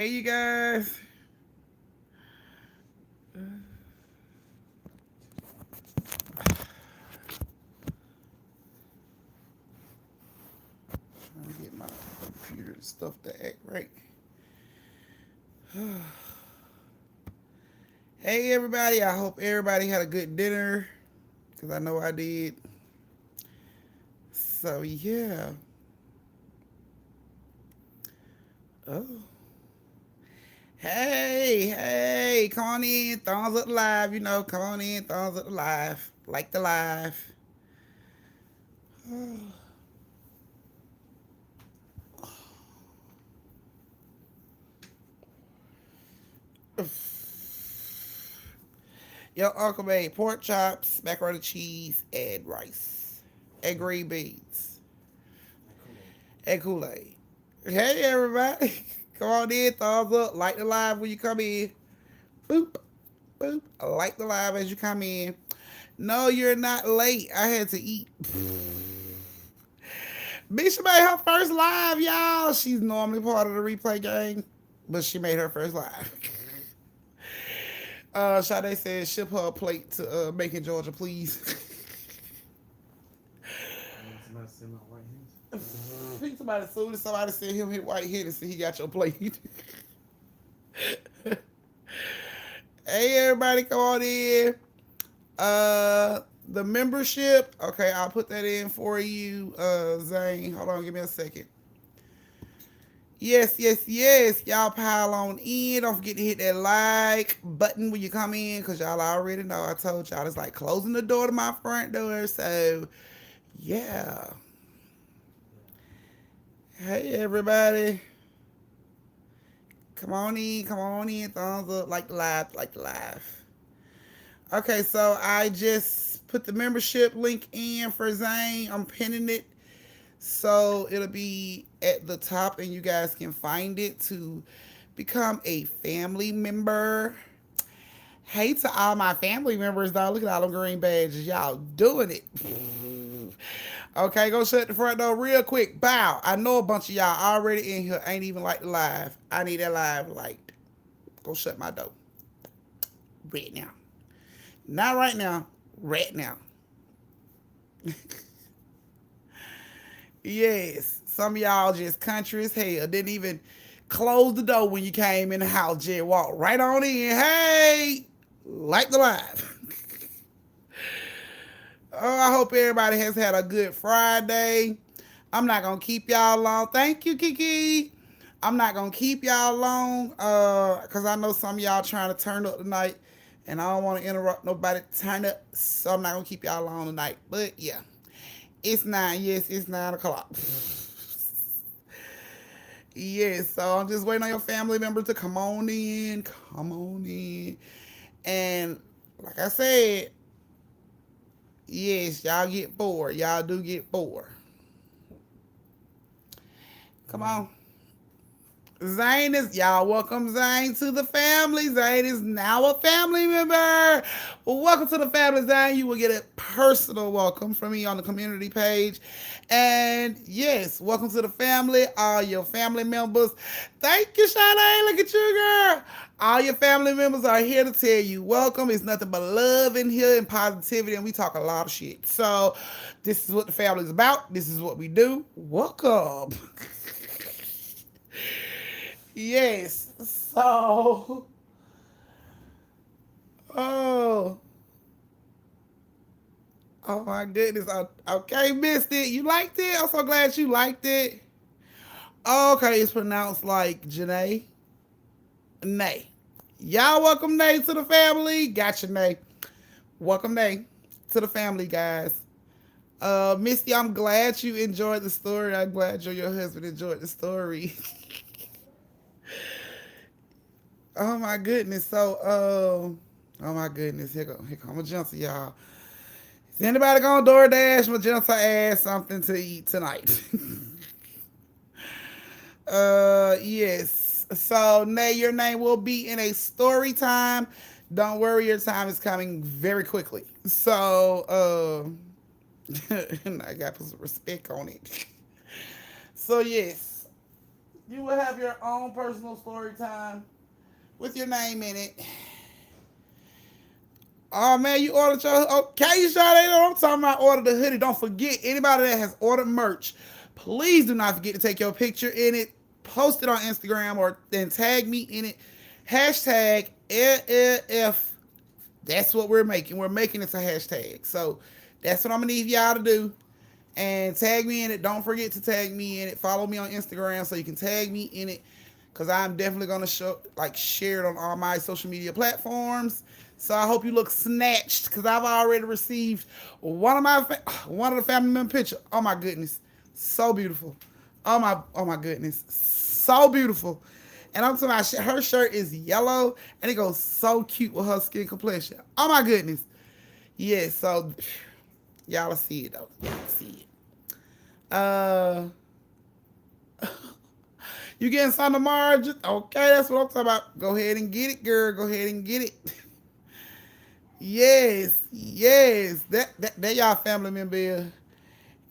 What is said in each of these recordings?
Hey, you guys. Trying to get my computer stuff to act right. Hey, everybody. I hope everybody had a good dinner because I know I did. So, yeah. Oh. Hey. Come on in. Thumbs up live. Come on in. Thumbs up live. Like the live. Yo, Uncle made pork chops, macaroni and cheese, and rice. And green beans. And Kool-Aid. Hey, everybody. Come on in, thumbs up, like the live when you come in. Boop, boop. Like the live as you come in. No, you're not late. I had to eat. Misha made her first live, y'all. She's normally part of the replay gang, but she made her first live. Sade said, ship her a plate to Macon, Georgia, please. I think somebody soon as somebody sent him his white hit and said he got your plate. Hey, everybody, come on in. The membership. Okay, I'll put that in for you, Zane. Hold on, give me a second. Yes. Y'all pile on in. Don't forget to hit that like button when you come in, because y'all already know. I told y'all it's like closing the door to my front door. So, yeah. Hey, everybody. Come on in. Thumbs up, like the live. Okay, so I just put the membership link in for Zane. I'm pinning it. So it'll be at the top and you guys can find it to become a family member. Hey to all my family members, though. Look at all them green badges. Y'all doing it. Okay, go shut the front door real quick. Bow. I know a bunch of y'all already in here ain't even like the live. I need that live light. Go shut my door. Right now. Not right now. Right now. Yes. Some of y'all just country as hell. Didn't even close the door when you came in the house. Just walked right on in. Hey! Like the live. Oh, I hope everybody has had a good Friday. I'm not gonna keep y'all long. Thank you, Kiki. I'm not gonna keep y'all long, cause I know some of y'all trying to turn up tonight, and I don't want to interrupt nobody to turn up, so I'm not gonna keep y'all long tonight. But yeah, it's 9. Yes, it's 9 o'clock. Yes, so I'm just waiting on your family member to come on in, and like I said, yes, y'all get bored. Y'all do get bored. Come on. Zane is, y'all welcome Zane to the family. Zane is now a family member. Well, welcome to the family, Zane. You will get a personal welcome from me on the community page. And yes, welcome to the family, all your family members. Thank you, Sade. Look at you, girl. All your family members are here to tell you welcome. It's nothing but love in here and positivity, and we talk a lot of shit. So, this is what the family is about. This is what we do. Welcome. Yes. So, oh, oh my goodness. Okay, missed it. You liked it? I'm so glad you liked it. Okay, it's pronounced like Janae. Nay. Y'all welcome Nay to the family. Gotcha, Nay. Welcome Nay to the family, guys. Misty, I'm glad you enjoyed the story. I'm glad you and your husband enjoyed the story. Oh my goodness. So, oh my goodness. Here come Magenta, y'all. Is anybody gonna DoorDash Magenta ass something to eat tonight? Yes. So, Nay, your name will be in a story time. Don't worry, your time is coming very quickly. So, I got to put some respect on it. So, yes. You will have your own personal story time with your name in it. Oh man, you ordered your okay, you sure they know I'm talking about order the hoodie. Don't forget, anybody that has ordered merch, please do not forget to take your picture in it, post it on Instagram, or then tag me in it. Hashtag LLF. That's what we're making. We're making it a hashtag. So that's what I'm gonna need y'all to do. And tag me in it. Don't forget to tag me in it. Follow me on Instagram so you can tag me in it. Cause I'm definitely gonna share it on all my social media platforms. So I hope you look snatched, cause I've already received one of the family member picture. Oh my goodness, so beautiful. Oh my goodness, so beautiful. And I'm talking about her shirt is yellow and it goes so cute with her skin complexion. Oh my goodness, yeah. So y'all see it though. Y'all see it. You getting some tomorrow? Okay, that's what I'm talking about. Go ahead and get it, girl. Go ahead and get it. Yes. That y'all family member.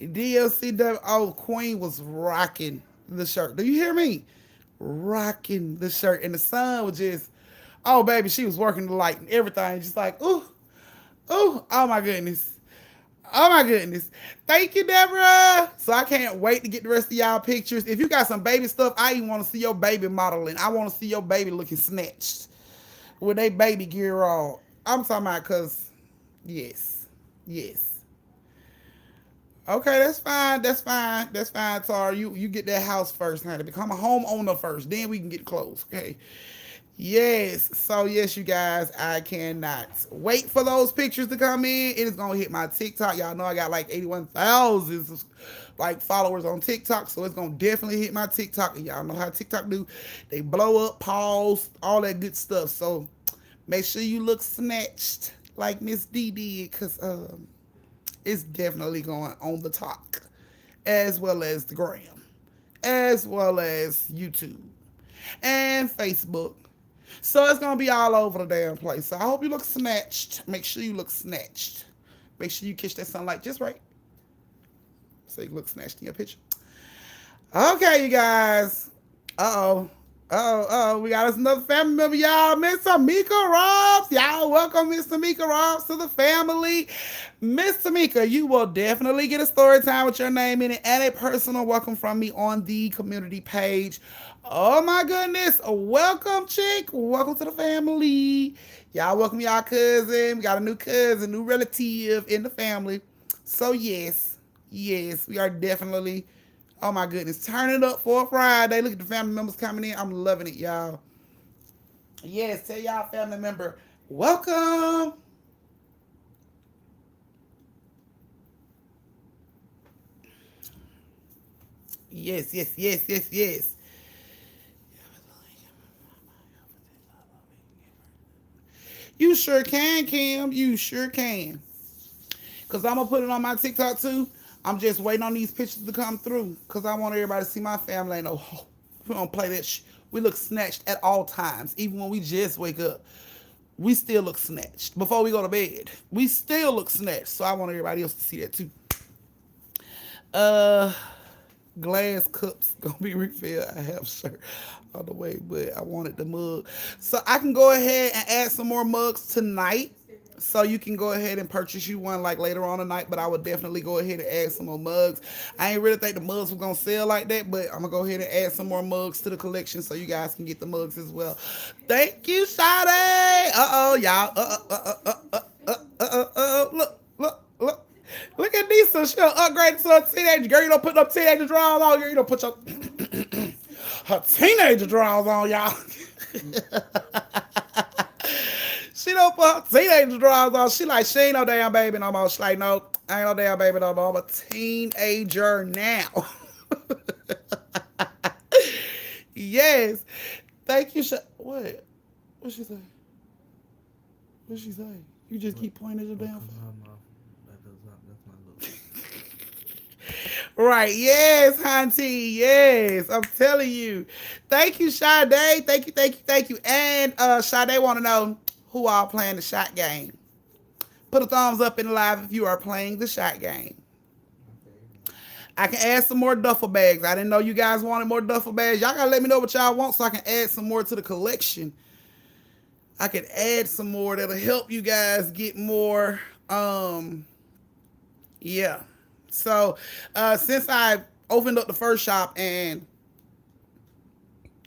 DLCW. Oh, Queen was rocking the shirt. Do you hear me? Rocking the shirt. And the sun was just, oh, baby, she was working the light and everything. Just like, ooh, oh my goodness. Oh my goodness. Thank you, Deborah. So I can't wait to get the rest of y'all pictures. If you got some baby stuff, I even want to see your baby modeling. I want to see your baby looking snatched with they baby gear on. I'm talking about because, yes. Okay, that's fine, Tar. You get that house first, honey. Become a homeowner first. Then we can get close, okay? Yes. So yes, you guys, I cannot wait for those pictures to come in. It is gonna hit my TikTok. Y'all know I got like 81,000 like followers on TikTok, so it's gonna definitely hit my TikTok. And y'all know how TikTok do. They blow up, pause, all that good stuff. So make sure you look snatched like Miss D did, cause it's definitely going on the talk, as well as the gram, as well as YouTube and Facebook. So it's gonna be all over the damn place. So I hope you look snatched. Make sure you look snatched. Make sure you catch that sunlight just right. So you look snatched in your picture. Okay, you guys. We got us another family member, y'all. Miss Tamika Robs. Y'all welcome Miss Tamika Robs to the family. Miss Tamika, you will definitely get a story time with your name in it and a personal welcome from me on the community page. Oh my goodness. Welcome, chick. Welcome to the family. Y'all welcome y'all cousin. We got a new cousin, new relative in the family. So yes, we are definitely, oh my goodness, turn it up for a Friday. Look at the family members coming in. I'm loving it, y'all. Yes, tell y'all family member, welcome. Yes. You sure can, Kim. You sure can. Because I'm going to put it on my TikTok too. I'm just waiting on these pictures to come through. Because I want everybody to see my family. And oh, we don't play that we look snatched at all times. Even when we just wake up. We still look snatched. Before we go to bed. We still look snatched. So I want everybody else to see that too. Glass cups gonna be refilled. I have shirt on the way, but I wanted the mug. So I can go ahead and add some more mugs tonight. So you can go ahead and purchase you one like later on tonight, but I would definitely go ahead and add some more mugs. I ain't really think the mugs were gonna sell like that, but I'm gonna go ahead and add some more mugs to the collection so you guys can get the mugs as well. Thank you, Sade. Y'all. Look. Look at Nisa. She'll upgrade to a teenager. Girl, you don't put no teenager drawers on. Girl, you don't put your her teenager drawers on, y'all. She don't put her teenager drawers on. She ain't no damn baby no more. She like, no, I ain't no damn baby no more. I'm a teenager now. Yes. Thank you. What? What'd she say? What'd she say? You just keep pointing at the damn phone. Right, yes, Hunty, yes, I'm telling you. Thank you, Sade. Thank you. And Sade want to know who all playing the shot game. Put a thumbs up in the live if you are playing the shot game. I can add some more duffel bags. I didn't know you guys wanted more duffel bags. Y'all gotta let me know what y'all want so I can add some more to the collection. I can add some more that'll help you guys get more. Yeah. So since I opened up the first shop and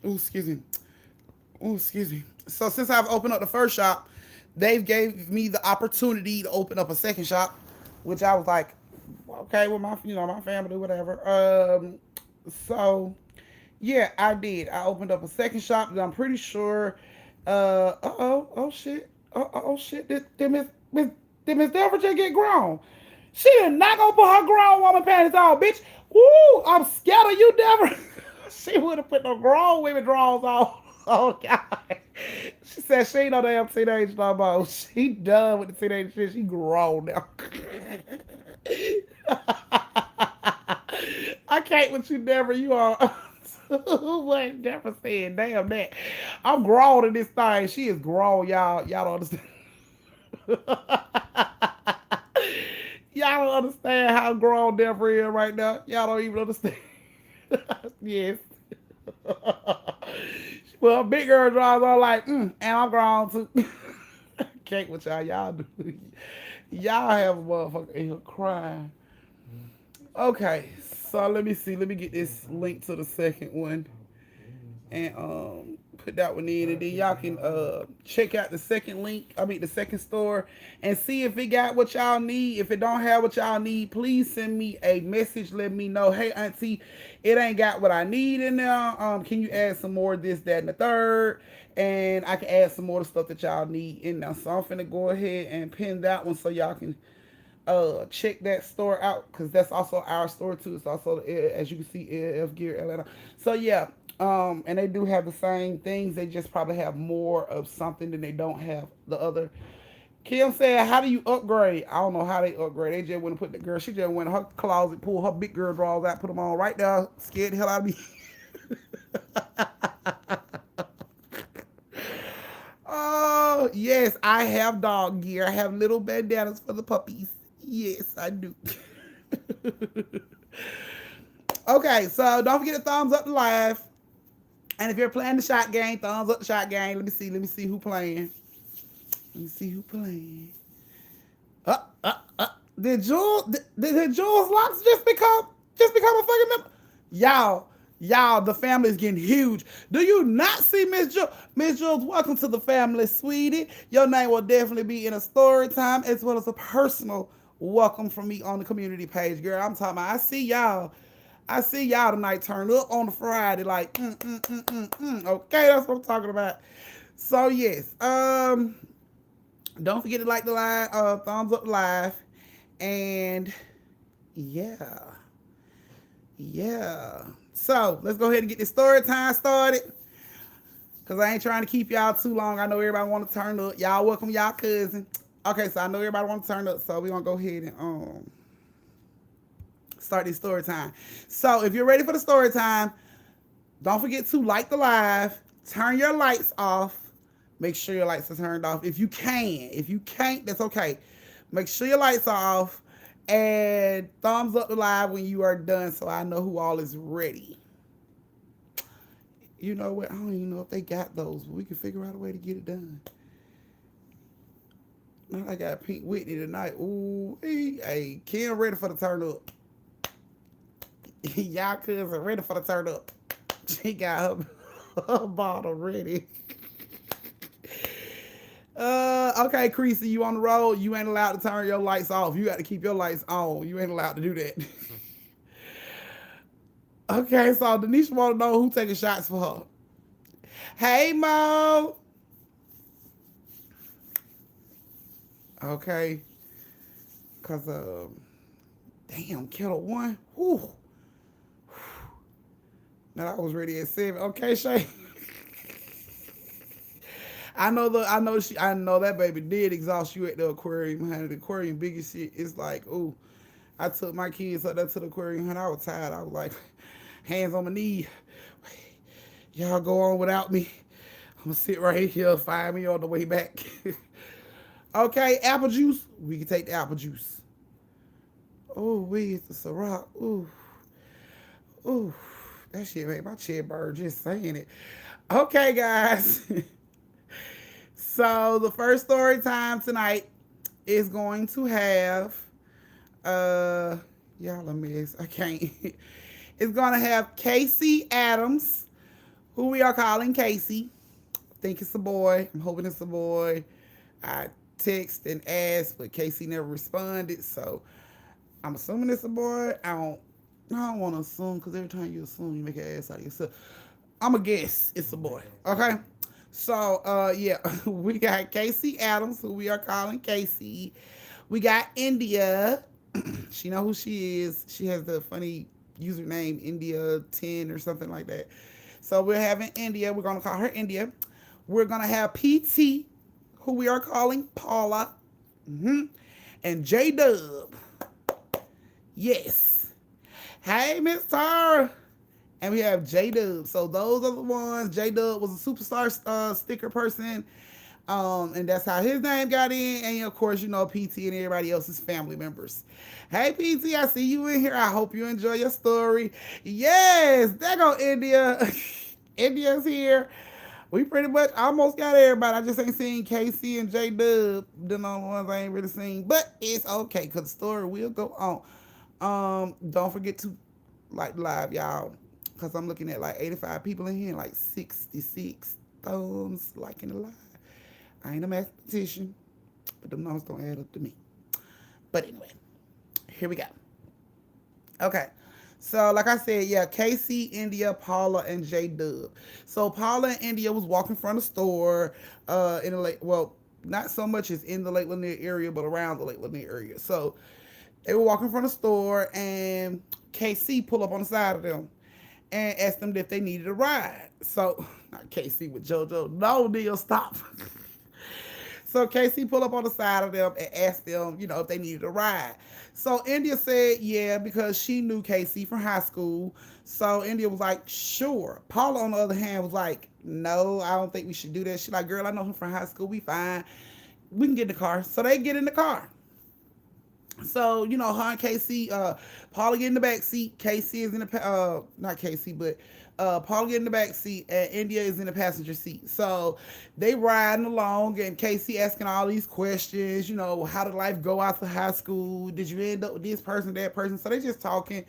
excuse me. Excuse me. So since I've opened up the first shop, they've gave me the opportunity to open up a second shop, which I was like, okay, well my family, whatever. So yeah, I did. I opened up a second shop that I'm pretty sure. Oh shit. Oh shit. Did Miss Deborah just get grown? She is not gonna put her grown woman panties on, bitch. Woo! I'm scared of you, Deborah. She would have put no grown women drawers on. Oh God. She said she ain't no damn teenage no more. She done with the teenage shit. She grown now. I can't with you, Deborah. You are. What Deborah said, damn that. I'm grown in this thing. She is grown, y'all. Y'all don't understand. Y'all don't understand how grown Deborah is right now. Y'all don't even understand. Yes. Well, big girl draws are like, and I'm grown too. Can't with y'all. Y'all do. Y'all have a motherfucker in here crying. Okay, so let me see. Let me get this link to the second one and put that one in, and then y'all can check out the second link. I mean the second store and see if it got what y'all need. If it don't have what y'all need, please send me a message. Let me know. Hey auntie, it ain't got what I need in there. Can you add some more of this, that, and the third? And I can add some more of the stuff that y'all need in there. So I'm finna go ahead and pin that one so y'all can check that store out, because that's also our store too. It's also as you can see LF Gear Atlanta. So yeah, and they do have the same things. They just probably have more of something than they don't have the other. Kim said, how do you upgrade? I don't know how they upgrade. They just went and put the girl. She just went in her closet, pulled her big girl drawers out, put them on right there. Scared the hell out of me. Oh yes, I have dog gear. I have little bandanas for the puppies. Yes, I do. Okay, so don't forget to thumbs up the live. And if you're playing the shot game, thumbs up the shot game. Let me see. Let me see who playing. Let me see who playing. Did Jules Locks just become a fucking member? Y'all, the family is getting huge. Do you not see Miss Jules? Miss Jules, welcome to the family, sweetie. Your name will definitely be in a story time as well as a personal welcome from me on the community page, girl. I'm talking about, I see y'all. I see y'all tonight turn up on the Friday, like, Okay, that's what I'm talking about. So yes, don't forget to like the live, thumbs up live, and yeah. So let's go ahead and get this story time started, cause I ain't trying to keep y'all too long. I know everybody want to turn up. Y'all welcome y'all cousin. Okay, so I know everybody want to turn up, so we gonna go ahead and start this story time. So if you're ready for the story time, don't forget to like the live, turn your lights off. Make sure your lights are turned off. If you can. If you can't, that's okay. Make sure your lights are off. And thumbs up the live when you are done so I know who all is ready. You know what? I don't even know if they got those, but we can figure out a way to get it done. I got Pink Whitney tonight. Ooh, hey, Kim ready for the turn up. Y'all cousin ready for the turn up. She got her bottle ready. Okay, Creasy, you on the road. You ain't allowed to turn your lights off. You got to keep your lights on. You ain't allowed to do that. Okay, so Denisha want to know who taking shots for her. Hey, Mo. Okay. Because, damn, Kettle 1. Whew. Now I was ready at 7. Okay, Shay. I know that baby did exhaust you at the aquarium, honey. The aquarium biggest shit. It's like, ooh, I took my kids up there to the aquarium, and I was tired. I was like, hands on my knee. Y'all go on without me. I'm gonna sit right here, find me on the way back. Okay, apple juice. We can take the apple juice. Oh, where's the Ciroc? Ooh, Ooh, that shit made my chair burn just saying it. Okay, guys. So the first story time tonight is going to have uh y'all a mess. I can't. It's gonna have Casey Adams, who we are calling Casey. I think it's a boy. I'm hoping it's a boy. I text and asked, but Casey never responded, so I'm assuming it's a boy. I don't want to assume because every time you assume, you make an ass out of yourself. I'm going to guess it's a boy. Okay? So, yeah, we got Casey Adams, who we are calling Casey. We got India. She know who she is. She has the funny username India10 or something like that. So we're having India. We're going to call her India. We're going to have PT, who we are calling Paula. And J Dub. Yes. Hey, Miss Tara. And we have J Dub. So those are the ones. J Dub was a superstar sticker person. And that's how his name got in. And of course, you know, PT and everybody else's family members. Hey, PT, I see you in here. I hope you enjoy your story. Yes, there go India. India's here. We pretty much almost got everybody. I just ain't seen KC and J Dub. The only ones I ain't really seen. But it's okay, because the story will go on. Don't forget to like live, y'all. Because I'm looking at like 85 people in here and like 66 thumbs liking the live. I ain't a mathematician, but the numbers don't add up to me. But anyway, here we go. Okay. So, like I said, yeah, Casey, India, Paula, and J Dub. So, Paula and India was walking from the store in the lake. Well, not so much as in the Lake Lanier area, but around the Lake Lanier area. So, they were walking from the store, and KC pulled up on the side of them and asked them if they needed a ride. So, not KC with JoJo. No, Neil, stop. So Casey pulled up on the side of them and asked them, you know, if they needed a ride. So India said, yeah, because she knew Casey from high school. So India was like, sure. Paula, on the other hand, was like, no, I don't think we should do that. She's like, girl, I know him from high school. We fine. We can get in the car. So they get in the car. So, you know, her and Casey, Paula get in the back seat. Casey is in the, not Casey, but Paula get in the back seat and India is in the passenger seat. So they riding along and Casey asking all these questions, you know, how did life go after high school? Did you end up with this person, that person? So they just talking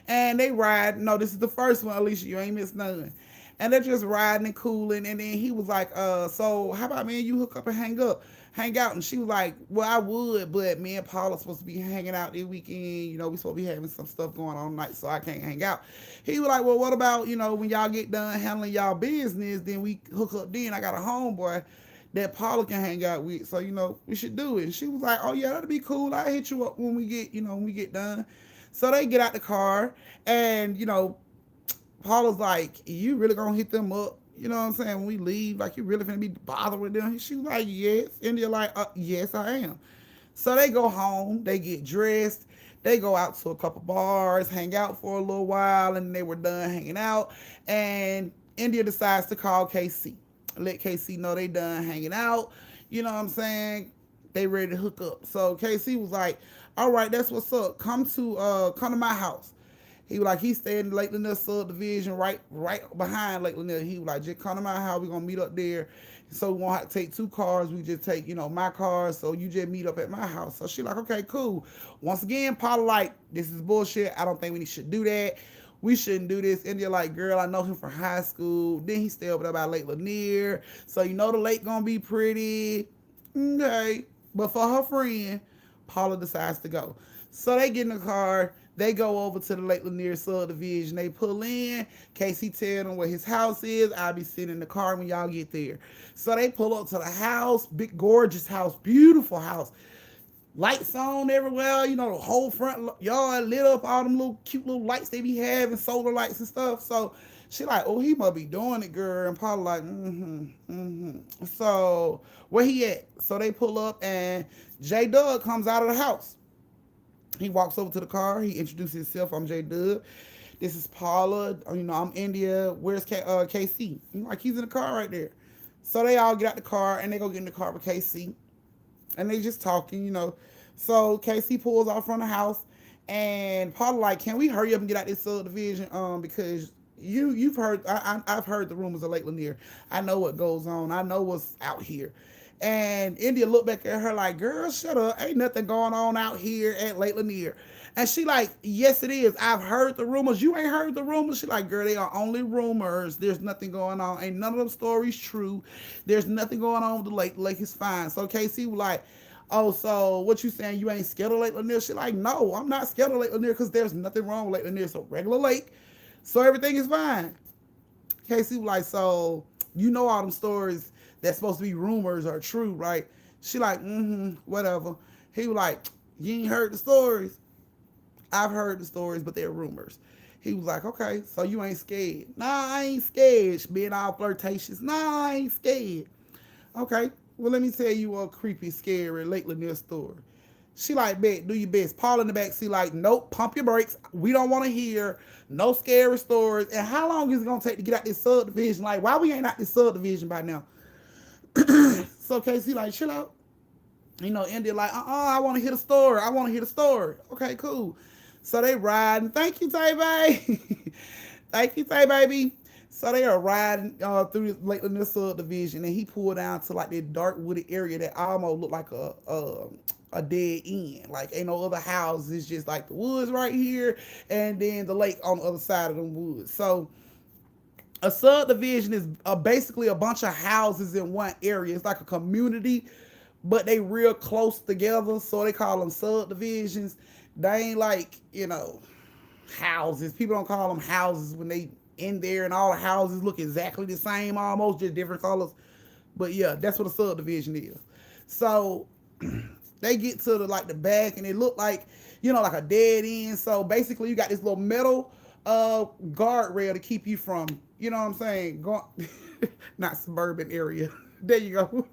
and they ride. No, this is the first one, Alicia. You ain't missed none. And they're just riding and cooling. And then he was like, so how about me and you hook up and hang out? And she was like, well, I would, but me and Paul are supposed to be hanging out this weekend. You know, we supposed to be having some stuff going on tonight, so I can't hang out. He was like, well, what about, you know, when y'all get done handling y'all business, then we hook up then. I got a homeboy that Paula can hang out with, so, you know, we should do it. And she was like, oh, yeah, that'd be cool. I'll hit you up when we get done. So they get out the car, and, you know, Paula's like, you really gonna hit them up? You know what I'm saying? When we leave, like, you really finna be bothered with them? She was like, yes. India like, yes, I am. So they go home, they get dressed, they go out to a couple bars, hang out for a little while, and they were done hanging out. And India decides to call KC. Let KC know they done hanging out. You know what I'm saying? They ready to hook up. So KC was like, all right, that's what's up. Come to my house. He was like, he stayed in Lake Lanier subdivision right behind Lake Lanier. He was like, just come to my house. We're going to meet up there. So we won't have to take two cars. We just take, you know, my car. So you just meet up at my house. So she like, okay, cool. Once again, Paula like, this is bullshit. I don't think we should do that. We shouldn't do this. India like, girl, I know him from high school. Then he stayed over there by Lake Lanier. So you know the lake going to be pretty. Okay. But for her friend, Paula decides to go. So they get in the car. They go over to the Lake Lanier subdivision. They pull in. Casey tell them where his house is. I'll be sitting in the car when y'all get there. So they pull up to the house. Big, gorgeous house. Beautiful house. Lights on everywhere. You know, the whole front yard lit up. All them little cute little lights they be having. Solar lights and stuff. So she like, oh, he must be doing it, girl. And Paula like, So where he at? So they pull up and J Dub comes out of the house. He walks over to the car. He introduces himself. I'm J Dub. This is Paula. You know, I'm India. Where's KC? Like, he's in the car right there. So they all get out the car and they go get in the car with KC. And they just talking, you know. So KC pulls off from the house And Paula like, can we hurry up and get out this subdivision? Because you've heard, I've heard the rumors of Lake Lanier. I know what goes on. I know what's out here. And India looked back at her like, girl, shut up. Ain't nothing going on out here at Lake Lanier. And she like, yes, it is. I've heard the rumors. You ain't heard the rumors? She like, girl, they are only rumors. There's nothing going on. Ain't none of them stories true. There's nothing going on with the lake. The lake is fine. So Casey was like, oh, so what you saying? You ain't scared of Lake Lanier? She like, no, I'm not scared of Lake Lanier because there's nothing wrong with Lake Lanier. It's a regular lake. So everything is fine. Casey was like, so you know all them stories that's supposed to be rumors are true, right? She like, whatever. He was like, you ain't heard the stories? I've heard the stories, but they're rumors. He was like, okay, so you ain't scared? Nah, I ain't scared. Being all flirtatious. Nah, I ain't scared. Okay, well, let me tell you a creepy, scary Lake Lanier story. She like, bet, do your best. Paul in the back, she like, nope, pump your brakes. We don't want to hear no scary stories. And how long is it going to take to get out this subdivision? Like, why we ain't out this subdivision by now? So Casey like, chill out. You know, India like, I want to hear the story. I want to hear the story. Okay, cool. So they riding. Thank you, Tay Baby. Thank you, Tay Baby. So they are riding through Lake Lanier subdivision, and he pulled down to like that dark wooded area that almost looked like a dead end. Like ain't no other houses. It's just like the woods right here, and then the lake on the other side of the woods. So a subdivision is basically a bunch of houses in one area. It's like a community, but they real close together, so they call them subdivisions. They ain't like, you know, houses. People don't call them houses when they in there and all the houses look exactly the same, almost just different colors. But yeah, that's what a subdivision is. So they get to the back, and it looked like, you know, like a dead end. So basically you got this little metal guardrail to keep you from, you know what I'm saying, not suburban area. There you go.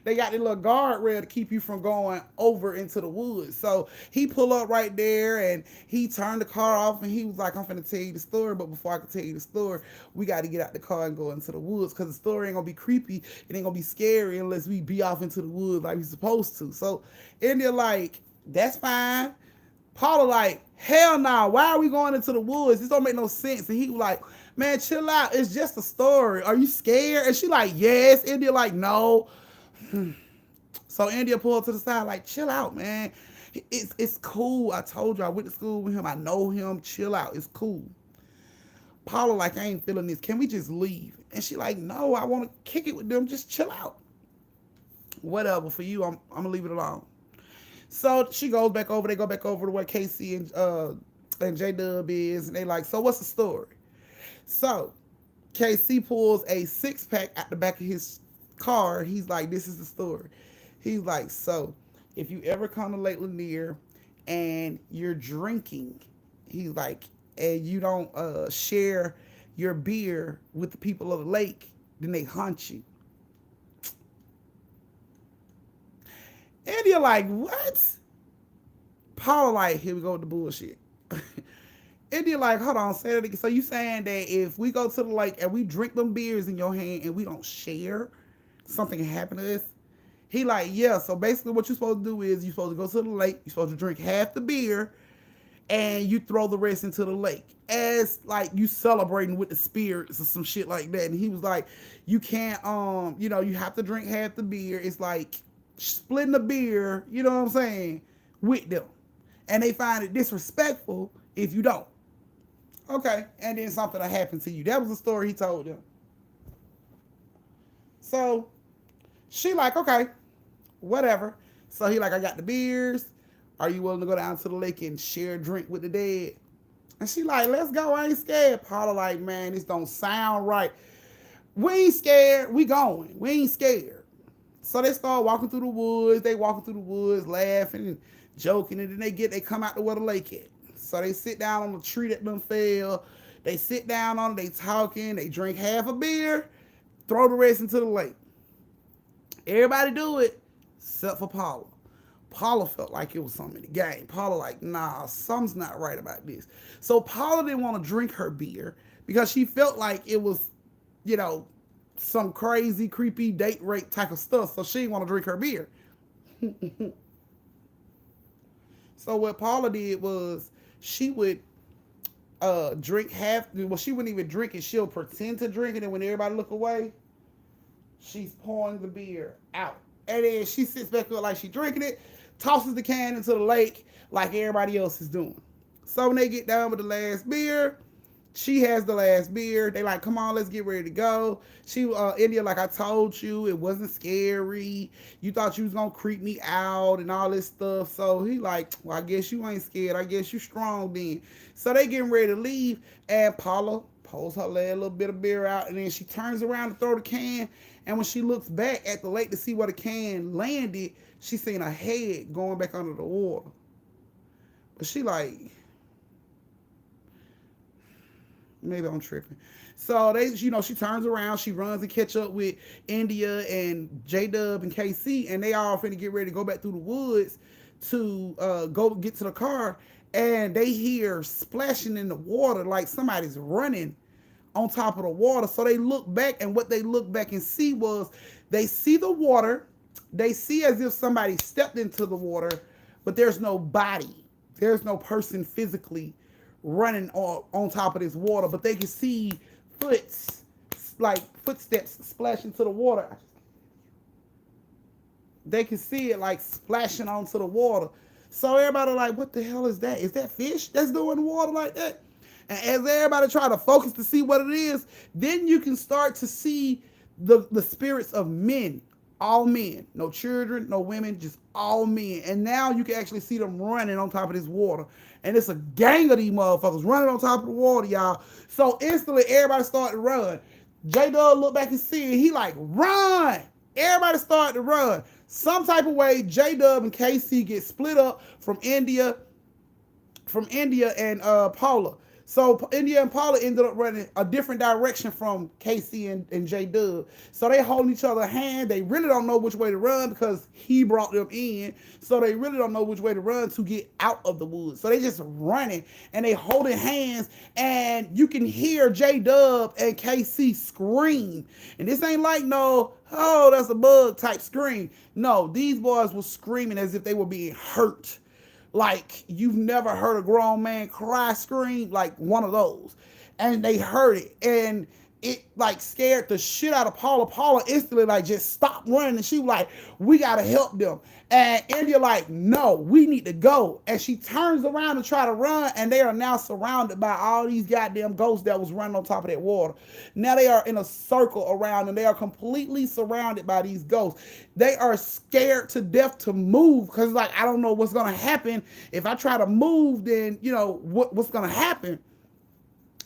They got this little guardrail to keep you from going over into the woods. So he pulled up right there, and he turned the car off, and he was like, I'm finna tell you the story, but before I can tell you the story, we got to get out the car and go into the woods, because the story ain't gonna be creepy. It ain't gonna be scary unless we be off into the woods like we supposed to. So India like, that's fine. Paula like, hell nah, why are we going into the woods? This don't make no sense. And he was like, man, chill out. It's just a story. Are you scared? And she like, yes. India like, no. So India pulled to the side like, chill out, man. It's cool. I told you I went to school with him. I know him. Chill out. It's cool. Paula like, I ain't feeling this. Can we just leave? And she like, no, I want to kick it with them. Just chill out. Whatever. For you, I'm going to leave it alone. So she goes back over. They go back over to where Casey and J-Dub is. And they like, so what's the story? So KC pulls a 6-pack out the back of his car. He's like, this is the story. He's like, so if you ever come to Lake Lanier and you're drinking, he's like, and you don't share your beer with the people of the lake, then they hunt you. And you're like, what? Paul like, here we go with the bullshit. And you're like, hold on, say that again. So you saying that if we go to the lake and we drink them beers in your hand and we don't share, something happen to us? He like, yeah. So basically what you're supposed to do is you're supposed to go to the lake, you're supposed to drink half the beer, and you throw the rest into the lake. As like you celebrating with the spirits or some shit like that. And he was like, you can't, you know, you have to drink half the beer. It's like splitting the beer, you know what I'm saying, with them. And they find it disrespectful if you don't. Okay, and then something will happen to you. That was the story he told them. So she like, okay, whatever. So he like, I got the beers. Are you willing to go down to the lake and share a drink with the dead? And she like, let's go. I ain't scared. Paula like, man, this don't sound right. We ain't scared. We going. We ain't scared. So they start walking through the woods. They walking through the woods, laughing and joking. And then they come out to where the lake at. So they sit down on the tree that done fell. They sit down on it. They talking. They drink half a beer. Throw the rest into the lake. Everybody do it except for Paula. Paula felt like it was something in the game. Paula like, nah, something's not right about this. So Paula didn't want to drink her beer because she felt like it was, you know, some crazy, creepy date rape type of stuff. So she didn't want to drink her beer. So what Paula did was she would drink half. Well, she wouldn't even drink it. She'll pretend to drink it, and when everybody look away, she's pouring the beer out. And then she sits back up like she's drinking it, tosses the can into the lake like everybody else is doing. So when they get down with the last beer, she has the last beer. They like, come on, let's get ready to go. She, India, like I told you, it wasn't scary. You thought you was gonna creep me out and all this stuff. So he like, well, I guess you ain't scared. I guess you strong then. So they getting ready to leave, and Paula pulls her last little bit of beer out, and then she turns around to throw the can. And when she looks back at the lake to see where the can landed, she seen a head going back under the water. But she like, maybe I'm tripping. So they, you know, she turns around, she runs and catch up with India and J-Dub and KC, and they all finna get ready to go back through the woods to go get to the car, and they hear splashing in the water like somebody's running on top of the water. So they look back, and what they look back and see was they see the water, they see as if somebody stepped into the water, but there's no body, there's no person physically running on top of this water, but they can see footsteps splash into the water. They can see it like splashing onto the water. So everybody like, what the hell is that? Is that fish that's doing the water like that? And as everybody try to focus to see what it is, then you can start to see the spirits of men, all men, no children, no women, just all men. And now you can actually see them running on top of this water. And it's a gang of these motherfuckers running on top of the water, y'all. So instantly, everybody started to run. J-Dub looked back and see it. He like, run! Everybody started to run. Some type of way, J-Dub and KC get split up from India and Paula. So India and Paula ended up running a different direction from KC and J-Dub. So they holding each other's hand. They really don't know which way to run because he brought them in. So they really don't know which way to run to get out of the woods. So they just running and they holding hands, and you can hear J-Dub and KC scream. And this ain't like no, oh, that's a bug type scream. No, these boys were screaming as if they were being hurt. Like you've never heard a grown man cry, scream, like one of those. And they heard it, and it like scared the shit out of Paula. Paula instantly like just stopped running, and she was like, we gotta help them. And India like, no, we need to go. And she turns around to try to run, and they are now surrounded by all these goddamn ghosts that was running on top of that water. Now they are in a circle around, and they are completely surrounded by these ghosts. They are scared to death to move, because like, I don't know what's gonna happen. If I try to move, then you know what's gonna happen.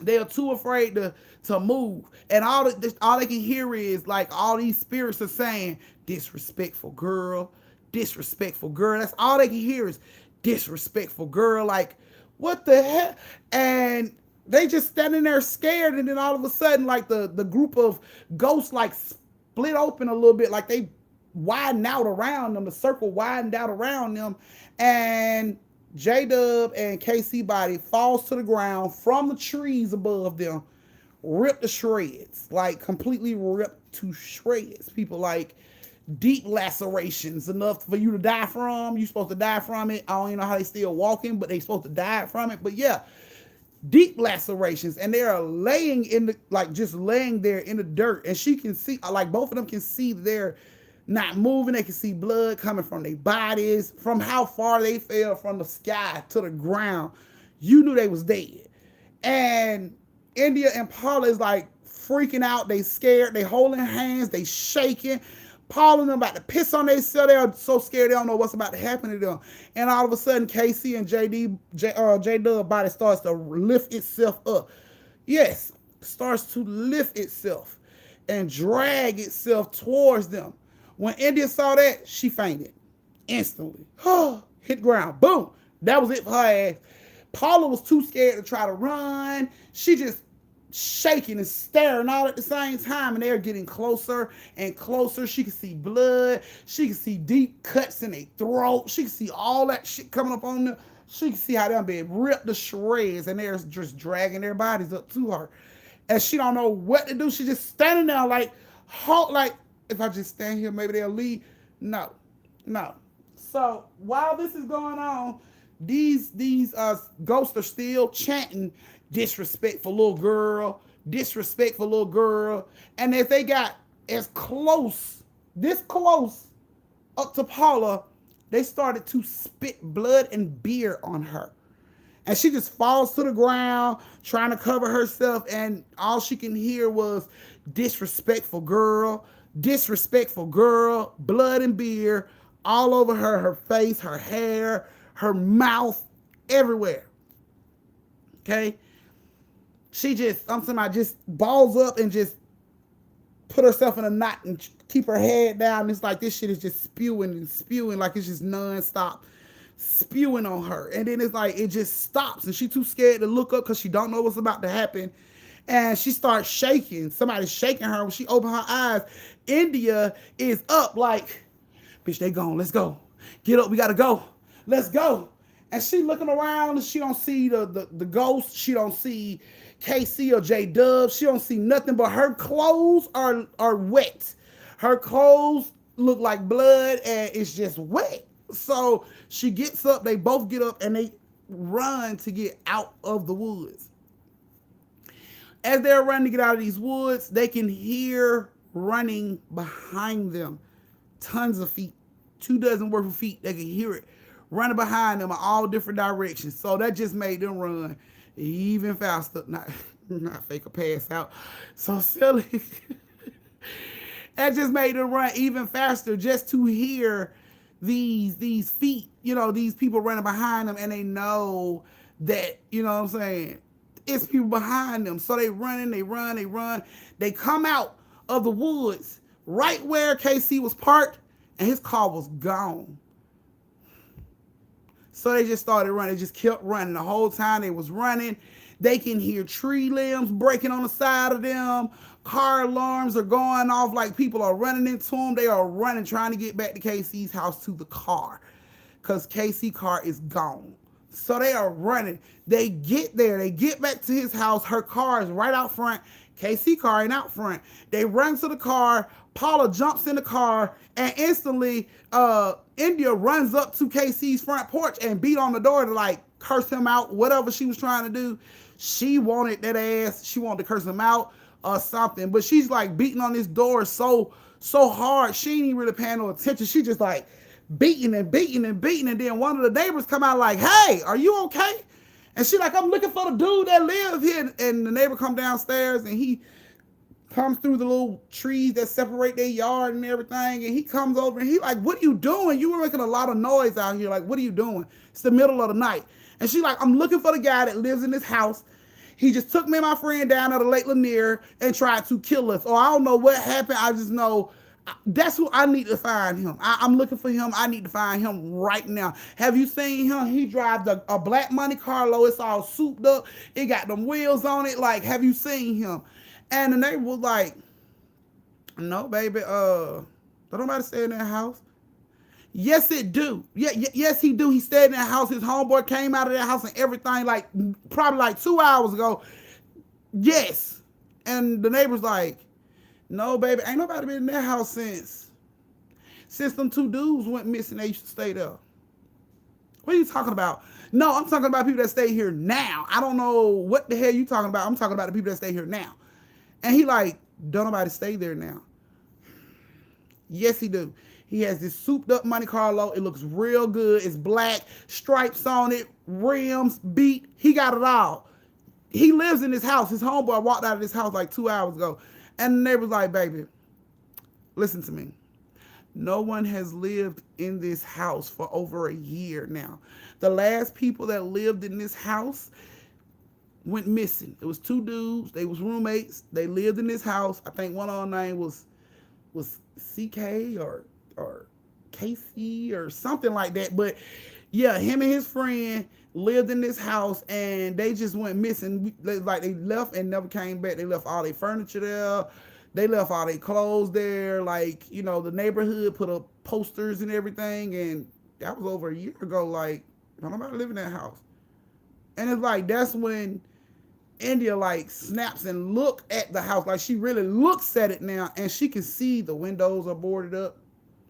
They are too afraid to move. And all they can hear is like all these spirits are saying, disrespectful girl, disrespectful girl. That's all they can hear is disrespectful girl. Like, what the heck? And they just standing there scared, and then all of a sudden, like the group of ghosts like split open a little bit, like they widened out around them, the circle widened out around them, and J-Dub and KC body falls to the ground from the trees above them, ripped to shreds, like completely ripped to shreds. People like deep lacerations, enough for you to die from. You're supposed to die from it. I don't even know how they still walking, but they supposed to die from it. But yeah, deep lacerations, and they are laying in the, like just laying there in the dirt, and she can see, like both of them can see they're not moving. They can see blood coming from their bodies, from how far they fell from the sky to the ground. You knew they was dead. And India and Paula is like freaking out. They scared. They holding hands. They shaking. Paula and them about to piss on themselves. They are so scared they don't know what's about to happen to them. And all of a sudden, KC and J-Dub body starts to lift itself up. Yes, starts to lift itself and drag itself towards them. When India saw that, she fainted instantly. Hit ground. Boom. That was it for her ass. Paula was too scared to try to run. She just shaking and staring all at the same time, and they're getting closer and closer. She can see blood. She can see deep cuts in their throat. She can see all that shit coming up on them. She can see how they're being ripped to shreds, and they're just dragging their bodies up to her. And she don't know what to do. She's just standing there like, if I just stand here, maybe they'll leave. No. So while this is going on, these ghosts are still chanting disrespectful little girl. And as they got as close, this close up to Paula, they started to spit blood and beer on her. And she just falls to the ground trying to cover herself, and all she can hear was disrespectful girl, blood and beer all over her face, her hair, her mouth, everywhere. Okay? She just, I'm talking about, just balls up and just put herself in a knot and keep her head down. It's like this shit is just spewing and spewing, like it's just nonstop spewing on her. And then it's like it just stops, and she's too scared to look up because she don't know what's about to happen. And she starts shaking. Somebody's shaking her. When she opened her eyes, India is up like, bitch, they gone. Let's go. Get up. We got to go. Let's go. And she looking around, and she don't see the ghost. She don't see KC or J Dub. She don't see nothing, but her clothes are wet. Her clothes look like blood, and it's just wet. So she gets up. They both get up, and they run to get out of the woods. As they're running to get out of these woods, they can hear running behind them. Tons of feet. 24 worth of feet. They can hear it running behind them in all different directions. So that just made them run even faster. Not fake a pass out. So silly. That just made them run even faster just to hear these feet, these people running behind them, and they know that, what I'm saying, it's people behind them. So they run. They come out of the woods right where KC was parked, and his car was gone. So they just started running. They just kept running. The whole time they was running, they can hear tree limbs breaking on the side of them. Car alarms are going off like people are running into them. They are running, trying to get back to KC's house to the car, because KC car is gone. So they are running. They get there. They get back to his house. Her car is right out front. KC car ain't out front. They run to the car. Paula jumps in the car, and instantly India runs up to KC's front porch and beat on the door to like curse him out, whatever she was trying to do. She wanted that ass. She wanted to curse him out or something. But she's like beating on this door so hard. She ain't even really paying no attention. She just like beating. And then one of the neighbors come out like, hey, are you okay? And she like, I'm looking for the dude that lives here. And the neighbor come downstairs, and he comes through the little trees that separate their yard and everything. And he comes over, and he like, what are you doing? You were making a lot of noise out here. Like, what are you doing? It's the middle of the night. And she like, I'm looking for the guy that lives in this house. He just took me and my friend down to the Lake Lanier and tried to kill us. Or I don't know what happened. I just know that's who I need to find him. I'm looking for him. I need to find him right now. Have you seen him? He drives a black Monte Carlo. It's all souped up. It got them wheels on it. Like, have you seen him? And the neighbor was like, no, baby. Don't nobody stay in that house. Yes, it do. Yes, he do. He stayed in that house. His homeboy came out of that house and everything, like probably like 2 hours ago. Yes. And the neighbor's like, no, baby, ain't nobody been in that house since them two dudes went missing. They used to stay there. What are you talking about? No, I'm talking about people that stay here now. I don't know what the hell you talking about. I'm talking about the people that stay here now. And he like, don't nobody stay there now. Yes, he do. He has this souped up Monte Carlo. It looks real good. It's black, stripes on it, rims, beat. He got it all. He lives in this house. His homeboy walked out of this house like 2 hours ago. And the neighbor's like, baby, listen to me. No one has lived in this house for over a year now. The last people that lived in this house went missing. It was two dudes. They was roommates. They lived in this house. I think one of them name was CK or Casey or something like that. But yeah, him and his friend lived in this house, and they just went missing. Like, they left and never came back. They left all their furniture there. They left all their clothes there. Like, the neighborhood put up posters and everything, and that was over a year ago. Like, don't nobody live in that house. And it's like, that's when India like snaps and look at the house. Like, she really looks at it now, and she can see the windows are boarded up.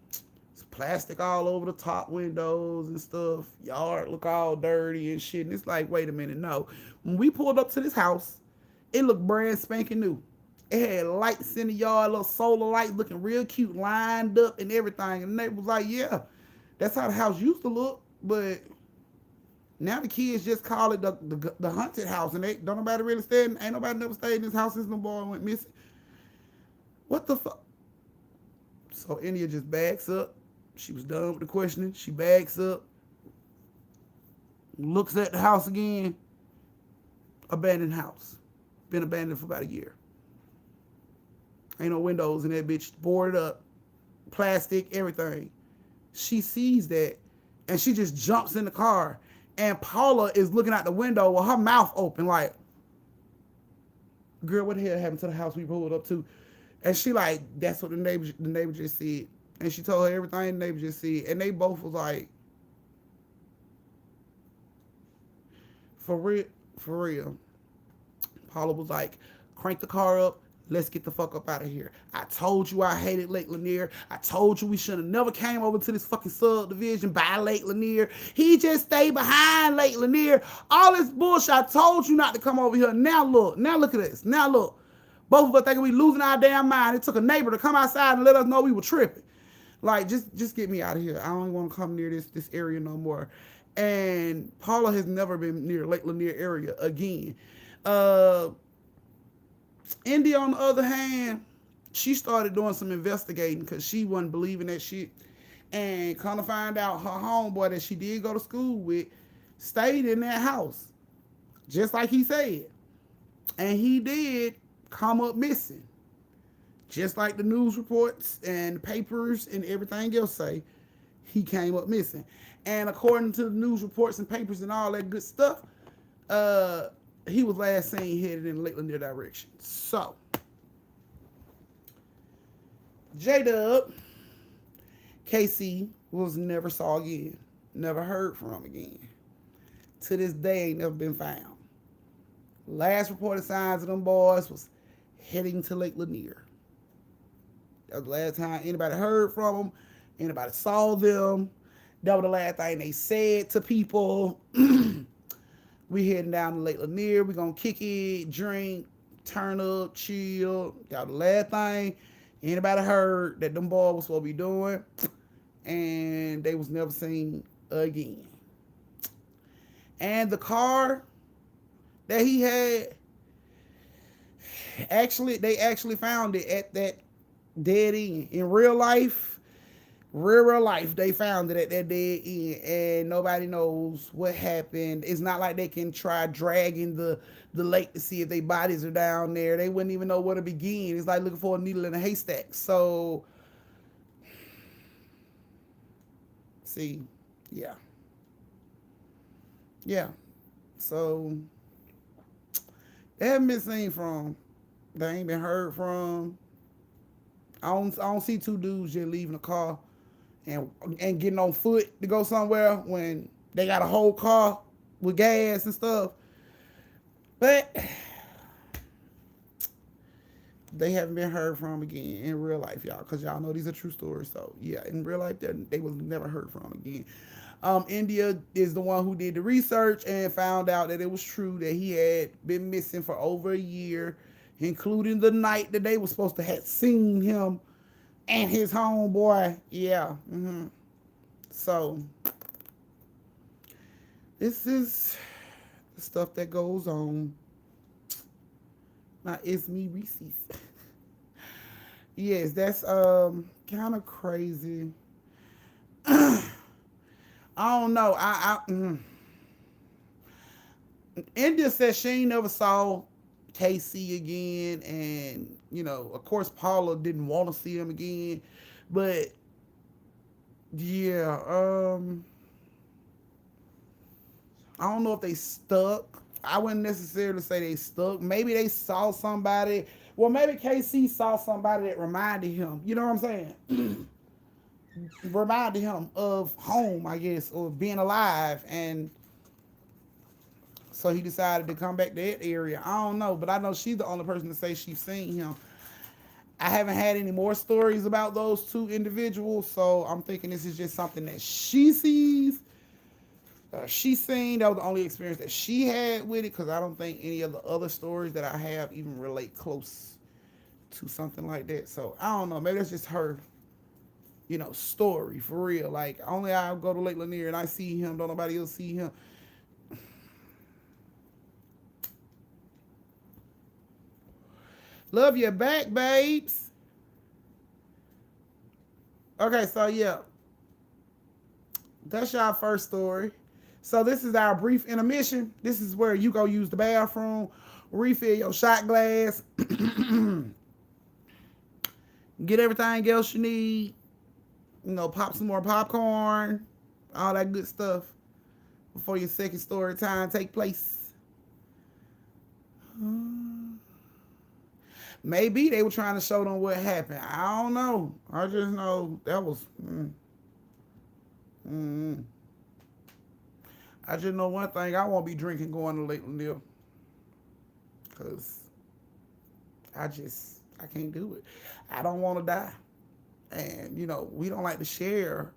It's plastic all over the top windows and stuff. Yard look all dirty and shit. And it's like, wait a minute, no. When we pulled up to this house, it looked brand spanking new. It had lights in the yard, little solar lights looking real cute, lined up and everything. And the neighbor was like, yeah, that's how the house used to look. But now the kids just call it the haunted house. And they don't nobody really stay in, ain't nobody never stayed in this house since the boy went missing. What the fuck? So India just backs up. She was done with the questioning. She backs up, looks at the house again. Abandoned house. Been abandoned for about a year. Ain't no windows in that bitch. Boarded up. Plastic, everything. She sees that and she just jumps in the car. And Paula is looking out the window with her mouth open like, girl, what the hell happened to the house we pulled up to? And she like, that's what the neighbor just said. And she told her everything the neighbor just said. And they both was like, for real. Paula was like, crank the car up. Let's get the fuck up out of here. I told you I hated Lake Lanier. I told you we should have never came over to this fucking subdivision by Lake Lanier. He just stayed behind Lake Lanier. All this bullshit. I told you not to come over here. Now look at this. Now look. Both of us thinking we losing our damn mind. It took a neighbor to come outside and let us know we were tripping. Like, just get me out of here. I don't want to come near this area no more. And Paula has never been near Lake Lanier area again. India, on the other hand, she started doing some investigating because she wasn't believing that shit. And kind of find out her homeboy that she did go to school with stayed in that house. Just like he said. And he did come up missing. Just like the news reports and papers and everything else say, he came up missing. And according to the news reports and papers and all that good stuff, he was last seen headed in the Lake Lanier direction. So, J-Dub, KC was never saw again. Never heard from him again. To this day, ain't never been found. Last reported signs of them boys was heading to Lake Lanier. That was the last time anybody heard from them. Anybody saw them. That was the last thing they said to people. We heading down to Lake Lanier. We gonna kick it, drink, turn up, chill. That was the last thing anybody heard that them boys was supposed to be doing. And they was never seen again. And the car that he had, they actually found it at that dead end. In real life, they found it at that dead end, and nobody knows what happened. It's not like they can try dragging the lake to see if their bodies are down there. They wouldn't even know where to begin. It's like looking for a needle in a haystack. So, see, yeah. So, they haven't been seen from. They ain't been heard from. I don't see two dudes just leaving a car and getting on foot to go somewhere when they got a whole car with gas and stuff. But they haven't been heard from again in real life, y'all, because y'all know these are true stories. So, yeah, in real life, they was never heard from again. India is the one who did the research and found out that it was true that he had been missing for over a year, including the night that they were supposed to have seen him and his homeboy. Yeah. So, this is the stuff that goes on. Now, it's me, Reese's. Yes, that's kind of crazy. I don't know. India says she ain't never saw KC again, and of course Paula didn't want to see him again, but yeah, I don't know if they stuck. I wouldn't necessarily say they stuck. Maybe they saw somebody. Well, maybe KC saw somebody that reminded him. You know what I'm saying? Reminded him of home, I guess, or being alive, and so he decided to come back to that area. I don't know, but I know she's the only person to say she's seen him. I haven't had any more stories about those two individuals, so I'm thinking this is just something that she sees. She seen that was the only experience that she had with it, because I don't think any of the other stories that I have even relate close to something like that. So I don't know. Maybe that's just her, story for real. Like only I go to Lake Lanier and I see him. Don't nobody else see him. Love you back, babes. Okay, so yeah, that's y'all first story. So this is our brief intermission. This is where you go use the bathroom, refill your shot glass, get everything else you need, pop some more popcorn, all that good stuff before your second story time take place. Maybe they were trying to show them what happened. I don't know. I just know that was. I just know one thing. I won't be drinking going to Lake Lanier, because I can't do it. I don't want to die. And, we don't like to share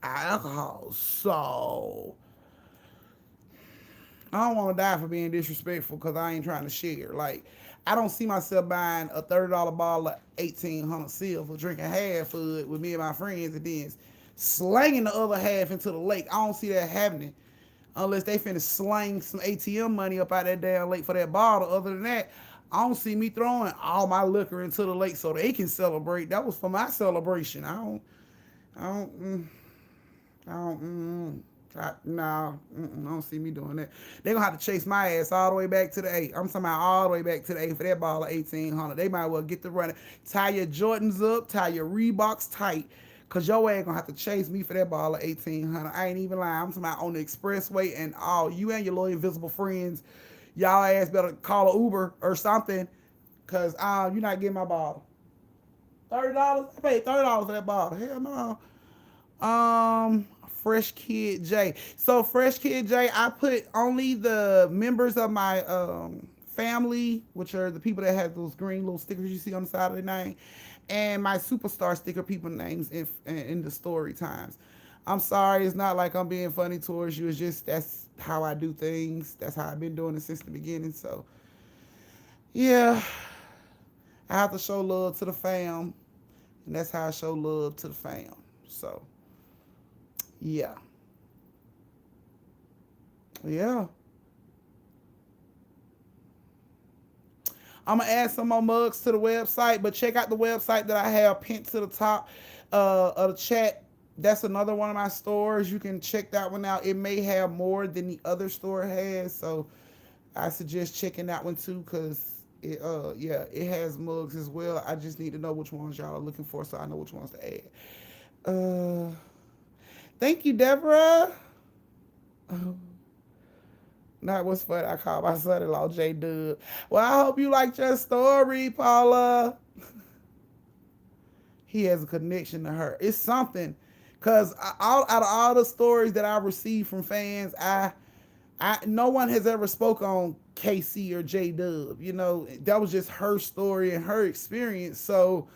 our alcohol. So I don't want to die for being disrespectful, because I ain't trying to share. Like, I don't see myself buying a $30 bottle of 1800 silver, drinking half of it with me and my friends, and then slanging the other half into the lake. I don't see that happening unless they finna slang some ATM money up out that damn lake for that bottle. Other than that, I don't see me throwing all my liquor into the lake so they can celebrate. That was for my celebration. I don't see me doing that. They gonna have to chase my ass all the way back to the 8. I'm talking about all the way back to the 8 for that ball of 1800. They might well get the running. Tie your Jordans up, tie your Reeboks tight, cause your ass gonna have to chase me for that ball of 1800. I ain't even lying. I'm talking about on the expressway, and all you and your little invisible friends, y'all ass better call an Uber or something, cause you're not getting my bottle. $30? I paid $30 for that bottle. Hell no. Fresh Kid J. So Fresh Kid J, I put only the members of my family, which are the people that have those green little stickers you see on the side of their name, and my superstar sticker people names in the story times. I'm sorry, it's not like I'm being funny towards you. It's just that's how I do things. That's how I've been doing it since the beginning. So yeah, I have to show love to the fam, and that's how I show love to the fam. So yeah. Yeah. I'm gonna add some more mugs to the website, but check out the website that I have pinned to the top of the chat. That's another one of my stores. You can check that one out. It may have more than the other store has, so I suggest checking that one too, because it has mugs as well. I just need to know which ones y'all are looking for, so I know which ones to add. Thank you, Deborah. Not what's funny. I call my son-in-law J Dub. Well, I hope you liked your story, Paula. He has a connection to her. It's something, cause out of all the stories that I received from fans, I no one has ever spoke on KC or J Dub. That was just her story and her experience. So,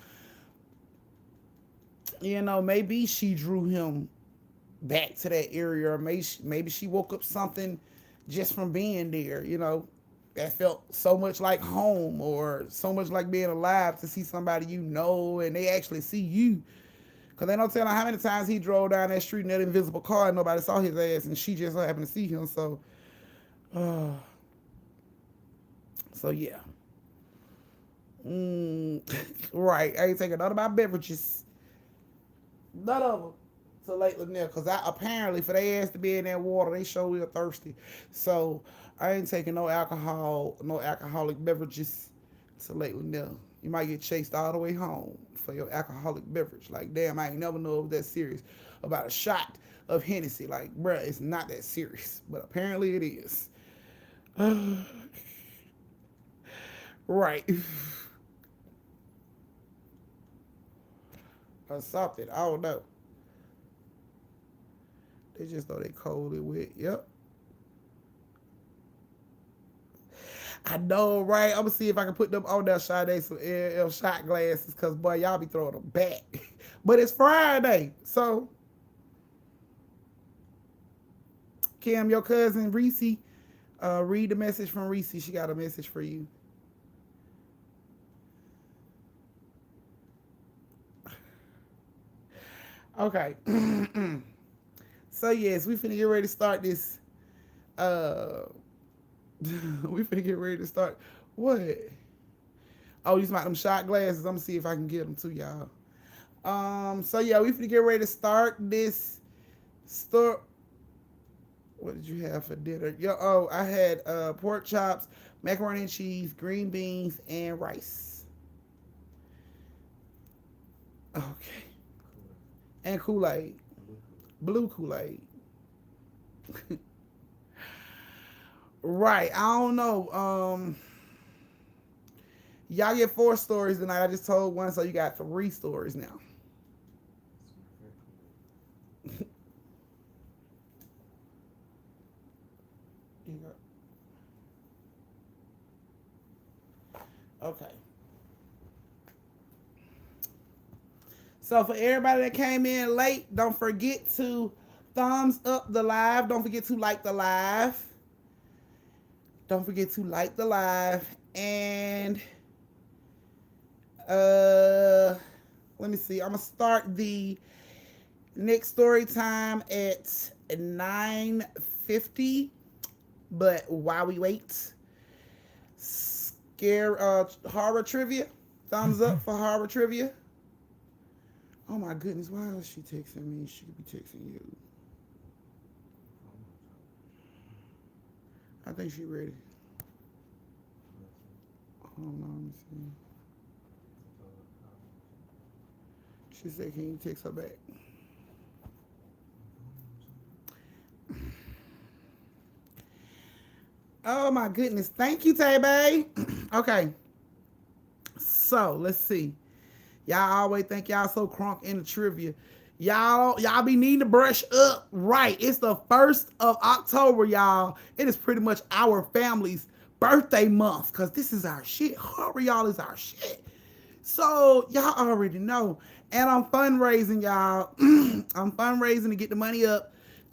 maybe she drew him back to that area, or maybe she woke up something just from being there, that felt so much like home, or so much like being alive, to see somebody and they actually see you. Because they don't tell how many times he drove down that street in that invisible car and nobody saw his ass, and she just happened to see him. So yeah. Right. I ain't taking none of my beverages. None of them. To Lake Lanier, because apparently for their ass to be in that water, they sure real thirsty. So I ain't taking no alcoholic beverages to Lake Lanier. You might get chased all the way home for your alcoholic beverage. Like, damn, I ain't never know it was that serious about a shot of Hennessy. Like, bruh, it's not that serious, but apparently it is. Right. Or something. I don't know. They just know they cold and wet. Yep. I know, right? I'm gonna see if I can put them on there, Sade, some LL shot glasses, cause boy, y'all be throwing them back. But it's Friday, so Kim, your cousin Reese, read the message from Reese. She got a message for you. Okay. So yes, we finna get ready to start this. Uh, we finna get ready to start. What? Oh, you about them shot glasses? I'm gonna see if I can get them to y'all. So yeah, we finna get ready to start this store. What did you have for dinner? Yo, oh, I had pork chops, macaroni and cheese, green beans, and rice. Okay, and Kool Aid, blue Kool Aid. Right. I don't know. Y'all get 4 stories tonight. I just told one, so you got 3 stories now. Okay. So for everybody that came in late, don't forget to thumbs up the live. Don't forget to like the live. Don't forget to like the live. And let me see. I'm gonna start the next story time at 9:50. But while we wait, horror trivia. Thumbs up for horror trivia. Oh my goodness, why is she texting me? She could be texting you. I think she ready. Hold on, let me see. She said, can you text her back? Oh my goodness. Thank you, Tay-Bay. Okay. So let's see. Y'all always think y'all so crunk in the trivia. Y'all be needing to brush up. Right. It's the 1st of October, y'all. It is pretty much our family's birthday month. Cause this is our shit. Horror, y'all, is our shit. So y'all already know. And I'm fundraising, y'all. I'm fundraising to get the money up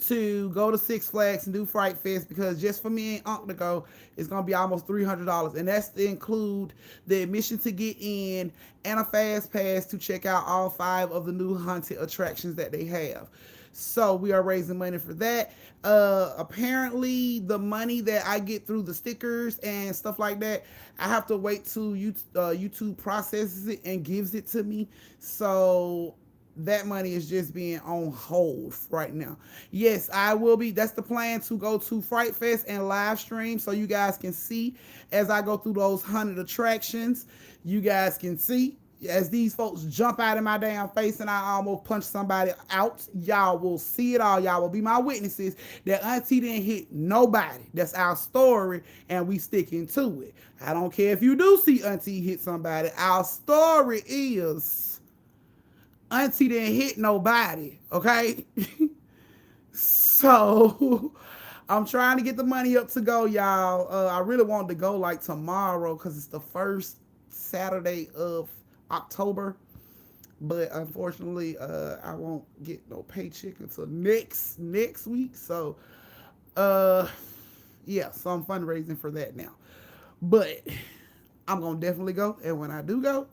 to go to Six Flags and do Fright Fest, because just for me and Unc to go, it's gonna be almost $300, and that's to include the admission to get in and a fast pass to check out all 5 of the new haunted attractions that they have. So we are raising money for that. Apparently the money that I get through the stickers and stuff like that, I have to wait till YouTube processes it and gives it to me. So that money is just being on hold right now. Yes, I will be. That's the plan, to go to Fright Fest and live stream so you guys can see as I go through those 100 attractions. You guys can see as these folks jump out of my damn face and I almost punch somebody out. Y'all will see it all. Y'all will be my witnesses that Auntie didn't hit nobody. That's our story, and we sticking to it. I don't care if you do see Auntie hit somebody. Our story is Auntie didn't hit nobody, okay? So I'm trying to get the money up to go, y'all. I really wanted to go like tomorrow because it's the 1st Saturday of October. But unfortunately, I won't get no paycheck until next week. So, yeah, so I'm fundraising for that now. But I'm going to definitely go. And when I do go,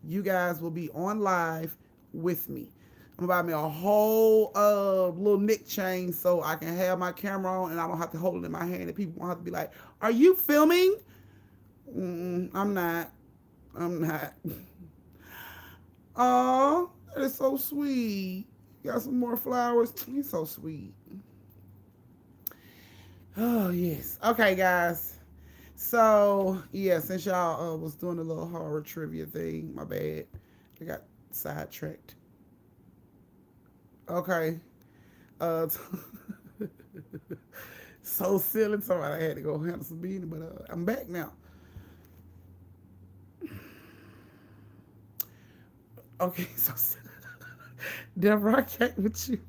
you guys will be on live with me. I'm gonna buy me a whole little neck chain so I can have my camera on and I don't have to hold it in my hand and people won't have to be like, are you filming? I'm not. Oh, that is so sweet. Got some more flowers. He's so sweet. Oh yes. Okay, guys. So yeah, since y'all was doing a little horror trivia thing, my bad. I got sidetracked. Okay. Uh, so silly. Somebody had to go handle some beating, but I'm back now. Okay, so Deborah, I can't with you.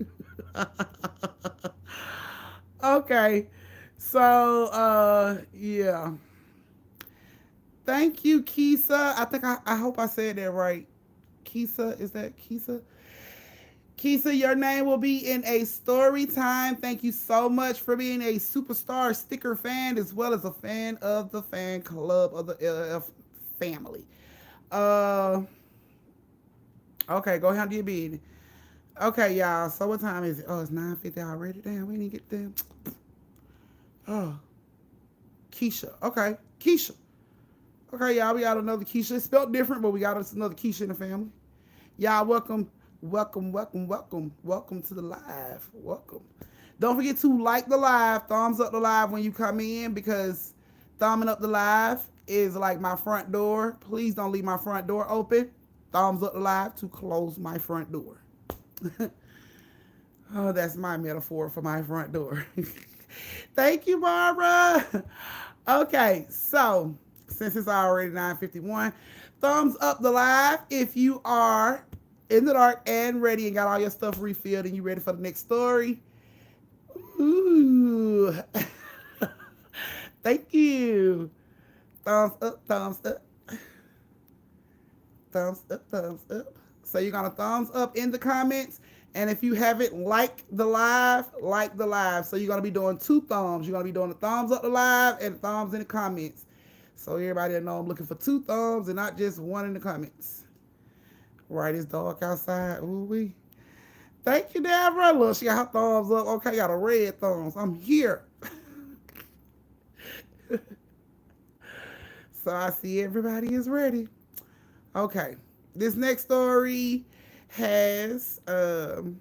Okay, so yeah. Thank you, Kisa. I think I hope I said that right. Kisa, is that Kisa? Kisa, your name will be in a story time. Thank you so much for being a superstar sticker fan as well as a fan of the fan club of the LF family. Uh, okay, go handle your bid. Okay, y'all. So what time is it? Oh, it's 9:50 already. Damn, we didn't get them. Oh, Keisha. Okay, Keisha. Okay, y'all. We got another Keisha. It's spelled different, but we got us another Keisha in the family. Y'all, welcome to the live. Welcome. Don't forget to like the live, thumbs up the live when you come in because thumbing up the live is like my front door. Please don't leave my front door open. Thumbs up the live to close my front door. Oh, that's my metaphor for my front door. Thank you, Barbara. Okay, so since it's already 9:51, thumbs up the live if you are in the dark and ready and got all your stuff refilled and you ready for the next story. Ooh. Thank you. Thumbs up, thumbs up. Thumbs up, thumbs up. So you're going to thumbs up in the comments. And if you haven't liked the live, like the live. So you're going to be doing two thumbs. You're going to be doing the thumbs up the live and thumbs in the comments. So everybody will know I'm looking for two thumbs and not just one in the comments. Right, it's dark outside. Ooh wee. Thank you, Deborah. Look, she got her thumbs up. Okay, got a red thumbs. I'm here. So I see everybody is ready. Okay, this next story has okay,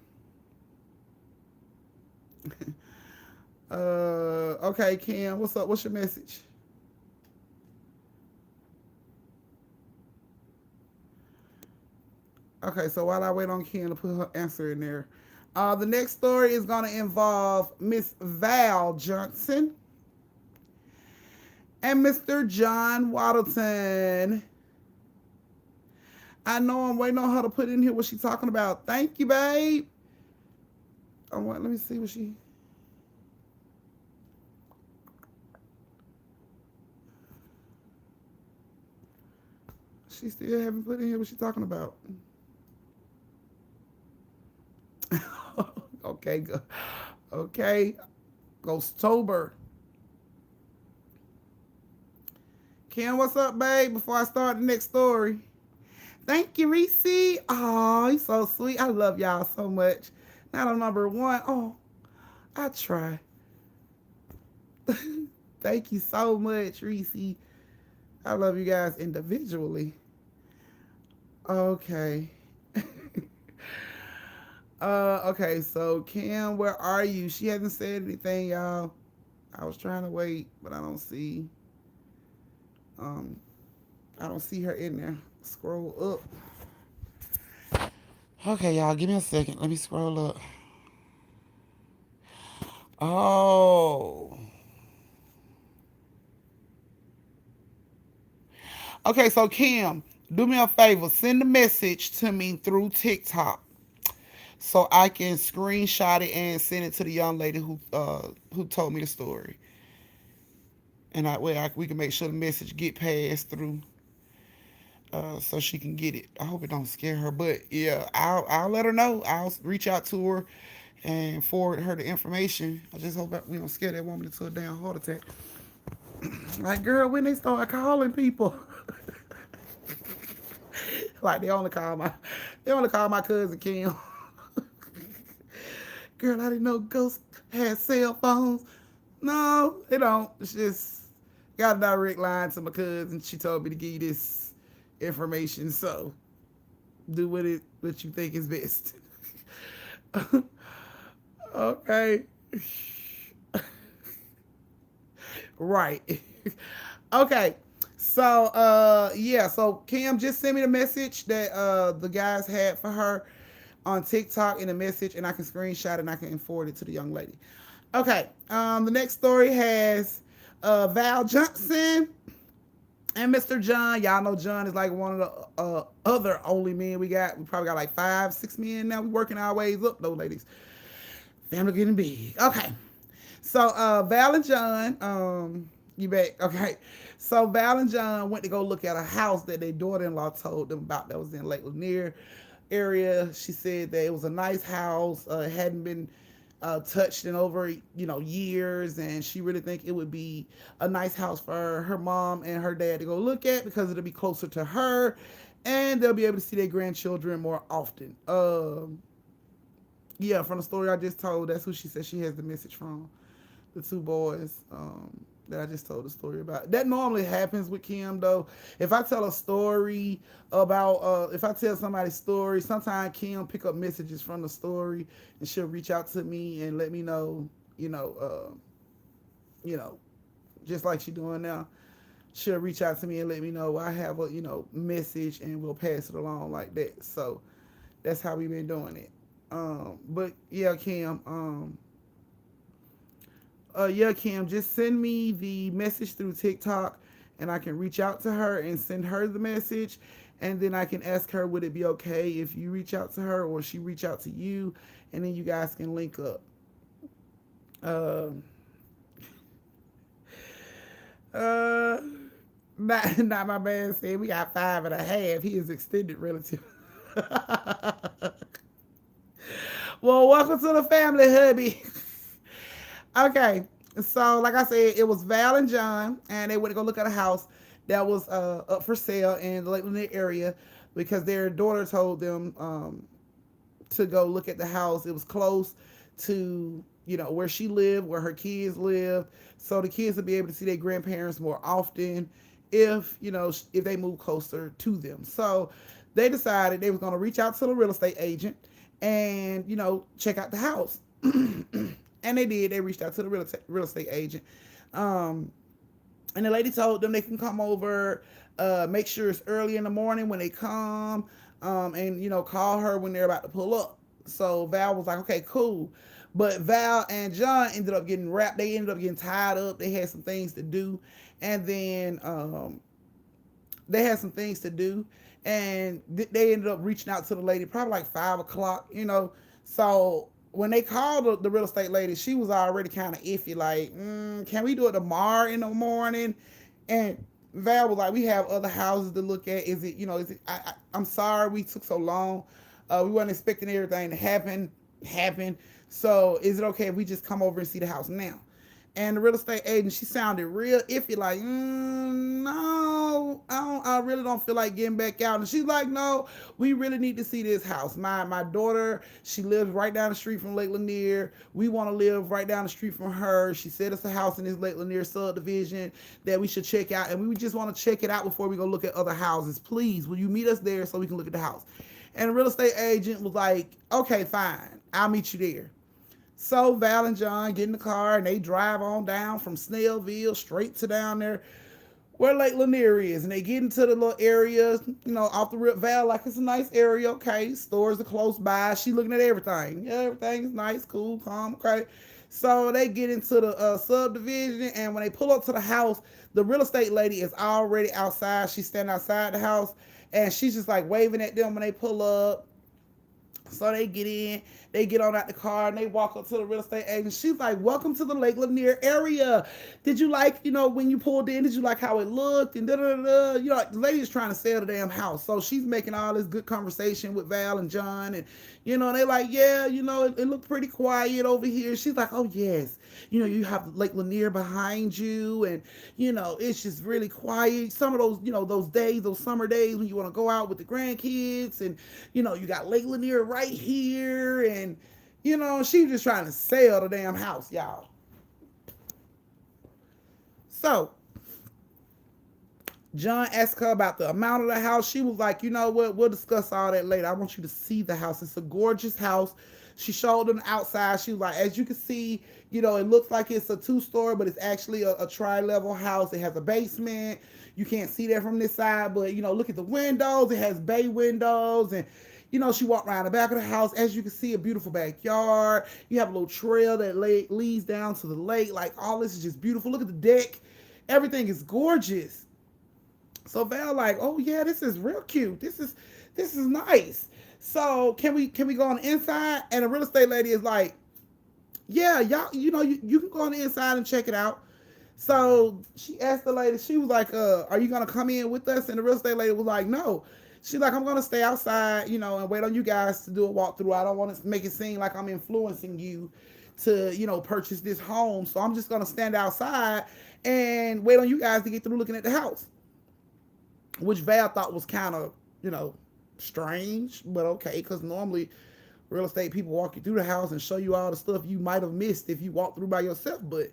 Kim, what's up? What's your message? Okay, so while I wait on Kim to put her answer in there, the next story is going to involve Miss Val Johnson and Mr. John Waddleton. I know I'm waiting on her to put in here what she's talking about. Thank you, babe. Let me see what she. She still haven't put in here what she's talking about. Okay, go. Okay, Ghostober. Kim, what's up, babe? Before I start the next story. Thank you, Reese. Oh, you're so sweet. I love y'all so much. Not on number one. Oh, I try. Thank you so much, Reese. I love you guys individually. Okay. Okay, so Kim, where are you? She hasn't said anything, y'all. I was trying to wait, but I don't see I don't see her in there. Scroll up. Okay, y'all, give me a second. Let me scroll up. Oh. Okay, so Kim, do me a favor. Send a message to me through TikTok so I can screenshot it and send it to the young lady who told me the story. And we can make sure the message get passed through so she can get it. I hope it don't scare her, but yeah, I'll let her know. I'll reach out to her and forward her the information. I just hope we don't scare that woman into a damn heart attack. Like, girl, when they start calling people, like they only call my cousin Kim. Girl, I didn't know ghosts had cell phones. No, they don't. It's just got a direct line to my cousin. She told me to give you this information, so do what you think is best. Okay. Right. Okay. So yeah, so Kim just sent me the message that the guys had for her on TikTok in a message, and I can screenshot it and I can forward it to the young lady. Okay. The next story has Val Johnson and Mr. John. Y'all know John is like one of the other only men we got. We probably got like 5, 6 men now. We working our ways up though, ladies. Family getting big. Okay. So Val and John, You bet. Okay. So Val and John went to go look at a house that their daughter-in-law told them about that was in Lake Lanier area. She said that it was a nice house. It hadn't been touched in over years, and she really think it would be a nice house for her mom and her dad to go look at because it'll be closer to her, and they'll be able to see their grandchildren more often. Yeah, from the story I just told, that's who she said she has the message from. The two boys that I just told the story about. That normally happens with Kim though. If I tell a story about if I tell somebody's story, sometimes Kim pick up messages from the story and she'll reach out to me and let me know, you know, just like she doing now. She'll reach out to me and let me know I have a, message and we'll pass it along like that. So that's how we've been doing it. But yeah, Kim, yeah, Kim, just send me the message through TikTok and I can reach out to her and send her the message. And then I can ask her, would it be okay if you reach out to her or she reach out to you? And then you guys can link up. Not my man said we got 5.5. He is extended relative. Well, welcome to the family, hubby. Okay, so like I said, it was Val and John, and they went to go look at a house that was up for sale in the Lake Lanier area because their daughter told them to go look at the house. It was close to where she lived, where her kids lived, so the kids would be able to see their grandparents more often if if they move closer to them. So they decided they was going to reach out to the real estate agent and check out the house. And they did. They reached out to the real estate agent. And the lady told them they can come over, make sure it's early in the morning when they come, and, call her when they're about to pull up. So Val was like, okay, cool. But Val and John ended up getting wrapped. They ended up getting tied up. They had some things to do. And then And they ended up reaching out to the lady probably like 5 o'clock, So when they called the real estate lady, she was already kind of iffy, like, can we do it tomorrow in the morning? And Val was like, we have other houses to look at. Is it, I'm sorry we took so long. We weren't expecting everything to happen. So is it okay if we just come over and see the house now? And the real estate agent, she sounded real iffy, like, no, I really don't feel like getting back out. And she's like, no, we really need to see this house. My daughter, she lives right down the street from Lake Lanier. We want to live right down the street from her. She said it's a house in this Lake Lanier subdivision that we should check out. And we just want to check it out before we go look at other houses. Please, will you meet us there so we can look at the house? And the real estate agent was like, okay, fine, I'll meet you there. So Val and John get in the car and they drive on down from Snellville straight to down there where Lake Lanier is. And they get into the little areas, off the rip. Val, like, it's a nice area, okay. Stores are close by. She looking at everything. Yeah, everything's nice, cool, calm, okay. So they get into the subdivision, and when they pull up to the house, the real estate lady is already outside. She's standing outside the house, and she's just like waving at them when they pull up. So they get in, they get on out the car, and they walk up to the real estate agent. She's like, welcome to the Lake Lanier area. Did you like, when you pulled in, did you like how it looked? And da-da-da-da. The lady is trying to sell the damn house. So she's making all this good conversation with Val and John. And, they're like, yeah, it looked pretty quiet over here. She's like, oh, yes. You have Lake Lanier behind you. And, it's just really quiet. Some of those, those days, those summer days when you want to go out with the grandkids. And, you got Lake Lanier right here. And, she was just trying to sell the damn house, y'all. So John asked her about the amount of the house. She was like, you know what? We'll discuss all that later. I want you to see the house. It's a gorgeous house. She showed them the outside. She was like, as you can see, it looks like it's a 2-story, but it's actually a tri-level house. It has a basement. You can't see that from this side, but, look at the windows. It has bay windows. And, she walked around the back of the house. As you can see, a beautiful backyard. You have a little trail that leads down to the lake. Like, all this is just beautiful. Look at the deck. Everything is gorgeous. So Val like, oh yeah, this is real cute. This is nice. So can we go on the inside? And the real estate lady is like, yeah, y'all, you can go on the inside and check it out. So she asked the lady, she was like, are you gonna come in with us? And the real estate lady was like, no. She's like, I'm gonna stay outside, and wait on you guys to do a walkthrough. I don't want to make it seem like I'm influencing you to, purchase this home. So I'm just gonna stand outside and wait on you guys to get through looking at the house. Which Val thought was kind of, strange, but okay, because normally real estate people walk you through the house and show you all the stuff you might have missed if you walked through by yourself. But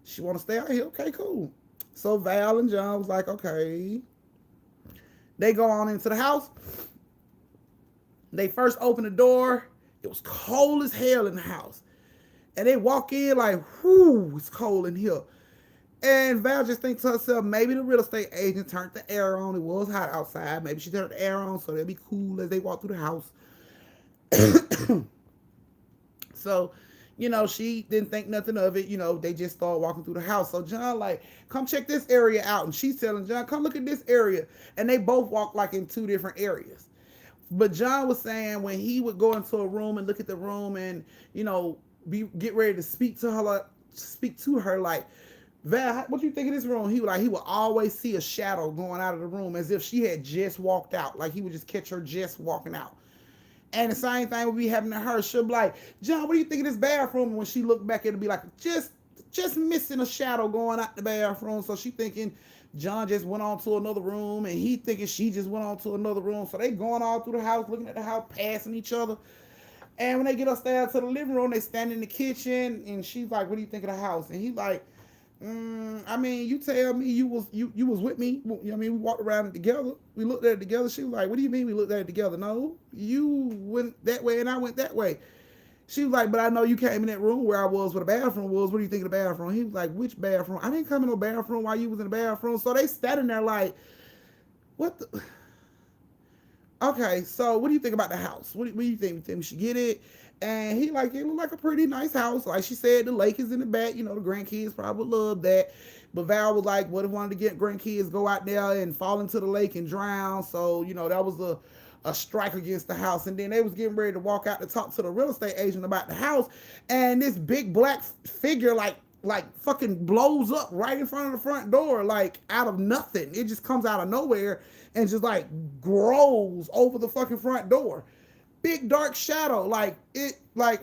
she want to stay out here. Okay, cool. So Val and John was like, okay. They go on into the house. They first open the door. It was cold as hell in the house. And they walk in like, whoo, it's cold in here. And Val just thinks to herself, maybe the real estate agent turned the air on. It was hot outside. Maybe she turned the air on so they'll be cool as they walk through the house. So, she didn't think nothing of it. They just started walking through the house. So John like, come check this area out. And she's telling John, come look at this area. And they both walk like in two different areas. But John was saying when he would go into a room and look at the room and, get ready to speak to her like, Val, what you think of this room? He would always see a shadow going out of the room as if she had just walked out. Like he would just catch her just walking out. And the same thing would be happening to her. She'll be like, John, what do you think of this bathroom? And when she looked back, it'll be like, just missing a shadow going out the bathroom. So she thinking John just went on to another room and he thinking she just went on to another room. So they going all through the house, looking at the house, passing each other. And when they get upstairs to the living room, they stand in the kitchen and she's like, what do you think of the house? And he's like, you tell me you was with me. We walked around it together. We looked at it together. She was like, what do you mean we looked at it together? No, you went that way and I went that way. She was like, but I know you came in that room where I was, where the bathroom was. What do you think of the bathroom? He was like, which bathroom? I didn't come in no bathroom while you was in the bathroom. So they standing there like, what the... Okay, so what do you think about the house? What do you think? You think we should get it? And he like, it looked like a pretty nice house. Like she said, the lake is in the back. The grandkids probably would love that. But Val was like, what if one of the grandkids go out there and fall into the lake and drown? So, that was a strike against the house. And then they was getting ready to walk out to talk to the real estate agent about the house. And this big black figure like fucking blows up right in front of the front door, like out of nothing. It just comes out of nowhere and just like grows over the fucking front door. Big dark shadow, like,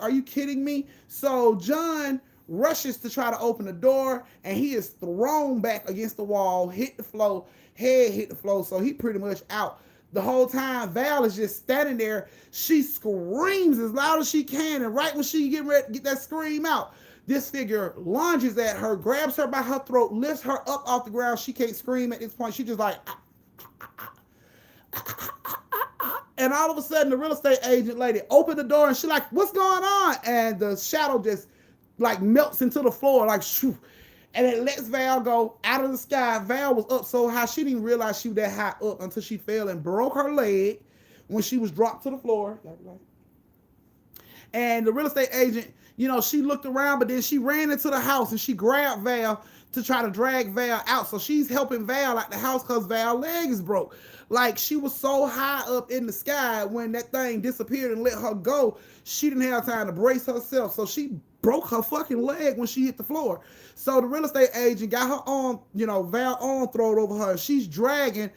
are you kidding me? So John rushes to try to open the door and he is thrown back against the wall, hit the floor, head hit the floor, so he pretty much out. The whole time Val is just standing there. She screams as loud as she can, and right when she getting ready to get that scream out, this figure lunges at her, grabs her by her throat, lifts her up off the ground. She can't scream at this point. She just like, and all of a sudden the real estate agent lady opened the door and she like, what's going on? And the shadow just like melts into the floor like shoo. And it lets Val go out of the sky. Val was up so high she didn't realize she was that high up until she fell and broke her leg when she was dropped to the floor. And the real estate agent, she looked around, but then she ran into the house and she grabbed Val to try to drag Val out. So she's helping Val out the house because Val's leg is broke. Like she was so high up in the sky when that thing disappeared and let her go, she didn't have time to brace herself. So she broke her fucking leg when she hit the floor. So the real estate agent got her arm, Val arm thrown over her. She's dragging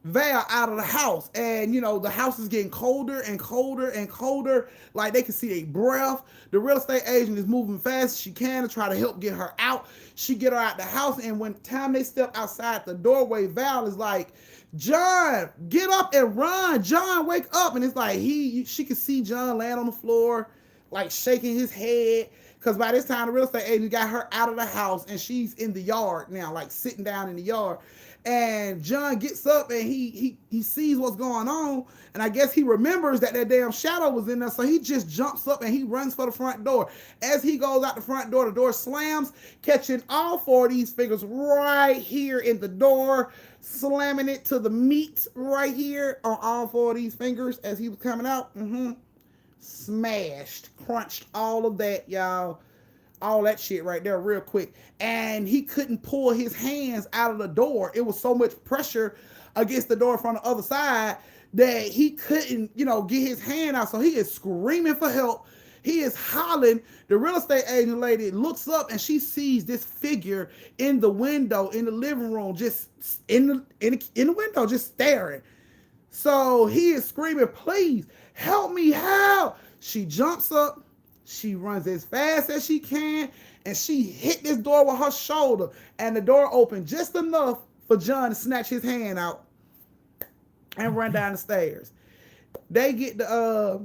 Val out of the house. And, the house is getting colder and colder and colder. Like they can see their breath. The real estate agent is moving fast as she can to try to help get her out. She get her out the house. And when time they step outside the doorway, Val is like, John, get up and run. John, wake up. And it's like she could see John land on the floor, like shaking his head. Because by this time, the real estate agent got her out of the house and she's in the yard now, like sitting down in the yard. And John gets up and he sees what's going on. And I guess he remembers that damn shadow was in there. So he just jumps up and he runs for the front door. As he goes out the front door, the door slams, catching all four of these figures right here in the door, slamming it to the meat right here on all four of these fingers as he was coming out. Smashed, crunched all of that, y'all. All that shit right there real quick. And he couldn't pull his hands out of the door. It was so much pressure against the door from the other side that he couldn't, get his hand out. So he is screaming for help. He is hollering. The real estate agent lady looks up and she sees this figure in the window in the living room, just in the window, just staring. So he is screaming, please help me, help. She jumps up, she runs as fast as she can, and she hit this door with her shoulder, and the door opened just enough for John to snatch his hand out and run down the stairs. They get the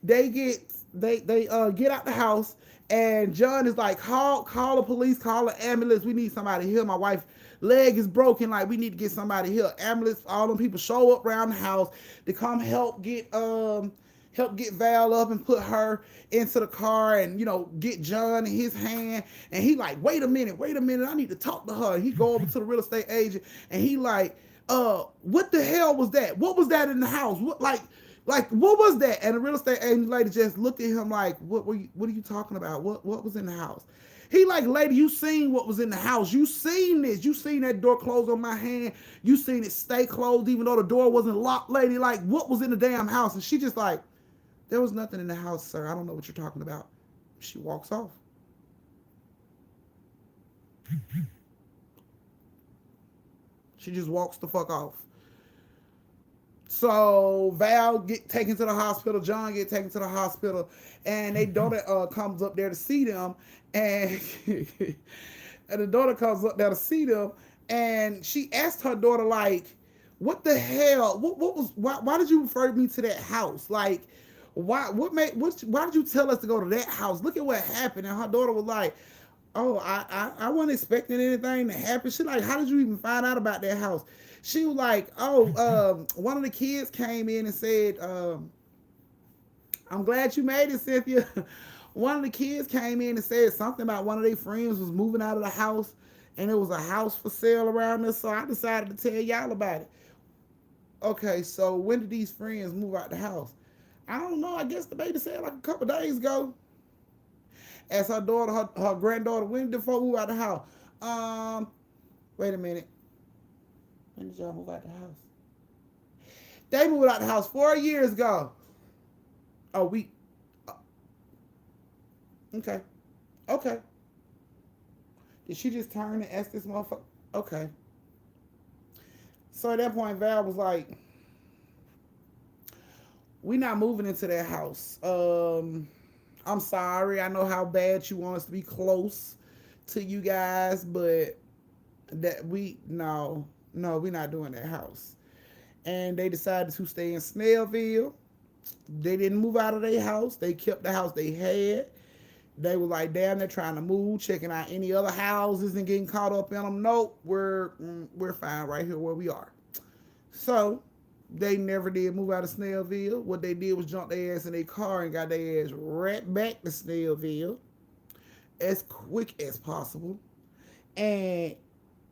they get out the house, and John is like, call the police, call the ambulance. We need somebody here. My wife's leg is broken. Like, we need to get somebody here. Ambulance, all them people show up around the house to come help get Val up and put her into the car, and get John in his hand. And he like, wait a minute, I need to talk to her. He go over to the real estate agent, and he like, what the hell was that? What was that in the house? What what was that? And the real estate agent lady just looked at him like, what are you talking about? What was in the house? He like, lady, you seen what was in the house. You seen this. You seen that door close on my hand. You seen it stay closed even though the door wasn't locked, lady. Like, what was in the damn house? And she just like, there was nothing in the house, sir. I don't know what you're talking about. She walks off. She just walks the fuck off. So Val get taken to the hospital. John get taken to the hospital, and their daughter comes up there to see them, and and the daughter comes up there to see them, and she asked her daughter like, "What the hell? Why did you refer me to that house? Like, why did you tell us to go to that house? Look at what happened." And her daughter was like, "Oh, I wasn't expecting anything to happen." She like, "How did you even find out about that house?" She was like, "Oh, one of the kids came in and said, I'm glad you made it, Cynthia." One of the kids came in and said something about one of their friends was moving out of the house, and it was a house for sale around there, so I decided to tell y'all about it. Okay, so when did these friends move out the house? I don't know. I guess the baby said like a couple days ago. As her daughter, her granddaughter, when did they move out the house? Wait a minute. When did y'all move out the house? They moved out the house 4 years ago. Oh, okay. Okay. Did she just turn and ask this motherfucker? Okay. So at that point, Val was like, we not moving into that house. I'm sorry. I know how bad you want us to be close to you guys, but we're not doing that house. And they decided to stay in Snellville. They didn't move out of their house. They kept the house they had. They were like, damn, they're trying to move, checking out any other houses and getting caught up in them. Nope, we're fine right here where we are. So they never did move out of Snellville. What they did was jump their ass in their car and got their ass right back to Snellville as quick as possible. And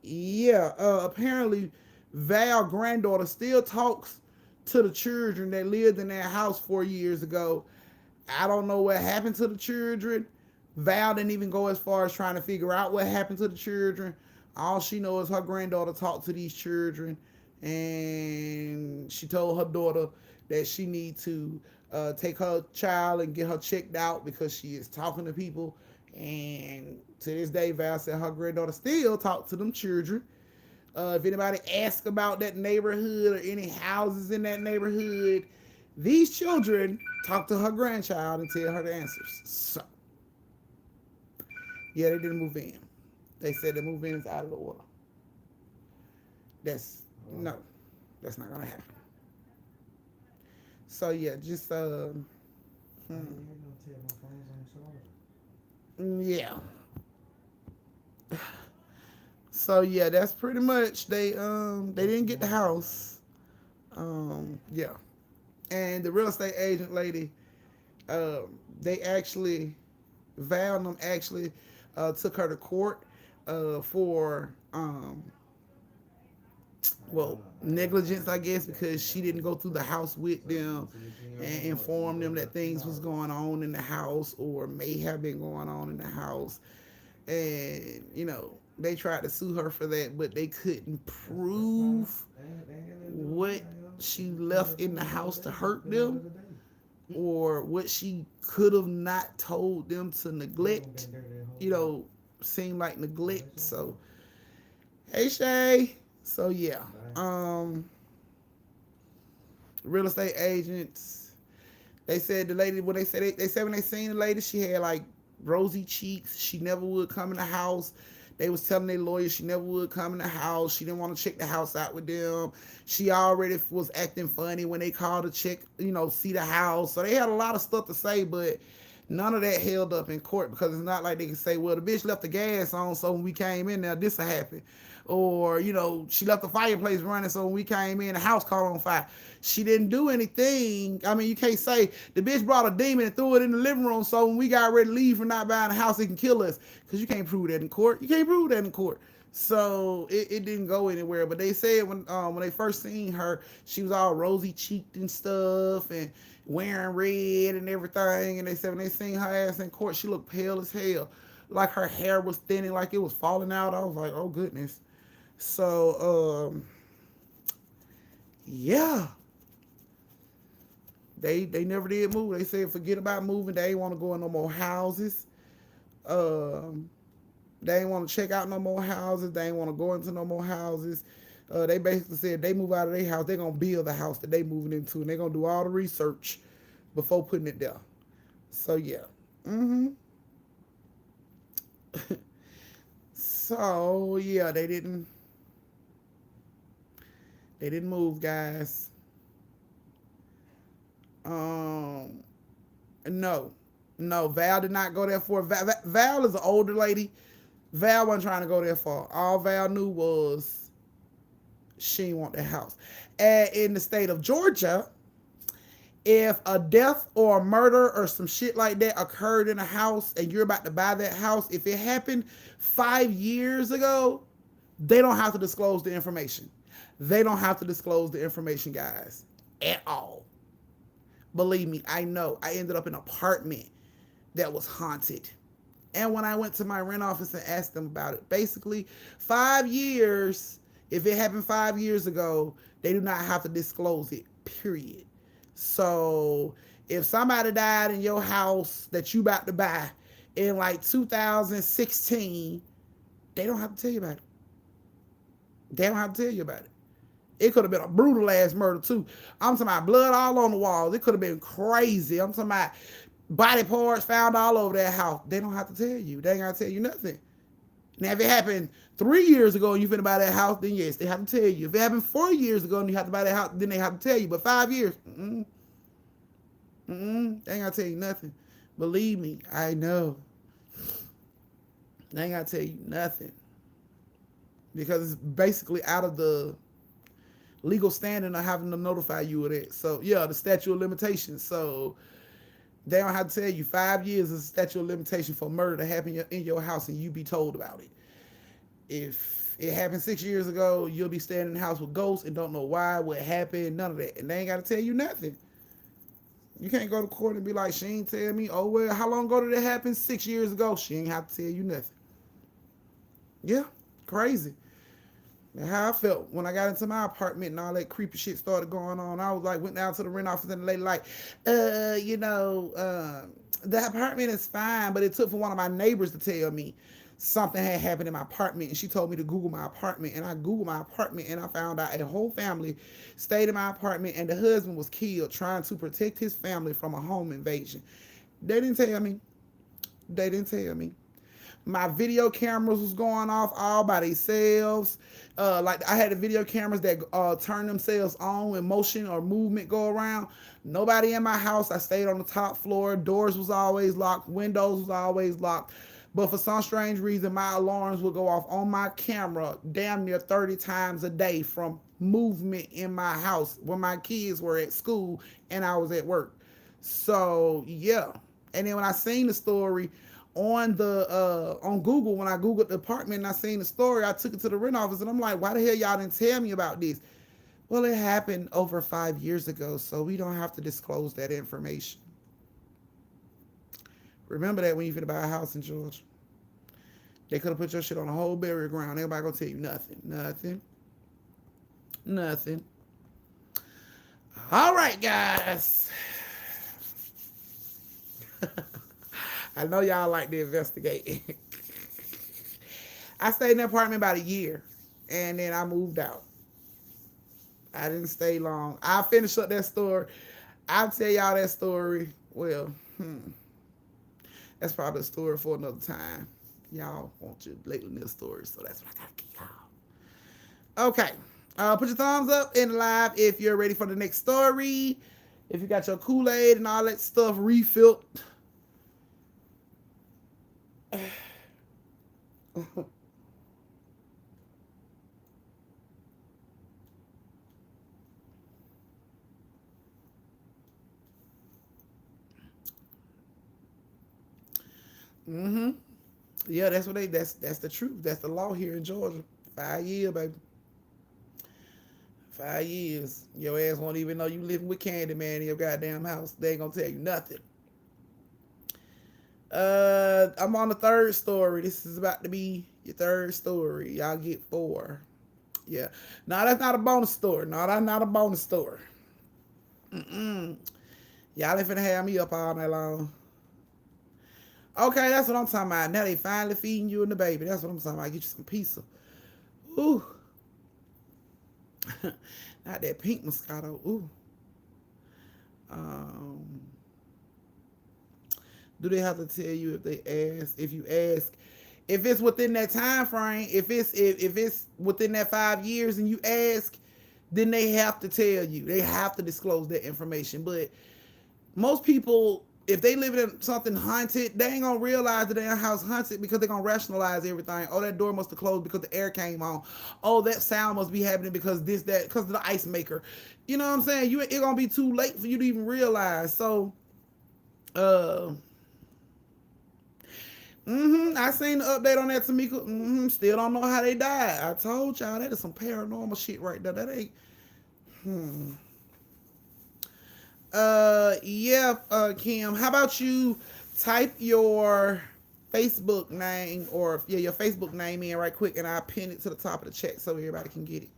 yeah, apparently Val granddaughter still talks to the children that lived in that house 4 years ago. I don't know what happened to the children. Val didn't even go as far as trying to figure out what happened to the children. All she knows is her granddaughter talked to these children, and she told her daughter that she need to take her child and get her checked out because she is talking to people. And to this day, Val said her granddaughter still talk to them children. If anybody asks about that neighborhood or any houses in that neighborhood, these children talk to her grandchild and tell her the answers. So, yeah, they didn't move in. They said the move in is out of the order. That's not gonna happen. So yeah, just yeah. So yeah, that's pretty much they didn't get the house. Yeah. And the real estate agent lady, they actually, Val and them actually took her to court for negligence, I guess, because she didn't go through the house with them and inform them that things was going on in the house or may have been going on in the house. And, they tried to sue her for that, but they couldn't prove what she left in the house to hurt them. or what she could have not told them to neglect, seem like neglect. So, hey Shay. So yeah, real estate agents. They said the lady when they said when they seen the lady, she had like rosy cheeks. She never would come in the house. They was telling their lawyer she never would come in the house. She didn't want to check the house out with them. She already was acting funny when they called to check, see the house. So they had a lot of stuff to say, but none of that held up in court because it's not like they can say, well, the bitch left the gas on, so when we came in there, this will happen. Or, she left the fireplace running, so when we came in, the house caught on fire. She didn't do anything. I mean, you can't say the bitch brought a demon and threw it in the living room, so when we got ready to leave for not buying the house, it can kill us. Because you can't prove that in court. You can't prove that in court. So it didn't go anywhere. But they said when they first seen her, she was all rosy cheeked and stuff and wearing red and everything. And they said when they seen her ass in court, she looked pale as hell. Like her hair was thinning, like it was falling out. I was like, oh goodness. So yeah. They never did move. They said forget about moving. They ain't want to go in no more houses. They ain't want to check out no more houses. They ain't want to go into no more houses. They basically said they move out of their house, they're going to build the house that they moving into. And they're going to do all the research before putting it there. So, yeah. So, yeah, they didn't move, guys. No, Val did not go there for. Val is an older lady. Val wasn't trying to go there for. All Val knew was she didn't want that house. And in the state of Georgia, if a death or a murder or some shit like that occurred in a house and you're about to buy that house, if it happened 5 years ago, they don't have to disclose the information. They don't have to disclose the information, guys, at all. Believe me, I know. I ended up in an apartment that was haunted. And when I went to my rent office and asked them about it, basically 5 years, if it happened 5 years ago, they do not have to disclose it, period. So if somebody died in your house that you about to buy in like 2016, they don't have to tell you about it. They don't have to tell you about it. It could have been a brutal ass murder too. I'm talking about blood all on the walls. It could have been crazy. I'm talking about body parts found all over that house. They don't have to tell you. They ain't got to tell you nothing. Now, if it happened 3 years ago and you finna buy that house, then yes, they have to tell you. If it happened 4 years ago and you have to buy that house, then they have to tell you. But 5 years, they ain't got to tell you nothing. Believe me, I know. They ain't got to tell you nothing. Because it's basically out of the legal standing of having to notify you of that. So, yeah, the statute of limitations. So, they don't have to tell you 5 years is a statute of limitation for murder to happen in your house and you be told about it. If it happened 6 years ago, you'll be standing in the house with ghosts and don't know why, what happened, none of that. And they ain't got to tell you nothing. You can't go to court and be like, she ain't tell me, oh, well, how long ago did it happen? 6 years ago. She ain't have to tell you nothing. Yeah, crazy. And how I felt when I got into my apartment and all that creepy shit started going on. I was like, went down to the rent office and the lady like, the apartment is fine, but it took for one of my neighbors to tell me something had happened in my apartment. And she told me to Google my apartment. And I Googled my apartment and I found out a whole family stayed in my apartment and the husband was killed trying to protect his family from a home invasion. They didn't tell me. They didn't tell me. My video cameras was going off all by themselves. Like I had the video cameras that turn themselves on when motion or movement go around. Nobody in my house. I stayed on the top floor. Doors was always locked. Windows was always locked. But for some strange reason, my alarms would go off on my camera damn near 30 times a day from movement in my house when my kids were at school and I was at work. So, yeah. And then when I seen the story on Google, when I Googled the apartment and I seen the story, I took it to the rent office and I'm like, why the hell y'all didn't tell me about this? Well, it happened over 5 years ago, so we don't have to disclose that information. Remember that when you finna buy a house in Georgia. They could have put your shit on a whole burial ground. Everybody gonna tell you nothing. Nothing. All right, guys. I know y'all like to investigate. I stayed in the apartment about a year, and then I moved out. I didn't stay long. I'll finish up that story. I'll tell y'all that story. Well, that's probably a story for another time. Y'all want your lately news stories, so that's what I gotta give y'all. Okay. Put your thumbs up in live if you're ready for the next story. If you got your Kool-Aid and all that stuff refilled. Mm-hmm. Yeah, that's the truth. That's the law here in Georgia. 5 years, baby. 5 years. Your ass won't even know you living with Candyman in your goddamn house. They ain't gonna tell you nothing. I'm on the third story. This is about to be your third story. Y'all get 4. Yeah. No, that's not a bonus story. No, that's not a bonus story. Y'all ain't finna have me up all night long. Okay, that's what I'm talking about. Now they finally feeding you and the baby. That's what I'm talking about. Get you some pizza. Ooh. Not that pink Moscato. Ooh. Do they have to tell you if they ask? If you ask, if it's within that time frame, if it's within that 5 years and you ask, then they have to tell you. They have to disclose that information. But most people, if they live in something haunted, they ain't gonna realize that their house haunted because they're gonna rationalize everything. Oh, that door must have closed because the air came on. Oh, that sound must be happening because because of the ice maker. You know what I'm saying? It's gonna be too late for you to even realize. So, I seen the update on that, Tamika. Still don't know how they died. I told y'all that is some paranormal shit right there. That ain't. Kim, how about you type your Facebook name or your Facebook name in right quick, and I'll pin it to the top of the chat so everybody can get it.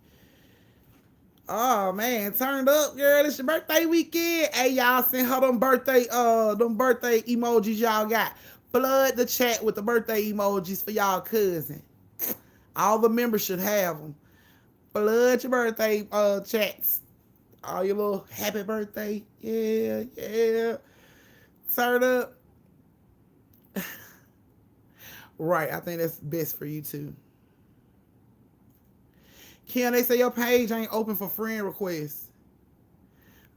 Oh man, turned up, girl. It's your birthday weekend. Hey, y'all send her them birthday emojis y'all got. Flood the chat with the birthday emojis for y'all cousin. All the members should have them. Flood your birthday chats. All your little happy birthday. Yeah. Turn up. Right, I think that's best for you too. Kim, they say your page ain't open for friend requests.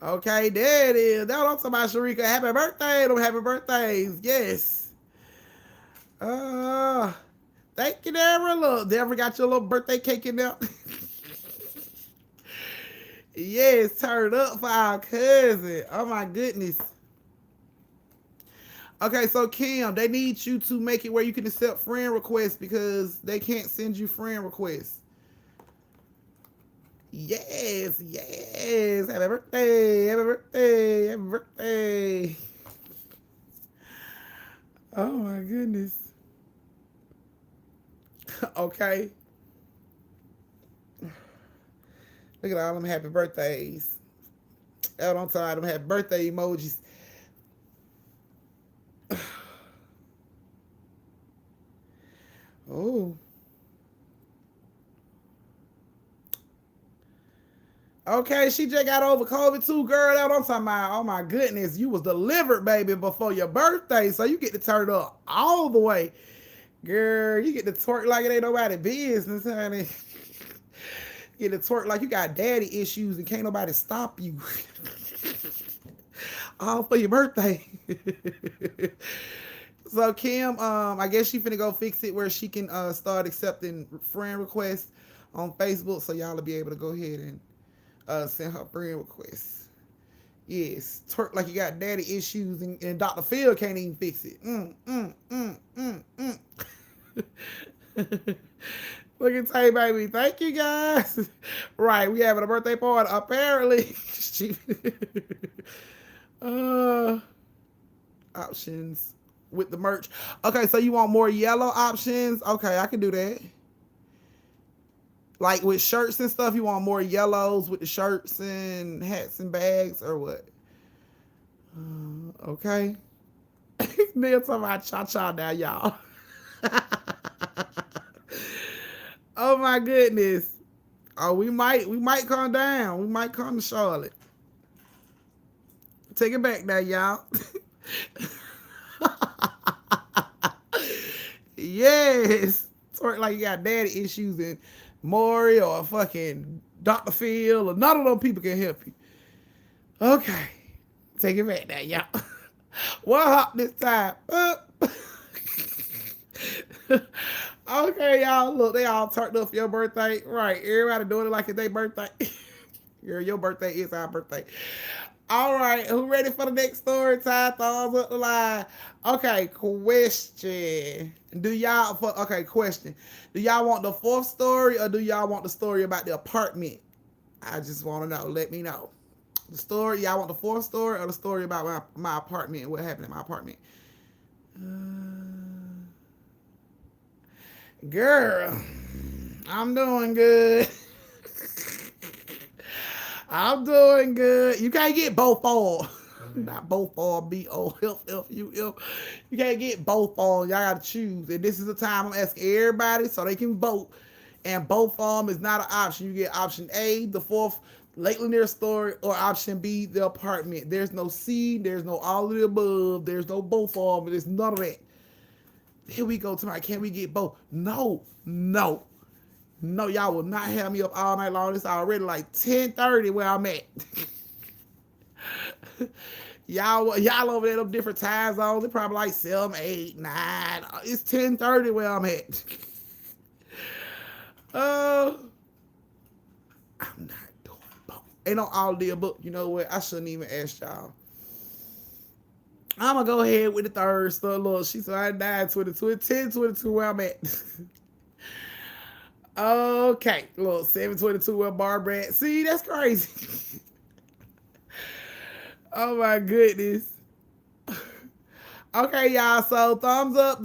Okay, there it is. That's what I'm talking about, Sharika. Happy birthday. Them happy birthdays. Yes. Thank you, Deborah. Look, Deborah got your little birthday cake in there. Yes, turn up for our cousin. Oh my goodness. Okay, so Kim, they need you to make it where you can accept friend requests because they can't send you friend requests. Yes. Happy birthday. Oh my goodness. Okay. Look at all them happy birthdays. Out on time, them happy birthday emojis. Oh. Okay, she just got over COVID too, girl. That's what I'm talking about. Oh my goodness, you was delivered, baby, before your birthday, so you get to turn up all the way. Girl, you get to twerk like it ain't nobody business, honey. You get to twerk like you got daddy issues and can't nobody stop you. All for your birthday. So Kim, I guess she finna go fix it where she can start accepting friend requests on Facebook, so y'all will be able to go ahead and send her friend requests. Yes, twerk like you got daddy issues, and Dr. Phil can't even fix it. Look at Tay, baby. Thank you, guys. Right, we having a birthday party. Apparently, options with the merch. Okay, so you want more yellow options? Okay, I can do that. Like with shirts and stuff, you want more yellows with the shirts and hats and bags, or what? Okay. Neil talking about cha-cha now, y'all. Oh my goodness. Oh, we might come down. We might come to Charlotte. Take it back now, y'all. Yes. Twerk like you got daddy issues and Maury or fucking Dr. Phil or none of those people can help you. Okay. Take it back now, y'all. One hop this time. Okay, y'all. Look, they all turned up for your birthday. Right. Everybody doing it like it's their birthday. Girl, your birthday is our birthday. All right. Who ready for the next story time? Thumbs up the line. Okay, question. Question. Do y'all want the fourth story or do y'all want the story about the apartment? I just want to know. Let me know. The story, y'all want the fourth story or the story about my apartment and what happened in my apartment? Girl, I'm doing good. I'm doing good. You can't get both on. Not both on, B-O-F-F-U-F. You can't get both on. Y'all got to choose. And this is the time I'm asking everybody so they can vote. And both of them is not an option. You get option A, the fourth Lake Lanier story, or option B, the apartment. There's no C, there's no all of the above, there's no both of them, there's none of that. Here we go tonight. Can we get both? No, y'all will not have me up all night long. It's already like 10:30 where I'm at. y'all over there, them different time zones. They're probably like 7, 8, 9. It's 10:30 where I'm at. I'm not doing both. Ain't no all the above. You know what? I shouldn't even ask y'all. I'm gonna go ahead with the third story. Look, she said I died 22, 10:22 where I'm at. Okay, look, 7:22 where Barbara at. See, that's crazy. Oh my goodness. Okay, y'all. So thumbs up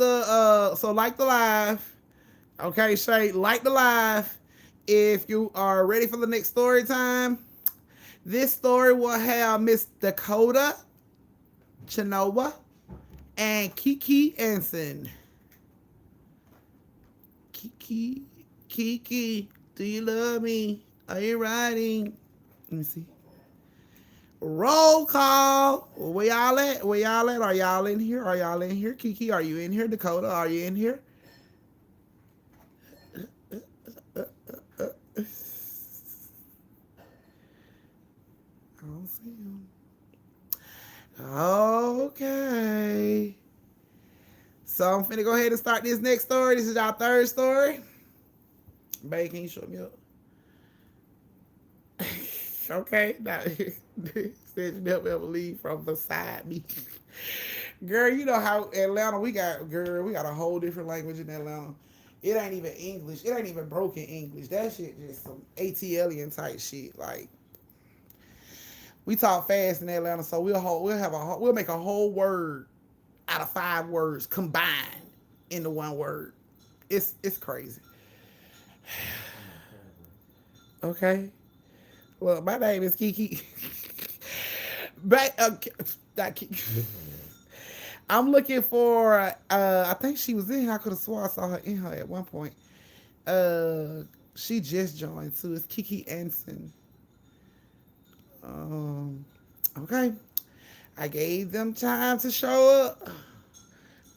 so like the live. Okay, Shay, like the live. If you are ready for the next story time, this story will have Miss Dakota Chinowa and Kiki Anson. Kiki, do you love me? Are you riding? Let me see. Roll call. Where y'all at? Are y'all in here? Kiki, are you in here? Dakota, are you in here? I don't see him. Okay. So I'm finna go ahead and start this next story. This is our third story. Babe, can you show me up? Okay. Now, said you never ever leave from beside me. Girl, you know how Atlanta, we got a whole different language in Atlanta. It ain't even English. It ain't even broken English. That shit just some ATLian type shit. Like, we talk fast in Atlanta, so we'll make a whole word out of 5 words combined into one word. It's crazy. Okay. Well, my name is Kiki. I'm looking for. I think she was in here. I could have swore I saw her in her at one point. She just joined too. It's Kiki Anson. Okay. I gave them time to show up.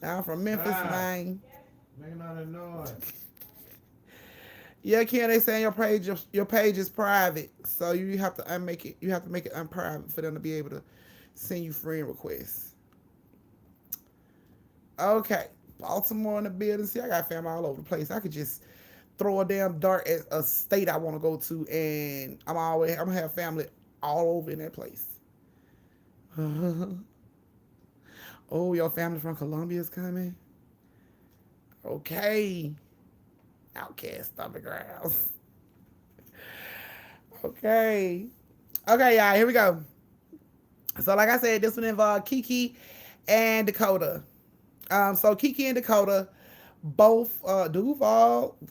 Now I'm from Memphis, man. Making all that noise. Yeah, Ken, they saying your page is private, so you have to unmake it. You have to make it unprivate for them to be able to send you friend requests. Okay, Baltimore in the building. See, I got family all over the place. I could just throw a damn dart at a state I want to go to, and I'm gonna have family all over in that place. Oh, your family from Columbia is coming? Okay. Outcast stomach growls. Okay. Okay, y'all, here we go. So like I said, this one involved Kiki and Dakota. So Kiki and Dakota both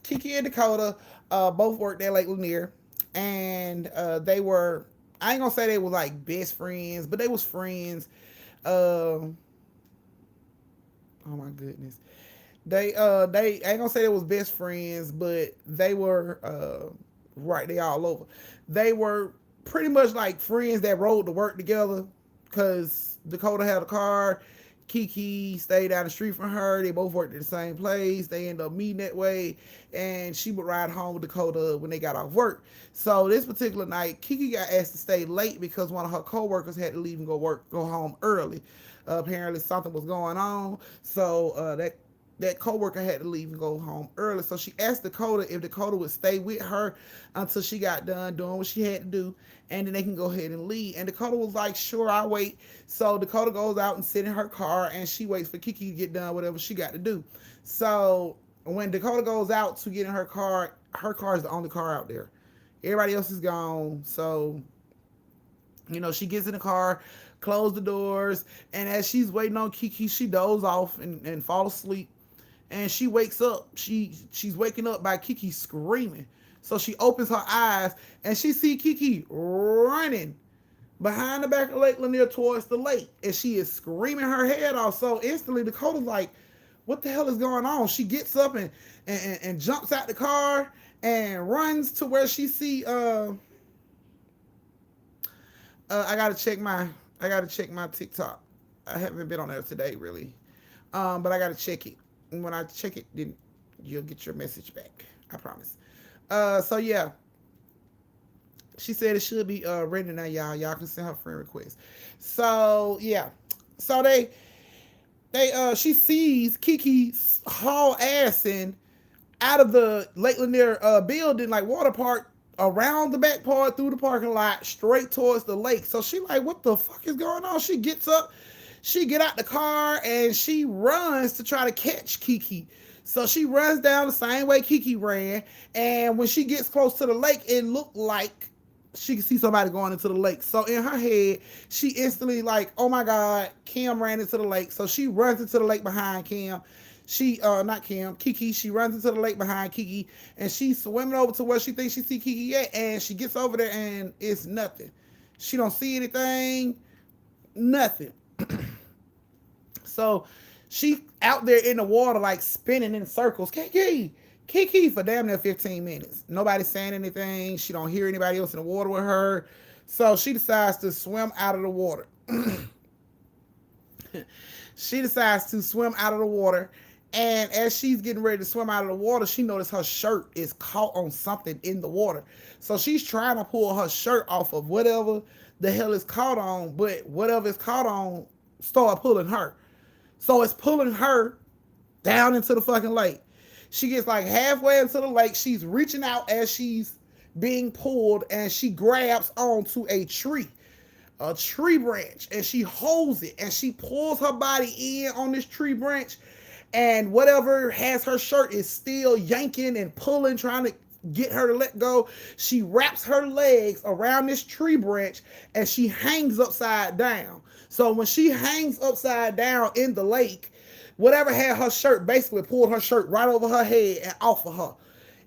Kiki and Dakota both worked at Lake Lanier. And they were, I ain't gonna say they were like best friends, but they was friends. my goodness. They I ain't gonna say they was best friends, but they were right. They all over. They were pretty much like friends that rode to work together. Cause Dakota had a car, Kiki stayed down the street from her. They both worked at the same place. They ended up meeting that way, and she would ride home with Dakota when they got off work. So this particular night, Kiki got asked to stay late because one of her coworkers had to leave and go home early. Apparently something was going on, so that coworker had to leave and go home early. So she asked Dakota if Dakota would stay with her until she got done doing what she had to do, and then they can go ahead and leave. And Dakota was like, sure, I'll wait. So Dakota goes out and sits in her car, and she waits for Kiki to get done whatever she got to do. So when Dakota goes out to get in her car is the only car out there. Everybody else is gone. So, she gets in the car, close the doors, and as she's waiting on Kiki, she dozes off and falls asleep. And she wakes up. She's waking up by Kiki screaming. So she opens her eyes and she see Kiki running behind the back of Lake Lanier towards the lake. And she is screaming her head off. So instantly Dakota's like, what the hell is going on? She gets up and jumps out the car and runs to where she see I gotta check my TikTok. I haven't been on there today really. But I gotta check it. And when I check it, then you'll get your message back. I promise. So yeah. She said it should be ready now, y'all. Y'all can send her friend request. So yeah. So she sees Kiki haul ass in out of the Lake Lanier building, like water park, around the back part, through the parking lot, straight towards the lake. So she like, what the fuck is going on? She gets up. She get out the car and she runs to try to catch Kiki. So she runs down the same way Kiki ran. And when she gets close to the lake, it looked like she could see somebody going into the lake. So in her head, she instantly like, oh my God, Kim ran into the lake. So she runs into the lake behind Kim. Not Kim, Kiki. She runs into the lake behind Kiki and she's swimming over to where she thinks she see Kiki at. And she gets over there and it's nothing. She don't see anything, nothing. So she out there in the water like spinning in circles. Kiki for damn near 15 minutes. Nobody's saying anything. She don't hear anybody else in the water with her. So she decides to swim out of the water. She decides to swim out of the water. And as she's getting ready to swim out of the water, she noticed her shirt is caught on something in the water. So she's trying to pull her shirt off of whatever the hell is caught on, but whatever is caught on start pulling her. So it's pulling her down into the fucking lake. She gets like halfway into the lake. She's reaching out as she's being pulled and she grabs onto a tree branch, and she holds it and she pulls her body in on this tree branch, and whatever has her shirt is still yanking and pulling, trying to get her to let go. She wraps her legs around this tree branch and she hangs upside down. So when she hangs upside down in the lake, whatever had her shirt basically pulled her shirt right over her head and off of her.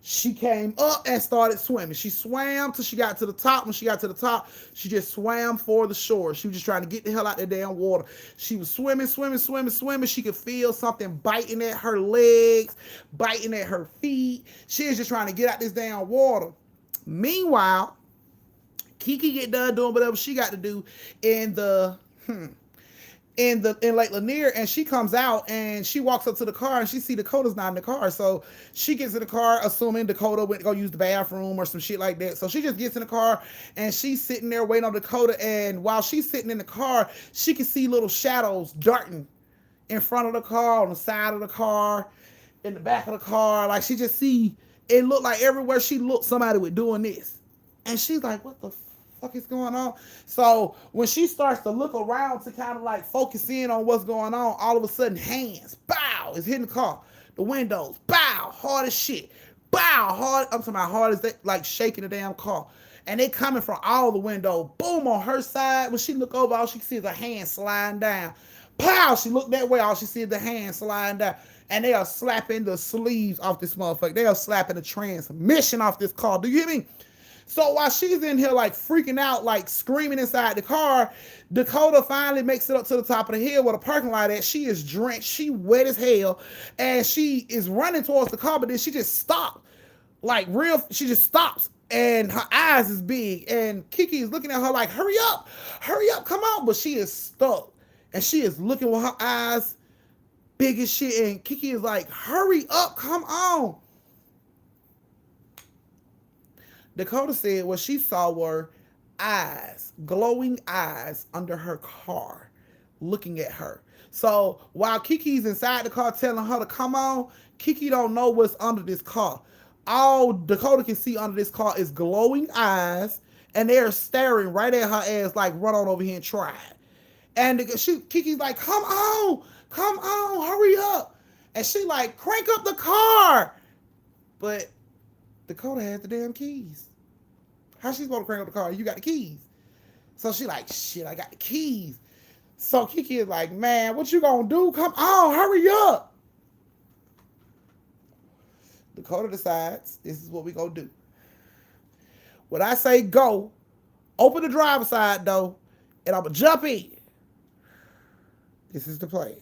She came up and started swimming. She swam till she got to the top. When she got to the top, she just swam for the shore. She was just trying to get the hell out of the damn water. She was swimming. She could feel something biting at her legs, biting at her feet. She was just trying to get out this damn water. Meanwhile, Kiki get done doing whatever she got to do in Lake Lanier, and she comes out and she walks up to the car and she see Dakota's not in the car. So she gets in the car assuming Dakota went to go use the bathroom or some shit like that. So she just gets in the car and she's sitting there waiting on Dakota, and while she's sitting in the car, she can see little shadows darting in front of the car, on the side of the car, in the back of the car. Like she just see, it looked like everywhere she looked somebody was doing this. And she's like, what the fuck is going on? So when she starts to look around to kind of like focus in on what's going on, all of a sudden hands, bow, is hitting the car. The windows, bow, hard as shit. Bow, hard, I'm talking about hard as they, like shaking the damn car. And they coming from all the window. Boom, on her side. When she look over, all she sees is a hand sliding down. Pow, she looked that way, all she sees is the hand sliding down. And they are slapping the sleeves off this motherfucker. They are slapping the transmission off this car. Do you hear me? So while she's in here like freaking out, like screaming inside the car, Dakota finally makes it up to the top of the hill where the parking lot at. She is drenched, she wet as hell, and she is running towards the car, but then she just stopped. Like real, she just stops and her eyes is big. And Kiki is looking at her like, hurry up, come on. But she is stuck. And she is looking with her eyes big as shit. And Kiki is like, hurry up, come on. Dakota said what she saw were eyes, glowing eyes under her car, looking at her. So while Kiki's inside the car telling her to come on, Kiki don't know what's under this car. All Dakota can see under this car is glowing eyes, and they're staring right at her ass like, run on over here and try it. And Kiki's like, come on, hurry up. And she like, crank up the car. But Dakota has the damn keys. How she supposed to crank up the car? You got the keys. So she like, shit, I got the keys. So Kiki is like, man, what you gonna do? Come on, hurry up. Dakota decides this is what we gonna do. When I say go, open the driver's side door, and I'm gonna jump in. This is the plan.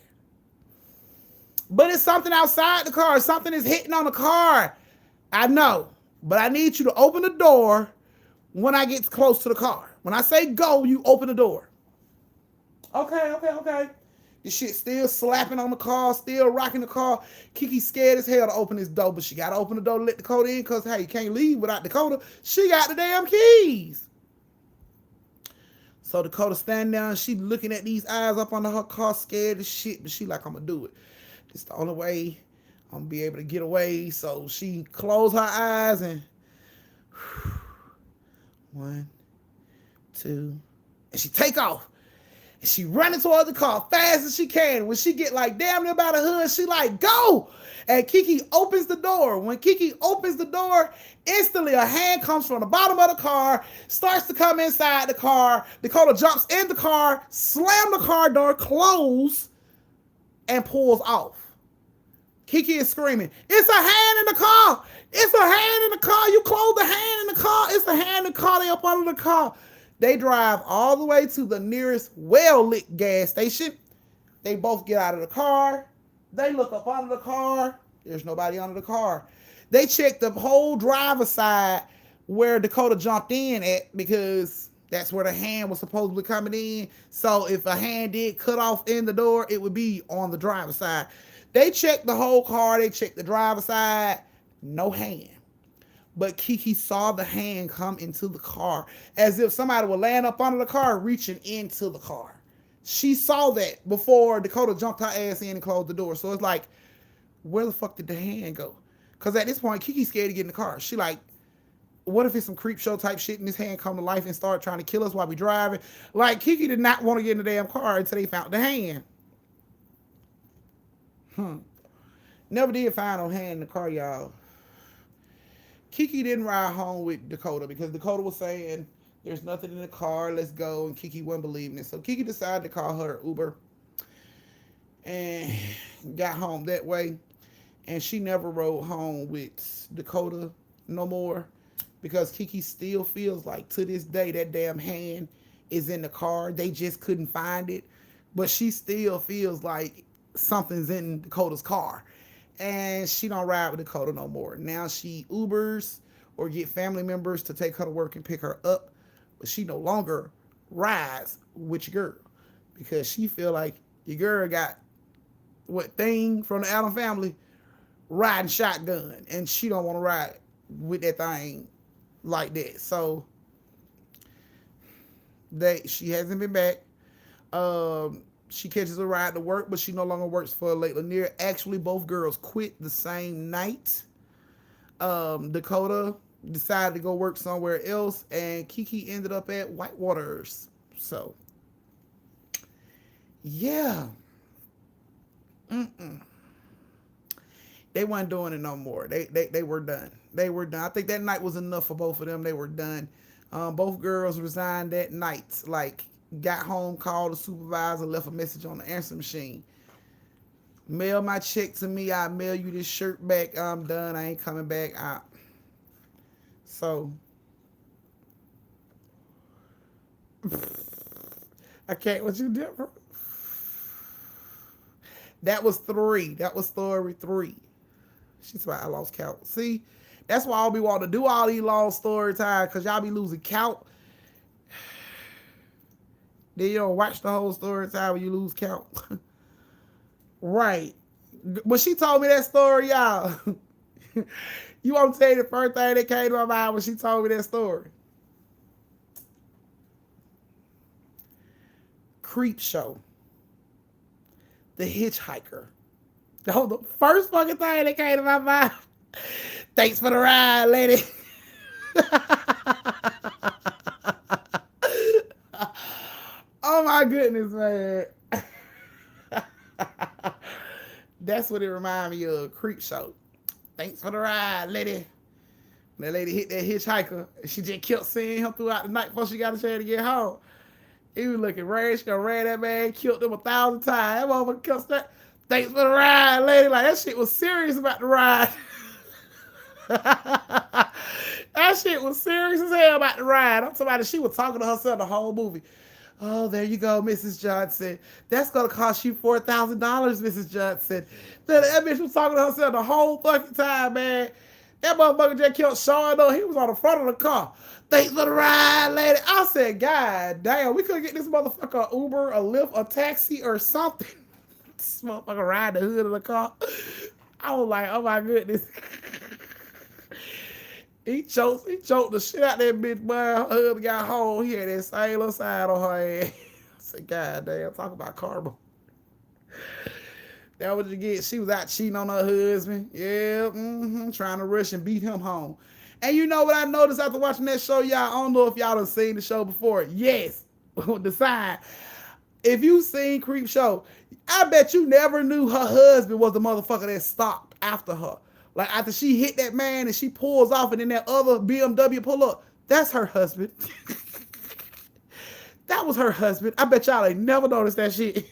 But it's something outside the car. Something is hitting on the car. I know. But I need you to open the door when I get close to the car. When I say go, you open the door. Okay. This shit still slapping on the car, still rocking the car. Kiki's scared as hell to open this door, but she got to open the door to let Dakota in because, hey, you can't leave without Dakota. She got the damn keys. So Dakota standing down, she looking at these eyes up under her car, scared as shit, but she like, I'm going to do it. It's the only way I'm going to be able to get away. So she closed her eyes and 1, 2, and she take off. And she running towards the car fast as she can. When she get like damn near by the hood, she like, go! And Kiki opens the door. When Kiki opens the door, instantly a hand comes from the bottom of the car, starts to come inside the car. Dakota jumps in the car, slam the car door closed, and pulls off. Kiki is screaming, it's a hand in the car! It's a hand in the car! You close the hand in the car! It's a hand in the car! They up under the car. They drive all the way to the nearest well-lit gas station. They both get out of the car. They look up under the car. There's nobody under the car. They check the whole driver's side where Dakota jumped in at because that's where the hand was supposedly coming in. So if a hand did cut off in the door, it would be on the driver's side. They checked the whole car. They checked the driver's side. No hand. But Kiki saw the hand come into the car as if somebody would land up under the car, reaching into the car. She saw that before Dakota jumped her ass in and closed the door. So it's like, where the fuck did the hand go? Because at this point, Kiki's scared to get in the car. She like, what if it's some creep show type shit and this hand come to life and start trying to kill us while we driving? Like, Kiki did not want to get in the damn car until they found the hand. Never did find no hand in the car, y'all. Kiki didn't ride home with Dakota because Dakota was saying, there's nothing in the car, let's go. And Kiki wasn't believing it. So Kiki decided to call her Uber and got home that way. And she never rode home with Dakota no more because Kiki still feels like to this day that damn hand is in the car. They just couldn't find it. But she still feels like something's in Dakota's car. And she don't ride with Dakota no more. Now she Ubers or get family members to take her to work and pick her up. But she no longer rides with your girl because she feel like your girl got what thing from the Adam family riding shotgun. And she don't want to ride with that thing like that. So she hasn't been back. She catches a ride to work, but she no longer works for Lanier. Actually, both girls quit the same night. Dakota decided to go work somewhere else, and Kiki ended up at Whitewater's. So, yeah. They weren't doing it no more. They were done. They were done. I think that night was enough for both of them. They were done. Both girls resigned that night. Like, got home, called the supervisor, left a message on the answer machine. Mail my check to me. I'll mail you this shirt back. I'm done. I ain't coming back. So I can't. What you did? That was 3. That was story 3. She's why I lost count. See, that's why I'll be wanting to do all these long story times because y'all be losing count. Then you don't watch the whole story time when you lose count. Right. When she told me that story, y'all, you want to tell you the first thing that came to my mind when she told me that story? Creep Show. The Hitchhiker. That was the first fucking thing that came to my mind. Thanks for the ride, lady. Oh my goodness, man. That's what it reminded me of. Creep Show. Thanks for the ride, lady. That lady hit that hitchhiker. She just kept seeing him throughout the night before she got a chance to get home. He was looking red. She gonna ran that man, killed him 1,000 times. That motherfucker kept saying, thanks for the ride, lady. Like, that shit was serious about the ride. That shit was serious as hell about the ride. I'm talking about she was talking to herself the whole movie. Oh, there you go, Mrs. Johnson. That's going to cost you $4,000, Mrs. Johnson. That bitch was talking to herself the whole fucking time, man. That motherfucker just kept showing up. He was on the front of the car. Thanks for the ride, lady. I said, God damn, we could get this motherfucker an Uber, a Lyft, a taxi, or something. This motherfucker ride the hood of the car. I was like, oh my goodness. He choked the shit out that bitch, boy. Her husband got home. He had that same little side on her ass. I said, God damn, talk about karma. That what you get. She was out cheating on her husband. Yeah, trying to rush and beat him home. And you know what I noticed after watching that show, y'all? I don't know if y'all done seen the show before. Yes, the sign. If you seen Creep Show, I bet you never knew her husband was the motherfucker that stopped after her. Like, after she hit that man and she pulls off and then that other BMW pull up, that's her husband. That was her husband. I bet y'all ain't never noticed that shit.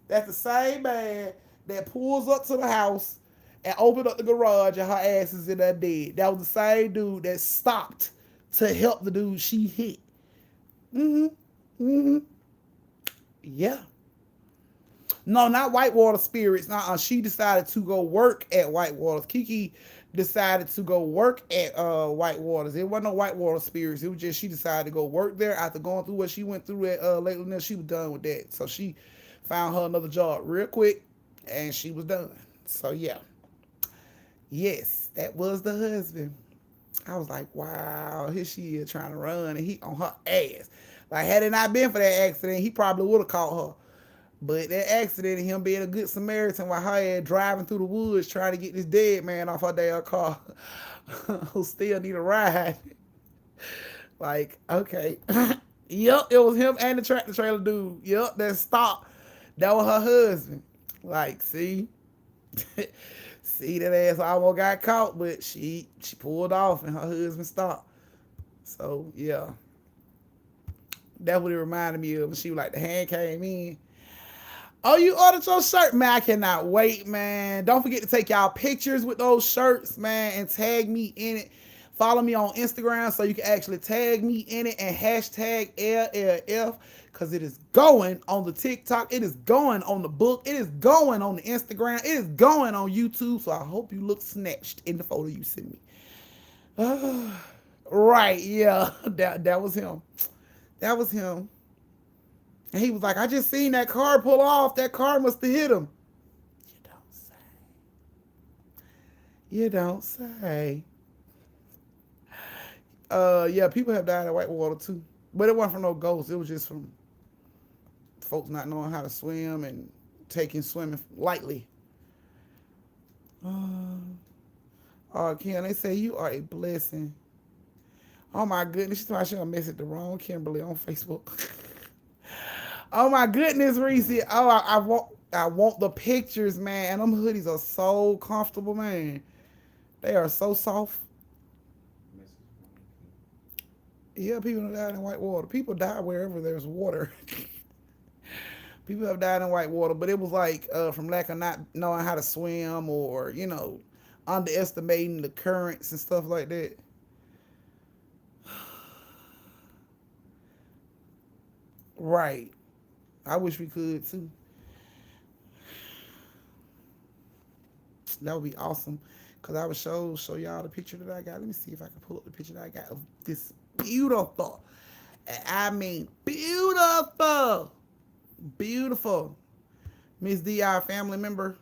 That's the same man that pulls up to the house and opened up the garage and her ass is in there dead. That was the same dude that stopped to help the dude she hit. Yeah. No, not Whitewater Spirits. She decided to go work at Whitewater. Kiki decided to go work at Whitewaters. It wasn't no Whitewater Spirits. It was just she decided to go work there after going through what she went through at Lake Lanier. She was done with that. So she found her another job real quick and she was done. So yeah. Yes, that was the husband. I was like, wow, here she is trying to run and he on her ass. Like, had it not been for that accident, he probably would have caught her. But that accident and him being a good Samaritan while her ass driving through the woods trying to get this dead man off her damn car who still need a ride. Like, okay. Yep, it was him and the tractor trailer dude. Yep, that stopped. That was her husband. Like, see? See, that ass almost got caught, but she pulled off and her husband stopped. So, yeah. That's what it reminded me of. She was like, the hand came in. Oh, you ordered your shirt? Man, I cannot wait, man. Don't forget to take y'all pictures with those shirts, man, and tag me in it. Follow me on Instagram so you can actually tag me in it and hashtag LLF because it is going on the TikTok. It is going on the book. It is going on the Instagram. It is going on YouTube. So I hope you look snatched in the photo you sent me. Right, yeah. That was him. That was him. And he was like, I just seen that car pull off. That car must have hit him. You don't say. You don't say. Yeah, people have died in Whitewater too. But it wasn't from no ghosts. It was just from folks not knowing how to swim and taking swimming lightly. Kim, they say you are a blessing. Oh my goodness. She's probably gonna message the wrong Kimberly on Facebook. Oh my goodness, Reese. Oh, I want the pictures, man. And them hoodies are so comfortable, man. They are so soft. Yeah, people have died in Whitewater. People die wherever there's water. People have died in Whitewater, but it was like from lack of not knowing how to swim or, underestimating the currents and stuff like that. Right. I wish we could too. That would be awesome. Cause I would show y'all the picture that I got. Let me see if I can pull up the picture that I got of this beautiful. I mean beautiful. Beautiful. Miss D, our family member.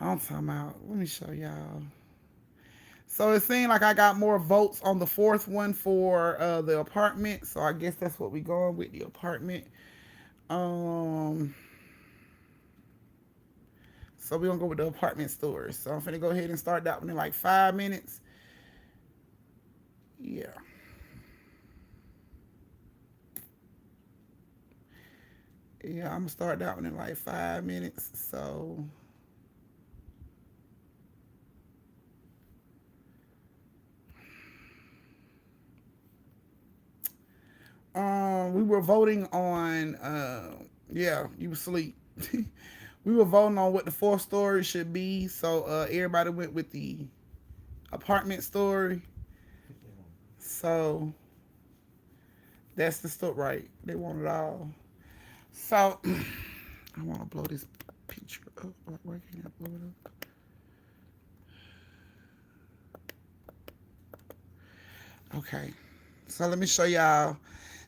I'm talking about. Let me show y'all. So it seemed like I got more votes on the fourth one for the apartment. So I guess that's what we going with, the apartment. Um, so we're gonna go with the apartment story. So I'm finna go ahead and start that one in like 5 minutes. Yeah. Yeah, I'm gonna start that one in like 5 minutes. So we were voting on yeah, you sleep. We were voting on what the fourth story should be. So everybody went with the apartment story. So that's the story, right? They want it all. So I want to blow this picture up. Where can I blow it up? Okay. So let me show y'all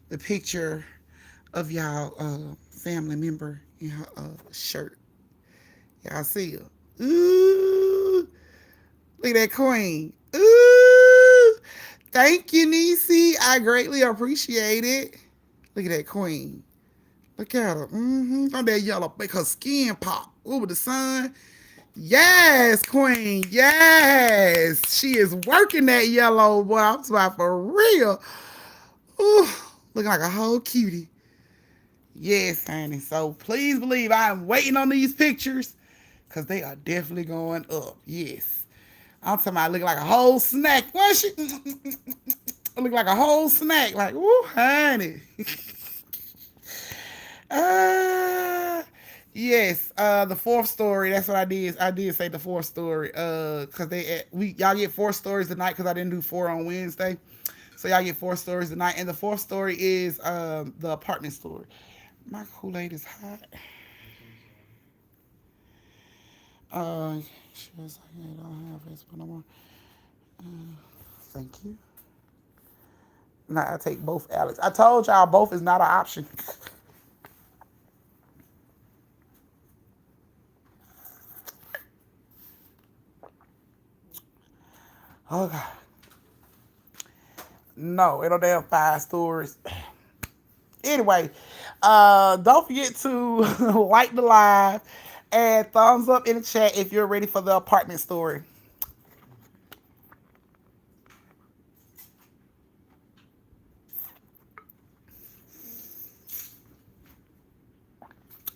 the picture of y'all family member in her shirt. Y'all see her? Ooh, look at that queen. Ooh, thank you, Niecy. I greatly appreciate it. Look at that queen. Look at her. On that yellow, make her skin pop. Over the sun. Yes, queen. Yes. She is working that yellow, boy. I'm talking for real. Ooh, looking like a whole cutie. Yes, honey. So please believe I'm waiting on these pictures because they are definitely going up. Yes. I'm talking about looking like a whole snack. What she look like a whole snack. Like, woo, honey. uh yes. The fourth story. That's what I did. I did say the fourth story. Cause y'all get 4 stories tonight because I didn't do 4 on Wednesday. So y'all get 4 stories tonight. And the fourth story is the apartment story. My Kool-Aid is hot. She was like, I don't have Facebook no more. Thank you. Now I take both Alex. I told y'all both is not an option. Oh God. No, it'll damn 5 stories. Anyway, don't forget to like the live and thumbs up in the chat if you're ready for the apartment story.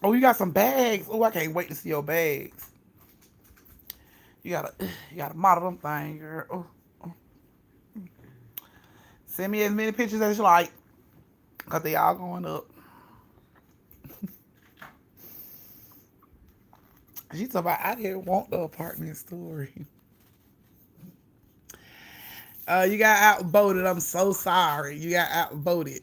Oh, you got some bags. Oh, I can't wait to see your bags. You gotta model them things, girl. Oh, oh. Send me as many pictures as you like, cause they all going up. She talking about I didn't want the apartment story. You got outvoted. I'm so sorry. You got outvoted.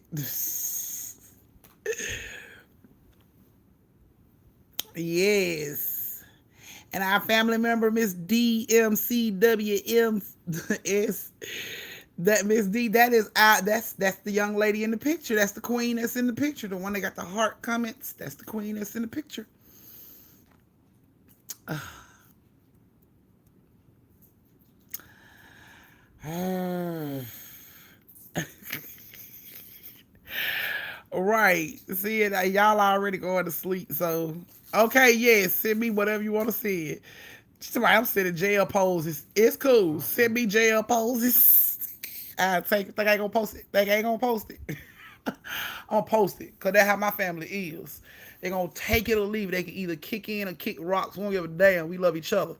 Yes. And our family member, Miss DMCWMS. That Miss D, that is out. That's the young lady in the picture. That's the queen that's in the picture. The one that got the heart comments. That's the queen that's in the picture. Right. See it. Y'all already going to sleep. So okay, yes. Send me whatever you want to send. Somebody, I'm sending jail poses. It's cool. Send me jail poses. I think I ain't gonna post it. Think I ain't gonna post it. I'm gonna post it because that's how my family is. They're gonna take it or leave it. They can either kick in or kick rocks. We don't give a damn. We love each other.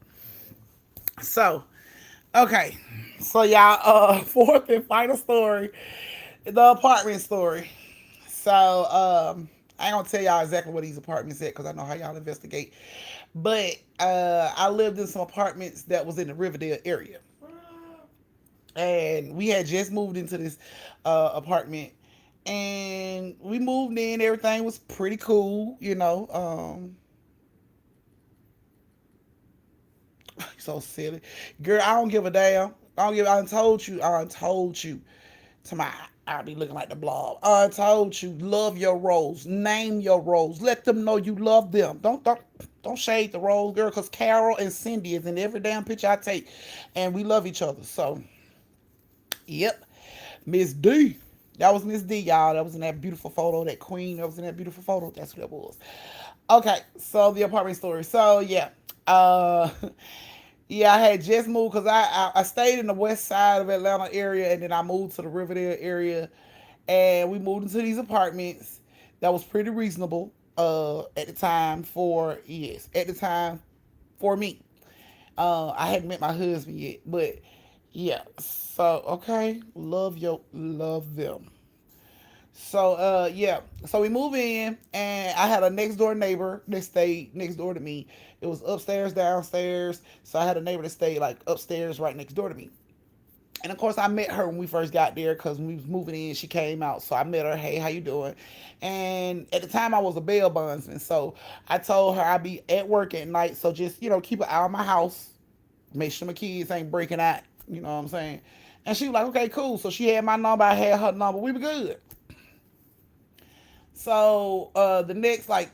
So, okay. So y'all, fourth and final story, the apartment story. So, I ain't gonna tell y'all exactly where these apartments at because I know how y'all investigate. But I lived in some apartments that was in the Riverdale area. And we had just moved into this apartment, and we moved in. Everything was pretty cool, you know. So silly, girl. I don't give a damn. I don't give. I done told you. I done told you. To my, I'll be looking like the blob. I told you, love your roles. Name your roles. Let them know you love them. Don't shade the roles, girl. Cause Carol and Cindy is in every damn picture I take, and we love each other. So, yep, Miss D. That was Miss D, y'all. That was in that beautiful photo. That queen that was in that beautiful photo. That's what that was. Okay, so the apartment story. So yeah, uh, yeah, I had just moved because I stayed in the west side of Atlanta area, and then I moved to the Riverdale area, and we moved into these apartments that was pretty reasonable at the time for yes at the time for me. I hadn't met my husband yet, but yeah. So okay, love them. So yeah. So we move in, and I had a next door neighbor that stayed next door to me. It was upstairs, downstairs. So I had a neighbor that stayed like upstairs right next door to me. And of course, I met her when we first got there because when we was moving in, she came out. So I met her. Hey, how you doing? And at the time, I was a bail bondsman. So I told her I'd be at work at night. So just keep an eye on my house. Make sure my kids ain't breaking out. You know what I'm saying? And she was like, okay, cool. So she had my number. I had her number. We were good. So the next like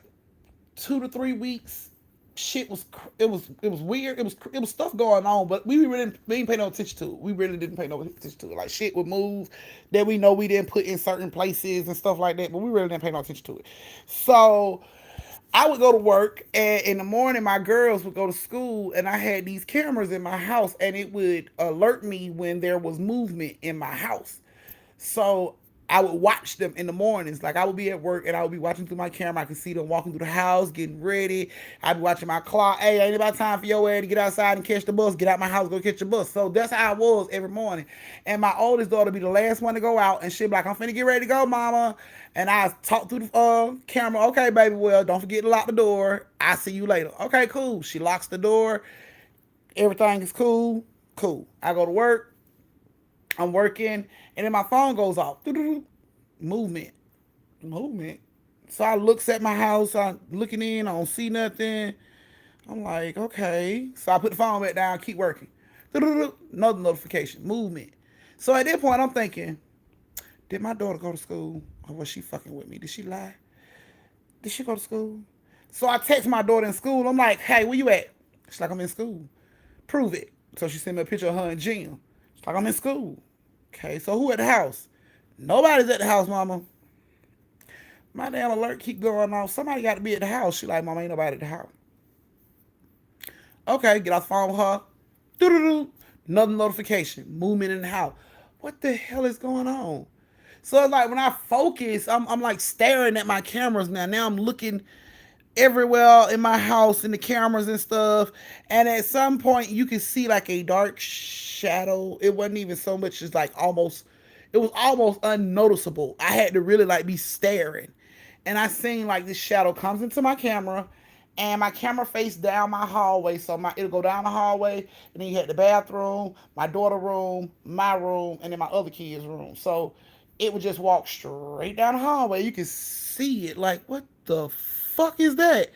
2 to 3 weeks, shit was it was weird. It was stuff going on, but we didn't pay no attention to it. We really didn't pay no attention to it. Like shit would move that we know we didn't put in certain places and stuff like that, but we really didn't pay no attention to it. So I would go to work, and in the morning my girls would go to school, and I had these cameras in my house, and it would alert me when there was movement in my house. So I would watch them in the mornings. Like I would be at work and I would be watching through my camera. I could see them walking through the house, getting ready. I'd be watching my clock. Hey, ain't about time for your ass to get outside and catch the bus. Get out my house, go catch the bus. So that's how I was every morning. And my oldest daughter would be the last one to go out, and she'd be like, I'm finna get ready to go, mama. And I talk through the camera. Okay, baby, well, don't forget to lock the door. I'll see you later. Okay, cool. She locks the door. Everything is cool. Cool. I go to work. I'm working, and then my phone goes off. Movement, movement. So I looks at my house. I'm looking in. I don't see nothing. I'm like, okay. So I put the phone back down. Keep working. Another notification. Movement. So at that point, I'm thinking, did my daughter go to school, or was she fucking with me? Did she lie? Did she go to school? So I text my daughter in school. I'm like, hey, where you at? She's like, I'm in school. Prove it. So she sent me a picture of her and Jim. She's like, I'm in school. Okay, so who at the house? Nobody's at the house, mama. My damn alert keep going off. Somebody got to be at the house. She like, mama, ain't nobody at the house. Okay, get off the phone with her. Doo-doo-doo. Another notification. Movement in the house. What the hell is going on? So it's like when I focus, I'm like staring at my cameras now. Now I'm looking everywhere in my house in the cameras and stuff. And at some point you can see like a dark shadow. It wasn't even so much as like almost it was almost unnoticeable. I had to really like be staring. And I seen like this shadow comes into my camera, and my camera faced down my hallway. So it'll go down the hallway, and then you had the bathroom, my daughter room, my room, and then my other kids' room. So it would just walk straight down the hallway. You could see it. Like, what the fuck is that?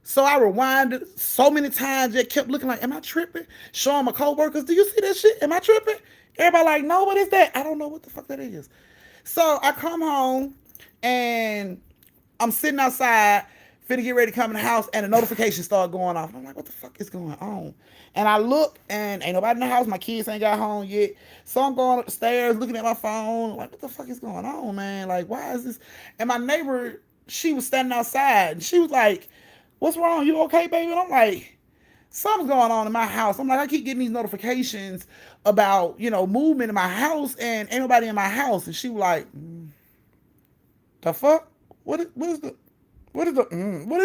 So I rewinded so many times, just kept looking like, am I tripping? Showing my coworkers, do you see that shit? Am I tripping? Everybody like, no, what is that? I don't know what the fuck that is. So I come home, and I'm sitting outside, finna get ready to come in the house, and a notification started going off. I'm like, what the fuck is going on? And I look, and ain't nobody in the house. My kids ain't got home yet. So I'm going up the stairs, looking at my phone. Like, what the fuck is going on, man? Like, why is this? And my neighbor, she was standing outside, and she was like, what's wrong? You okay, baby? And I'm like, something's going on in my house. I'm like, I keep getting these notifications about, movement in my house, and ain't nobody in my house. And she was like, the fuck? What is what is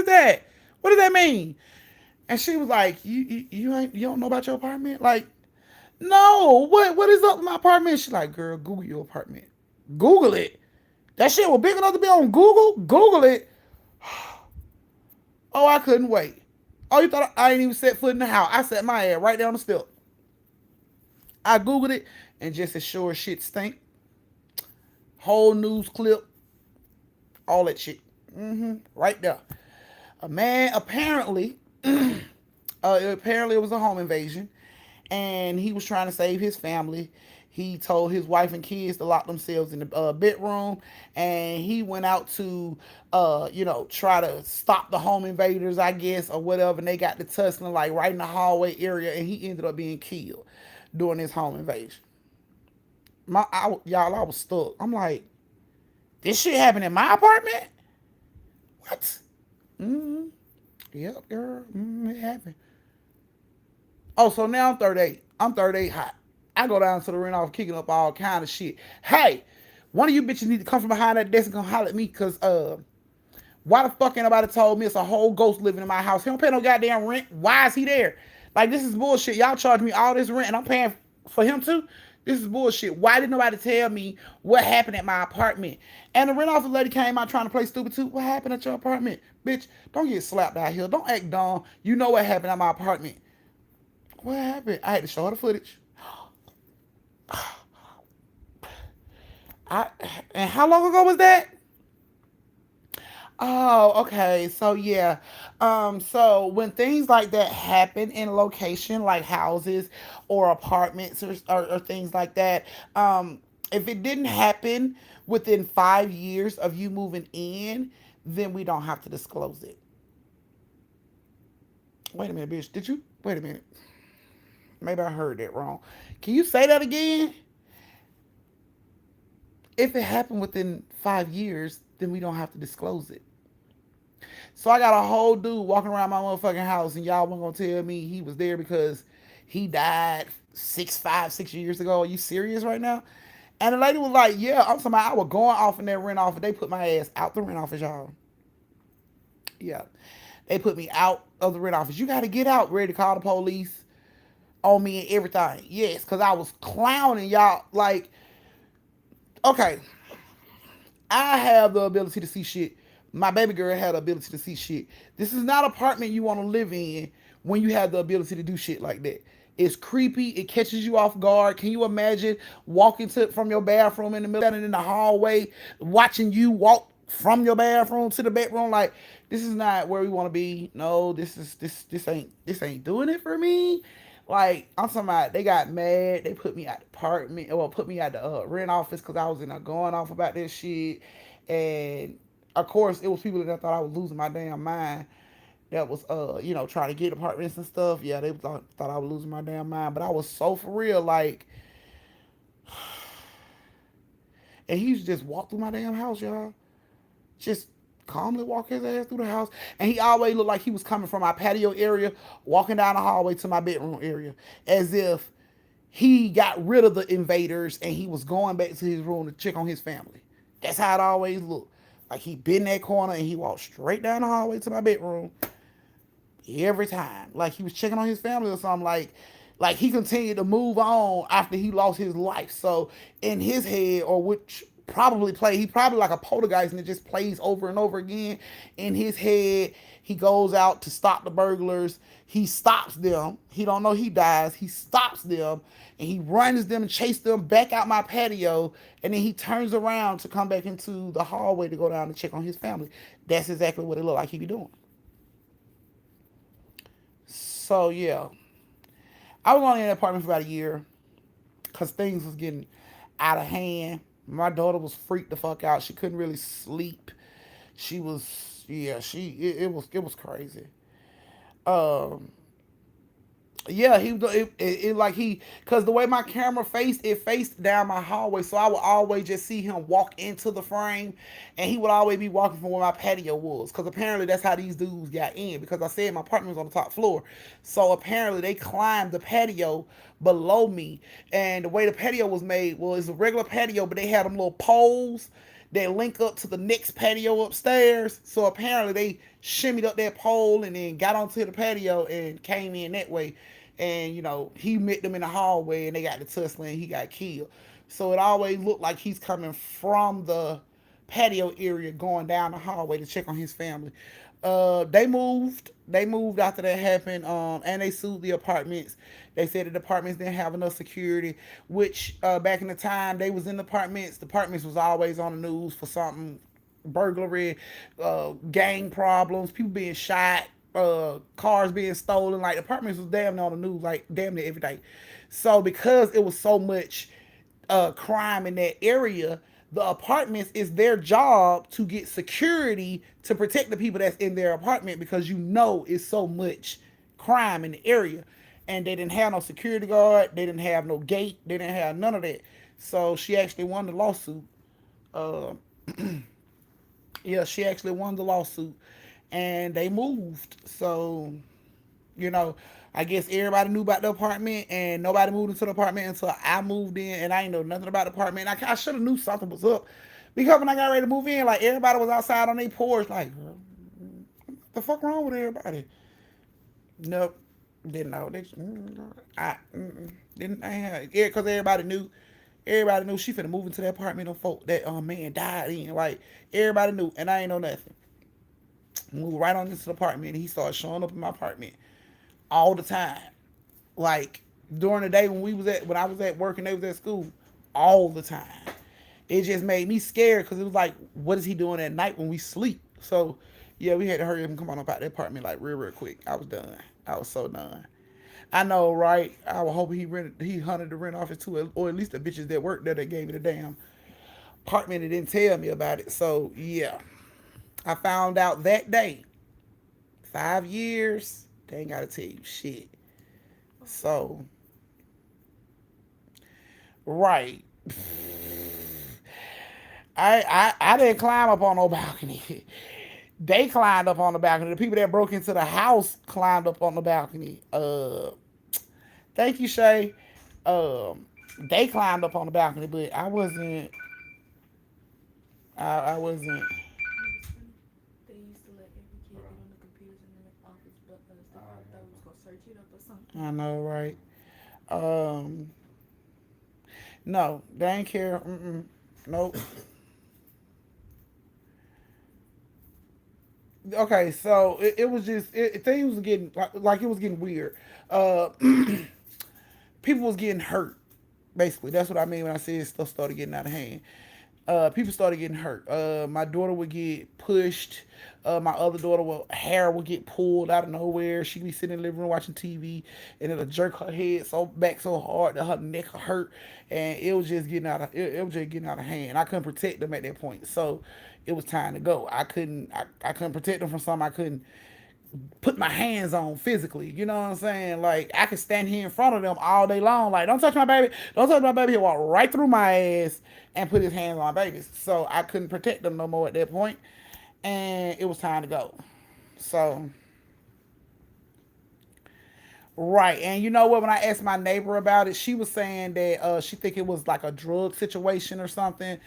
that? What does that mean? And she was like, you don't know about your apartment? Like, no, what is up with my apartment? She's like, girl, Google your apartment. Google it. That shit was big enough to be on Google? Google it. Oh, I couldn't wait. Oh, you thought I ain't even set foot in the house. I set my ass right down the step. I Googled it, And just as sure as shit stink, whole news clip, all that shit. Right there. A man apparently it was a home invasion, and he was trying to save his family. He told his wife and kids to lock themselves in the bedroom, and he went out to, try to stop the home invaders, I guess, or whatever. And they got to tussling like right in the hallway area, and he ended up being killed during this home invasion. Y'all, I was stuck. I'm like, this shit happened in my apartment. What? Mm-hmm. Yep, girl. It happened. Oh, so now I'm 38. I'm 38 hot. I go down to the rent off kicking up all kind of shit. Hey, one of you bitches need to come from behind that desk and come holler at me, because why the fuck ain't nobody told me it's a whole ghost living in my house? He don't pay no goddamn rent. Why is he there? Like, this is bullshit. Y'all charge me all this rent and I'm paying for him too? This is bullshit. Why did nobody tell me what happened at my apartment? And the rent office lady came out trying to play stupid too. What happened at your apartment? Bitch, don't get slapped out here. Don't act dumb. You know what happened at my apartment. What happened? I had to show her the footage. And how long ago was that? Oh, okay. So yeah. So when things like that happen in a location like houses or apartments or things like that, if it didn't happen within 5 years of you moving in, then we don't have to disclose it. Wait a minute, bitch. Did you? Wait a minute. Maybe I heard that wrong. Can you say that again? If it happened within 5 years, then we don't have to disclose it. So I got a whole dude walking around my motherfucking house, and y'all weren't gonna tell me he was there because he died 6 years ago. Are you serious right now? And the lady was like, yeah, I'm talking about I was going off in that rent office. They put my ass out the rent office, y'all. Yeah. They put me out of the rent office. You gotta get out, ready to call the police on me and everything. Yes, because I was clowning y'all. Like, okay, I have the ability to see shit. My baby girl had the ability to see shit. This is not an apartment you want to live in when you have the ability to do shit like that. It's creepy. It catches you off guard. Can you imagine walking from your bathroom in the middle, standing in the hallway, watching you walk from your bathroom to the bedroom? Like, this is not where we want to be. No, this ain't doing it for me. Like, I'm talking about, they got mad. They put me at the apartment, well, put me at the rent office because I was in there going off about this shit. And of course, it was people that thought I was losing my damn mind. That was, trying to get apartments and stuff. Yeah, they thought I was losing my damn mind. But I was so for real, like, and he used to just walk through my damn house, y'all. Just calmly walk his ass through the house. And he always looked like he was coming from my patio area, walking down the hallway to my bedroom area, as if he got rid of the invaders and he was going back to his room to check on his family. That's how it always looked. Like he been in that corner and he walked straight down the hallway to my bedroom every time. Like he was checking on his family or something. Like he continued to move on after he lost his life. So in his head, or which he probably like a poltergeist, and it just plays over and over again in his head. He goes out to stop the burglars. He stops them. He don't know he dies. He stops them and he runs them and chases them back out my patio. And then he turns around to come back into the hallway to go down and check on his family. That's exactly what it looked like he be doing. So yeah, I was only in that apartment for about a year because things was getting out of hand. My daughter was freaked the fuck out. She couldn't really sleep. She was, yeah, it was crazy. Um, yeah, cause the way my camera faced, it faced down my hallway, so I would always just see him walk into the frame, and he would always be walking from where my patio was, cause apparently that's how these dudes got in, because I said my apartment was on the top floor, so apparently they climbed the patio below me, and the way the patio was made, well, it's a regular patio, but they had them little poles that link up to the next patio upstairs. So apparently they shimmied up that pole and then got onto the patio and came in that way. And, he met them in the hallway and they got to tussling and he got killed. So it always looked like he's coming from the patio area going down the hallway to check on his family. They moved. They moved after that happened. And they sued the apartments. They said the apartments didn't have enough security. Which back in the time they was in the apartments. The apartments was always on the news for something, burglary, gang problems, people being shot, cars being stolen. Like apartments was damn near on the news, like damn near every day. So because it was so much crime in that area, the apartments is their job to get security to protect the people that's in their apartment because it's so much crime in the area. And they didn't have no security guard, they didn't have no gate, they didn't have none of that. So she actually won the lawsuit. Uh, yeah, she actually won the lawsuit and they moved. So, you know, I guess everybody knew about the apartment and nobody moved into the apartment until I moved in and I ain't know nothing about the apartment. I should have knew something was up because when I got ready to move in, like everybody was outside on their porch, like, what the fuck wrong with everybody? Nope, didn't know. Didn't. I had, yeah, because everybody knew. Everybody knew she finna move into that apartment of folk that man died in. Like everybody knew, and I ain't know nothing. Moved right on into the apartment, and he started showing up in my apartment all the time. Like during the day when I was at work and they was at school, all the time. It just made me scared because it was like, what is he doing at night when we sleep? So yeah, we had to hurry up and come on up out the apartment like real quick. I was done. I was so done. I know, right? I was hoping he hunted the rent office too, or at least the bitches that worked there that gave me the damn apartment and didn't tell me about it. So yeah, I found out that day. 5 years, they ain't gotta tell you shit. So right. I didn't climb up on no balcony. They climbed up on the balcony. The people that broke into the house climbed up on the balcony. Thank you, Shay. They climbed up on the balcony, but I wasn't. I wasn't. It was funny. They used to let every kid get on the computers in the office, but they thought they was gonna search it up or something. I know, right? Um, no, they ain't care. Nope. Okay, so it was just things was getting like it was getting weird. Uh, people was getting hurt. Basically, that's what I mean when I said stuff started getting out of hand. People started getting hurt. My daughter would get pushed. My other daughter, hair would get pulled out of nowhere. She'd be sitting in the living room watching TV, and it'll jerk her head so hard that her neck would hurt, and it was just getting it was just getting out of hand. I couldn't protect them at that point, so it was time to go. I couldn't protect them from something I couldn't put my hands on physically. You know what I'm saying? Like I could stand here in front of them all day long. Like, don't touch my baby. Don't touch my baby. He'll walk right through my ass and put his hands on my babies. So I couldn't protect them no more at that point. And it was time to go. So right. And you know what? When I asked my neighbor about it, she was saying that she think it was like a drug situation or something.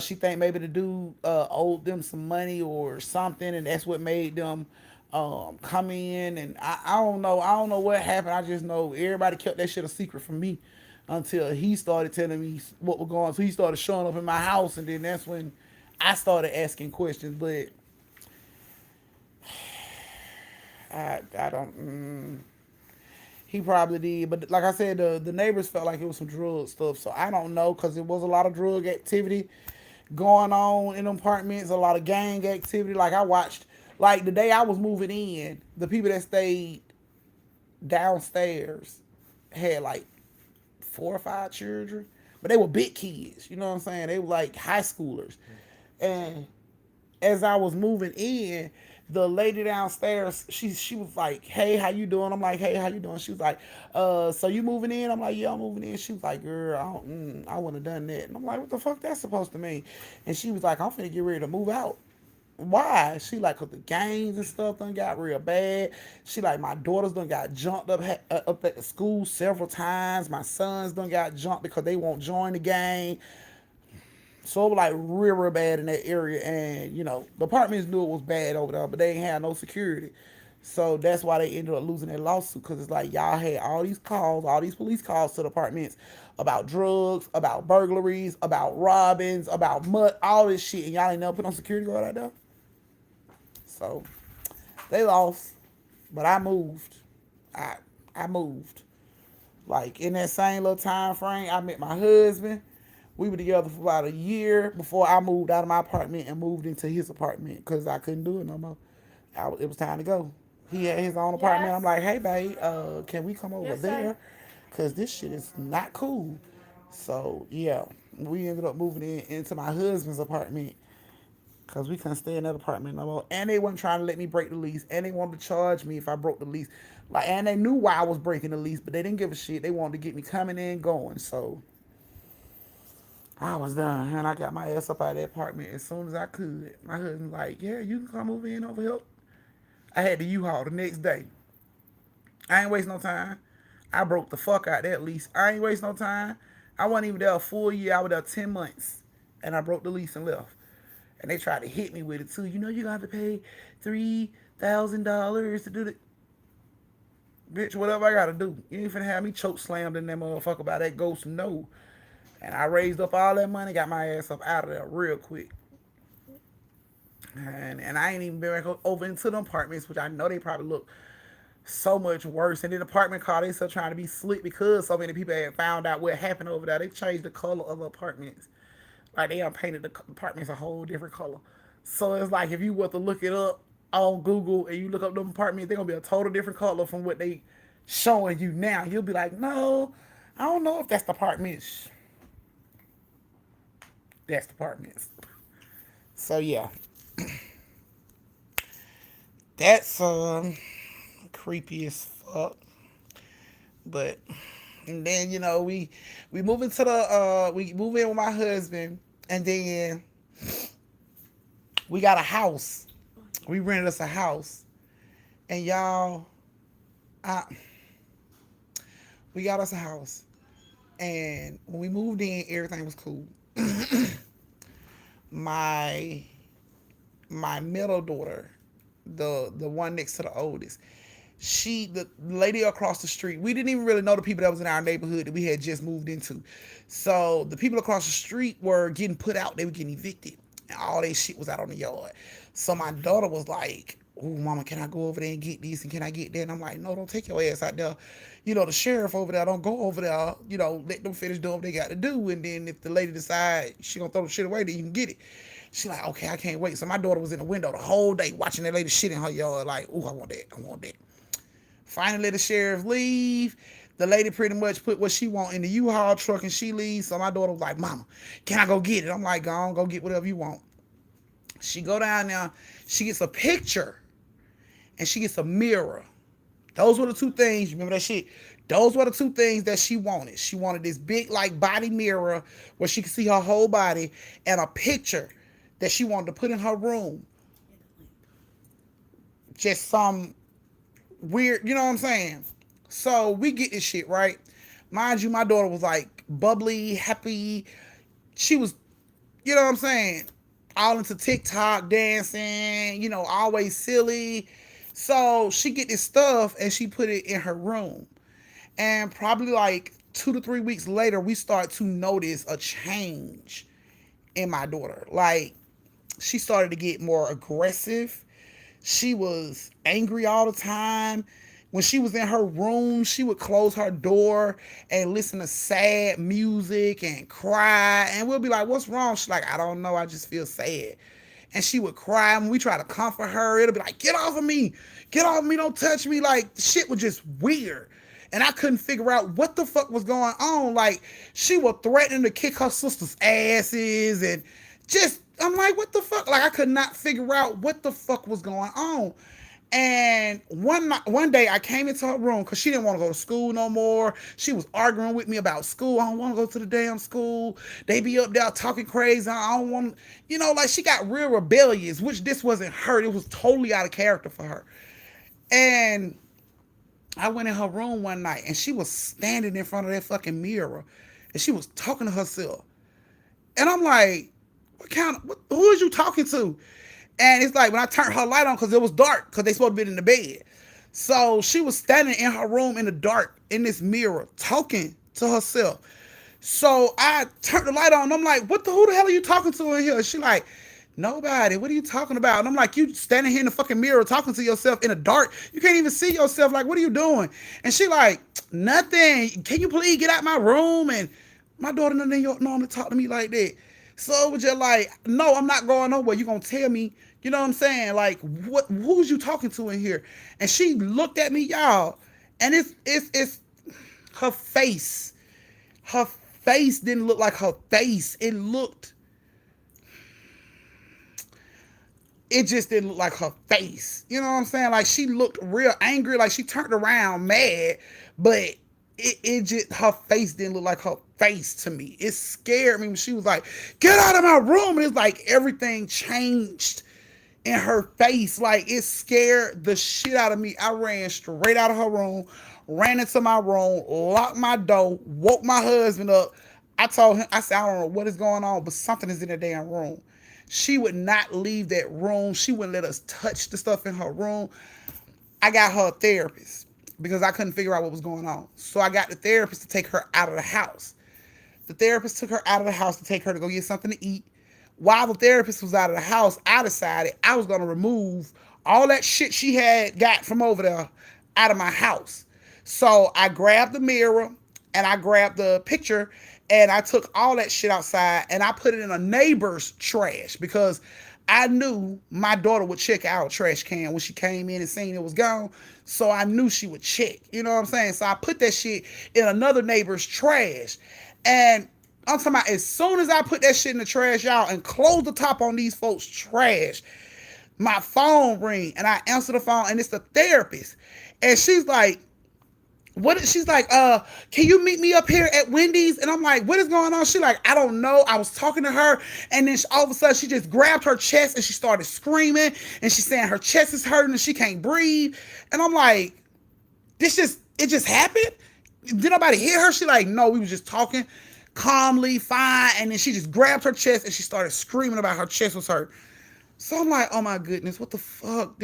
She think maybe the dude owed them some money or something, and that's what made them come in. And I don't know. I don't know what happened. I just know everybody kept that shit a secret from me until he started telling me what was going on. So he started showing up in my house, and then that's when I started asking questions. But I don't. He probably did, but like I said, the neighbors felt like it was some drug stuff. So I don't know because it was a lot of drug activity going on in apartments, a lot of gang activity. Like I watched, like the day I was moving in, the people that stayed downstairs had like 4 or 5 children, but they were big kids. You know what I'm saying? They were like high schoolers, and as I was moving in, the lady downstairs, she was like, "Hey, how you doing?" I'm like, "Hey, how you doing?" She was like, so you moving in?" I'm like, "Yeah, I'm moving in." She was like, "Girl, I wouldn't have done that." And I'm like, "What the fuck that's supposed to mean?" And she was like, "I'm finna get ready to move out." Why? She like, cause the gangs and stuff done got real bad. She like, my daughters done got jumped up at the school several times. My sons done got jumped because they won't join the gang. So it was like real bad in that area, and the apartments knew it was bad over there, but they ain't had no security. So that's why they ended up losing their lawsuit because it's like y'all had all these calls, all these police calls to the apartments about drugs, about burglaries, about robbings, about mud, all this shit, and y'all ain't never put on security guard out there. So they lost, but I moved. I I moved. Like in that same little time frame, I met my husband. We were together for about a year before I moved out of my apartment and moved into his apartment because I couldn't do it no more. It was time to go. He had his own apartment. Yes. I'm like, hey, babe, can we come over Yes, sir. there? Because this shit is not cool. So, yeah, we ended up moving into my husband's apartment because we couldn't stay in that apartment no more. And they weren't trying to let me break the lease. And they wanted to charge me if I broke the lease. Like, and they knew why I was breaking the lease, but they didn't give a shit. They wanted to get me coming in and going. So, I was done, and I got my ass up out of that apartment as soon as I could. My husband like, yeah, you can come over in over here. I had the U-Haul the next day. I ain't waste no time. I broke the fuck out that lease. I ain't waste no time. I wasn't even there a full year. I was there 10 months, and I broke the lease and left. And they tried to hit me with it too. You know you got to pay $3,000 to do the bitch. Whatever I gotta do. You ain't finna have me choke slammed in that motherfucker by that ghost. No. And I raised up all that money, got my ass up out of there real quick. And I ain't even been back over into the apartments, which I know they probably look so much worse. And then the apartment car, they still trying to be slick because so many people had found out what happened over there. They changed the color of the apartments. Like they done painted the apartments a whole different color. So it's like if you were to look it up on Google and you look up them apartments, they're gonna be a total different color from what they showing you now. You'll be like, no, I don't know if that's the apartments. That's the apartments. So yeah, that's creepy as fuck. But and then we move into the we move in with my husband, and then we got a house. We rented us a house, and y'all, I, we got us a house, and when we moved in, everything was cool. my my middle daughter, the one next to the oldest, the lady across the street, we didn't even really know the people that was in our neighborhood that we had just moved into. So the people across the street were getting put out, they were getting evicted, and all their shit was out on the yard. So my daughter was like, oh, mama, can I go over there and get this, and can I get that? And I'm like, no, don't take your ass out there. The sheriff over there, don't go over there. Let them finish doing what they got to do. And then if the lady decides she gonna throw the shit away, then you can get it. She like, okay, I can't wait. So my daughter was in the window the whole day watching that lady shit in her yard, like, oh, I want that, I want that. Finally, the sheriff leave. The lady pretty much put what she want in the U-Haul truck and she leaves. So my daughter was like, mama, can I go get it? I'm like, go on, go get whatever you want. She go down there, she gets a picture, and she gets a mirror. Those were the two things, remember that shit? Those were the two things that she wanted. She wanted this big, like, body mirror where she could see her whole body, and a picture that she wanted to put in her room. Just some weird, you know what I'm saying? So we get this shit, right? Mind you, my daughter was like bubbly, happy. She was, you know what I'm saying? All into TikTok dancing, always silly. So she get this stuff and she put it in her room. And probably like 2 to 3 weeks later, we start to notice a change in my daughter. Like she started to get more aggressive. She was angry all the time. When she was in her room, she would close her door and listen to sad music and cry. And we'll be like, what's wrong? She's like, I don't know. I just feel sad. And she would cry. When we try to comfort her, it'll be like, get off of me. Get off of me. Don't touch me. Like, the shit was just weird. And I couldn't figure out what the fuck was going on. Like, she was threatening to kick her sister's asses. And just, I'm like, what the fuck? Like, I could not figure out what the fuck was going on. And one day I came into her room because she didn't want to go to school no more. She was arguing with me about school. I don't want to go to the damn school. They be up there talking crazy. I don't want, like she got real rebellious, which this wasn't her. It was totally out of character for her. And I went in her room one night and she was standing in front of that fucking mirror and she was talking to herself. And I'm like, who is you talking to? And it's like when I turned her light on, because it was dark, because they supposed to be in the bed. So she was standing in her room in the dark in this mirror talking to herself. So I turned the light on. And I'm like, who the hell are you talking to in here? She like, nobody. What are you talking about? And I'm like, you standing here in the fucking mirror talking to yourself in the dark. You can't even see yourself. Like, what are you doing? And she like, nothing. Can you please get out my room? And my daughter doesn't normally talk to me like that. So it was just like, no, I'm not going nowhere. You gonna tell me, you know what I'm saying? Like, who's you talking to in here? And she looked at me, y'all, and it's her face. Her face didn't look like her face. It just didn't look like her face. You know what I'm saying? Like, she looked real angry, like she turned around mad, but it just, her face didn't look like her face to me. It scared me when she was like, get out of my room. And it's like everything changed in her face. Like, it scared the shit out of me. I ran straight out of her room, ran into my room, locked my door, woke my husband up. I told him, I said, I don't know what is going on, but something is in the damn room. She would not leave that room. She wouldn't let us touch the stuff in her room. I got her a therapist because I couldn't figure out what was going on. So I got the therapist to take her out of the house. The therapist took her out of the house to take her to go get something to eat. While the therapist was out of the house, I decided I was going to remove all that shit she had got from over there out of my house. So I grabbed the mirror and I grabbed the picture and I took all that shit outside and I put it in a neighbor's trash because I knew my daughter would check our trash can when she came in and seen it was gone. So I knew she would check. You know what I'm saying? So I put that shit in another neighbor's trash. And I'm talking about as soon as I put that shit in the trash, y'all, and close the top on these folks' trash, my phone ring and I answer the phone and it's the therapist. And she's like, she's like, can you meet me up here at Wendy's? And I'm like, what is going on? She like, I don't know. I was talking to her and then all of a sudden she just grabbed her chest and she started screaming and she's saying her chest is hurting and she can't breathe. And I'm like, it just happened? Did nobody hear her? She like, no, we was just talking calmly, fine. And then she just grabbed her chest and she started screaming about her chest was hurt. So I'm like, oh my goodness, what the fuck?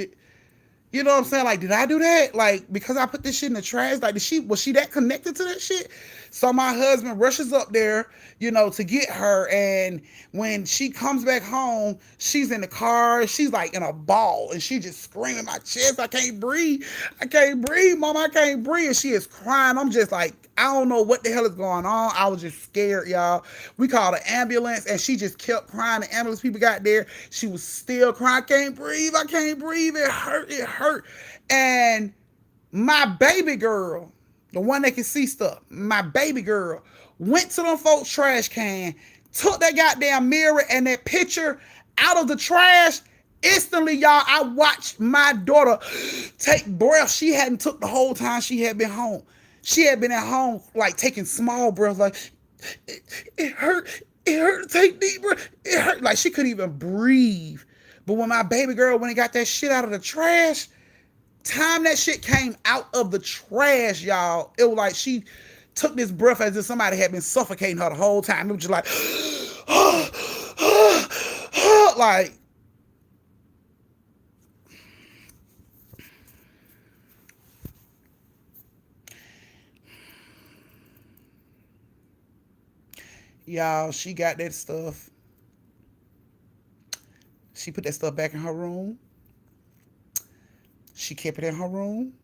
You know what I'm saying? Like, did I do that? Like, because I put this shit in the trash? Like, was she that connected to that shit? So my husband rushes up there, to get her. And when she comes back home, she's in the car. She's like in a ball. And she just screaming, my chest, I can't breathe. I can't breathe, Mom, I can't breathe. And she is crying. I'm just like, I don't know what the hell is going on. I was just scared, y'all. We called an ambulance and she just kept crying. The ambulance people got there. She was still crying. I can't breathe. I can't breathe. It hurt. And my baby girl, the one that can see stuff, my baby girl went to them folks' trash can, took that goddamn mirror and that picture out of the trash. Instantly, y'all, I watched my daughter take breath she hadn't took the whole time she had been home. She had been at home, like, taking small breaths, like, it hurt to take deep breath. It hurt, like, she couldn't even breathe. But when my baby girl, when he got that shit out of the trash, time that shit came out of the trash, y'all, it was like she took this breath as if somebody had been suffocating her the whole time. It was just like, like, y'all, she got that stuff. She put that stuff back in her room. She kept it in her room.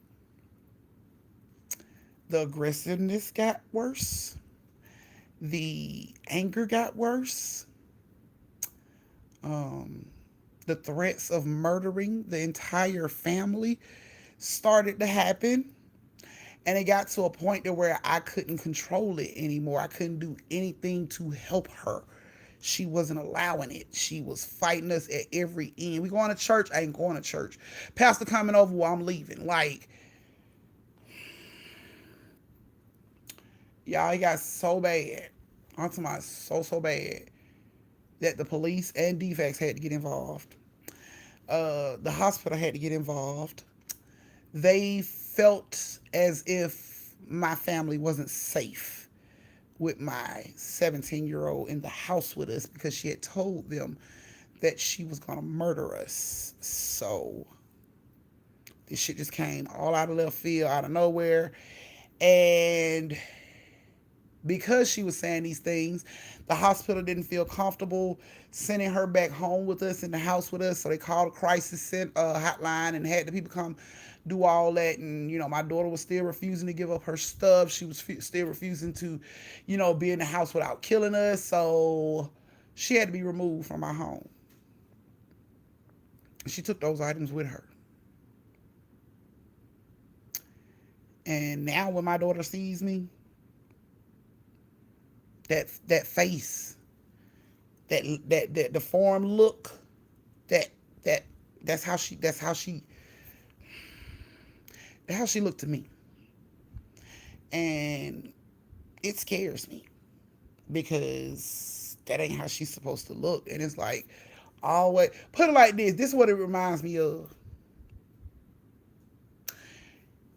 The aggressiveness got worse. The anger got worse. The threats of murdering the entire family started to happen. And it got to a point to where I couldn't control it anymore. I couldn't do anything to help her. She wasn't allowing it. She was fighting us at every end. We going to church? I ain't going to church. Pastor coming over while I'm leaving. Like, y'all, it got so bad. I'm talking about so bad that the police and defects had to get involved. The hospital had to get involved. They felt as if my family wasn't safe with my 17-year-old in the house with us because she had told them that she was gonna murder us. So this shit just came all out of left field, out of nowhere. And because she was saying these things, the hospital didn't feel comfortable sending her back home with us in the house with us. So they called a crisis hotline and had the people come do all that. And, my daughter was still refusing to give up her stuff. She was still refusing to, be in the house without killing us. So she had to be removed from our home. She took those items with her. And now when my daughter sees me, that face, that deformed look, that's how she looked to me. And it scares me because that ain't how she's supposed to look. And it's like, always put it like this. This is what it reminds me of.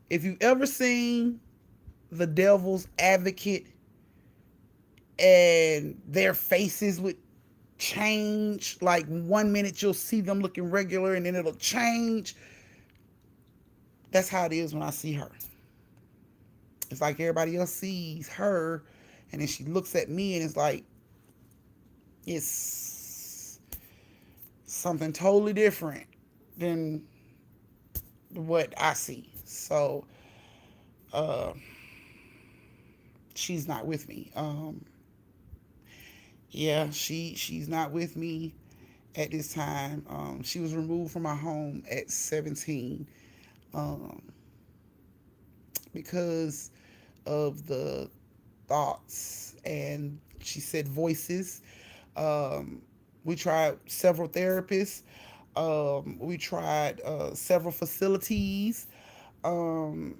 If you ever seen The Devil's Advocate and their faces would change, like 1 minute you'll see them looking regular and then it'll change. That's how it is when I see her. It's like everybody else sees her and then she looks at me and it's like, it's something totally different than what I see. So she's not with me. She's not with me at this time. She was removed from my home at 17 because of the thoughts, and she said voices. We tried several therapists. We tried several facilities. And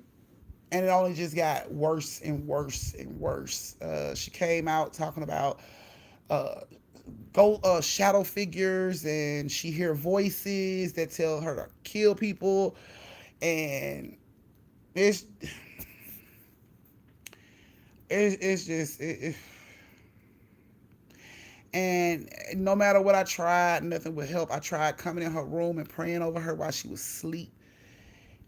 it only just got worse and worse and worse. She came out talking about shadow figures, and she hear voices that tell her to kill people, and it's just and no matter what I tried, nothing would help. I tried coming in her room and praying over her while she was asleep,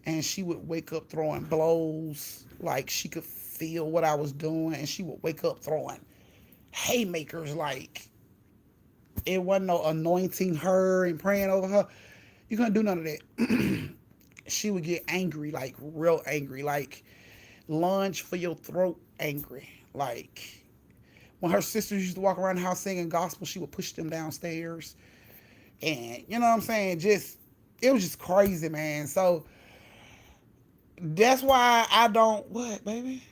and she would wake up throwing blows, like she could feel what I was doing, and she would wake up throwing haymakers, like it wasn't no anointing her and praying over her. You couldn't do none of that. She would get angry, like real angry, like lunge for your throat angry. Like when her sisters used to walk around the house singing gospel, she would push them downstairs. And you know what I'm saying? It was just crazy, man. So that's why I don't, what, baby?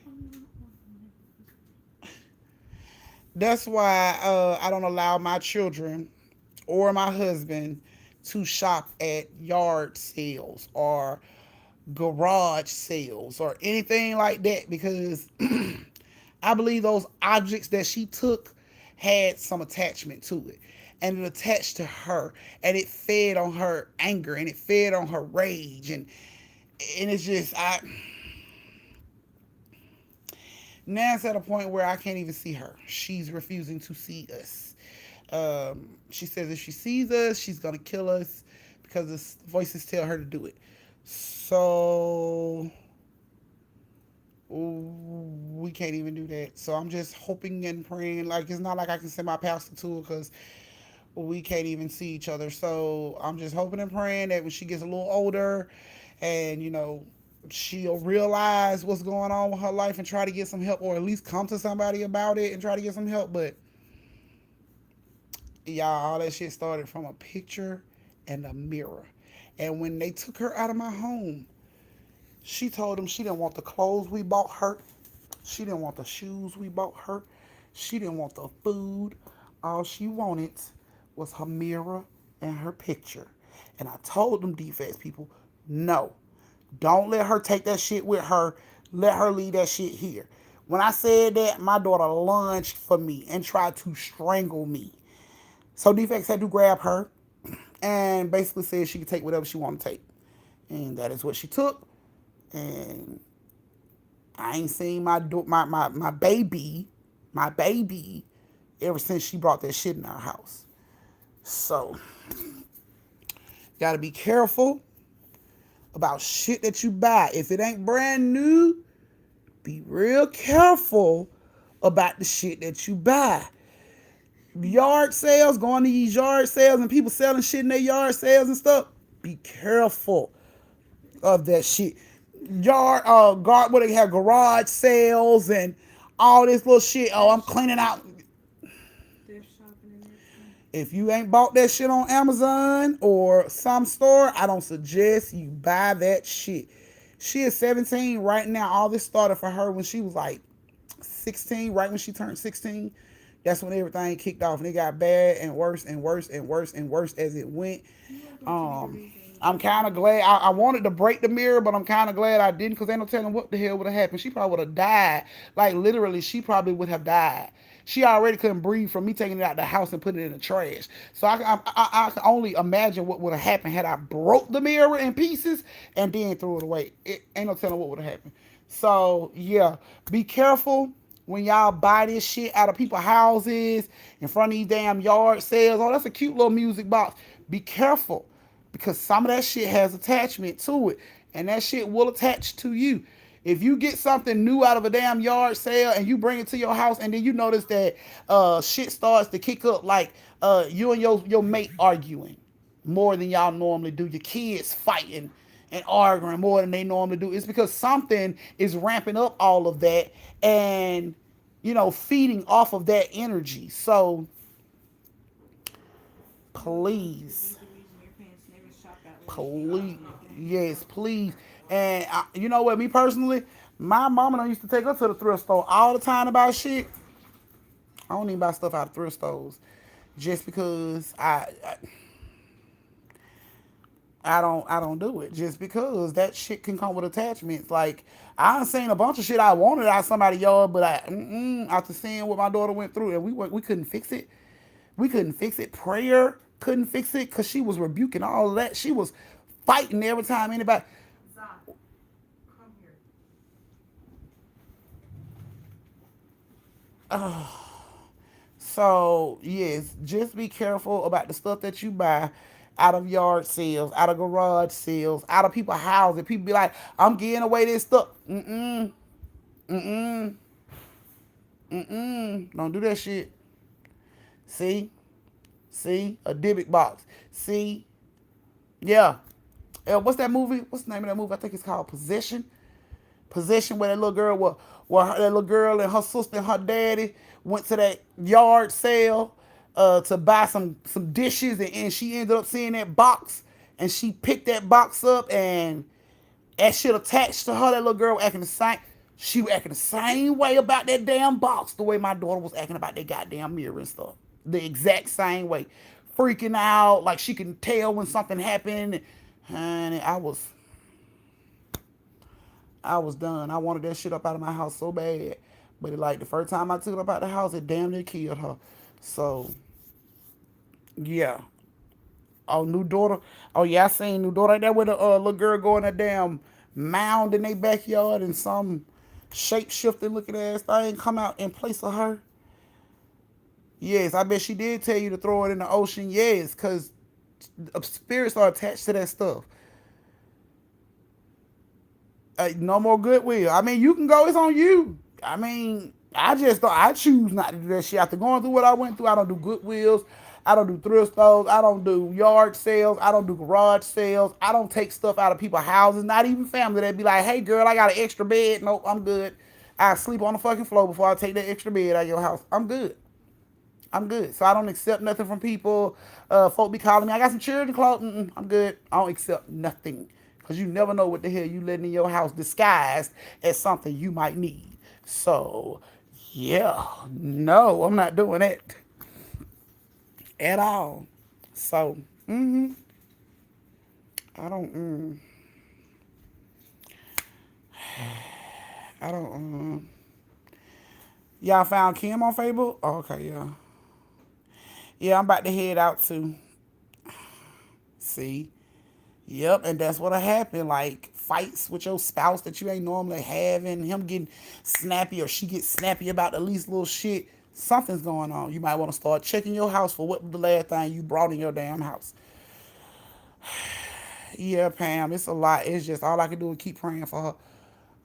That's why I don't allow my children or my husband to shop at yard sales or garage sales or anything like that, because I believe those objects that she took had some attachment to it, and it attached to her, and it fed on her anger, and it fed on her rage, and it's just now it's at a point where I can't even see her. She's refusing to see us. She says if she sees us, she's gonna kill us because the voices tell her to do it. So we can't even do that. So I'm just hoping and praying. Like, it's not like I can send my pastor to her because we can't even see each other. So I'm just hoping and praying that when she gets a little older and, she'll realize what's going on with her life and try to get some help, or at least come to somebody about it and try to get some help. But y'all, all that shit started from a picture and a mirror. And when they took her out of my home, she told them she didn't want the clothes we bought her. She didn't want the shoes we bought her. She didn't want the food. All she wanted was her mirror and her picture. And I told them defects people, no, don't let her take that shit with her. Let her leave that shit here. When I said that, my daughter lunged for me and tried to strangle me. So defects had to grab her and basically said she could take whatever she wanted to take. And that is what she took. And I ain't seen my baby ever since she brought that shit in our house. So, gotta be careful about shit that you buy. If it ain't brand new, be real careful about the shit that you buy. Yard sales, going to these yard sales and people selling shit in their yard sales and stuff. Be careful of that shit. What they have garage sales and all this little shit. Oh, I'm cleaning out. Thrift shopping and everything. If you ain't bought that shit on Amazon or some store, I don't suggest you buy that shit. She is 17 right now. All this started for her when she was like 16, right when she turned 16. That's when everything kicked off and it got bad and worse and worse and worse and worse as it went. I'm kind of glad. I wanted to break the mirror, but I'm kind of glad I didn't because ain't no telling what the hell would have happened. She probably would have died. Like, literally, she probably would have died. She already couldn't breathe from me taking it out the house and putting it in the trash. So I can only imagine what would have happened had I broke the mirror in pieces and then threw it away. It ain't no telling what would have happened. So, yeah, be careful when y'all buy this shit out of people's houses, in front of these damn yard sales. Oh, that's a cute little music box. Be careful because some of that shit has attachment to it, and that shit will attach to you. If you get something new out of a damn yard sale and you bring it to your house and then you notice that shit starts to kick up, like you and your mate arguing more than y'all normally do, your kids fighting and arguing more than they normally do, it's because something is ramping up all of that and, feeding off of that energy. So, please, yes, please. And you know what, me personally, my mama used to take her to the thrift store all the time about shit. I don't even buy stuff out of thrift stores just because I don't do it just because that shit can come with attachments. Like, I done seen a bunch of shit I wanted out of somebody's yard, but after seeing what my daughter went through, and we couldn't fix it. We couldn't fix it. Prayer couldn't fix it because she was rebuking all of that. She was fighting every time anybody. Come here. So, yes, just be careful about the stuff that you buy out of yard sales, out of garage sales, out of people's houses. People be like, I'm giving away this stuff. Don't do that shit. See, a Dybbuk box. See, yeah. What's that movie? What's the name of that movie? I think it's called Possession. Possession, where that little girl that little girl and her sister and her daddy went to that yard sale to buy some dishes, and she ended up seeing that box, and she picked that box up, and that shit attached to her. That little girl acting the same. She was acting the same way about that damn box, the way my daughter was acting about that goddamn mirror and stuff. The exact same way. Freaking out, like she can tell when something happened. And I was done. I wanted that shit up out of my house so bad. But like the first time I took it up out the house, it damn near killed her. So, yeah. Oh, new daughter. Oh, yeah, I seen new daughter. Like that with a little girl going a damn mound in their backyard and some shape-shifting looking ass thing come out in place of her. Yes, I bet she did tell you to throw it in the ocean. Yes, because spirits are attached to that stuff. No more goodwill. I mean, you can go. It's on you. I mean, I choose not to do that shit. After going through what I went through, I don't do goodwills. I don't do thrift stores. I don't do yard sales. I don't do garage sales. I don't take stuff out of people's houses. Not even family. They'd be like, hey, girl, I got an extra bed. Nope, I'm good. I sleep on the fucking floor before I take that extra bed out of your house. I'm good. So I don't accept nothing from people. Folk be calling me, I got some charity clothes. I'm good. I don't accept nothing. Because you never know what the hell you letting in your house disguised as something you might need. So, yeah. No, I'm not doing that. At all. So, I don't, y'all found Kim on Facebook? Oh, okay, yeah. Yeah, I'm about to head out too. See? Yep, and that's what'll happen. Like fights with your spouse that you ain't normally having, him getting snappy or she gets snappy about the least little shit. Something's going on. You might want to start checking your house for what the last thing you brought in your damn house. Yeah, Pam, it's a lot. It's just all I can do is keep praying for her.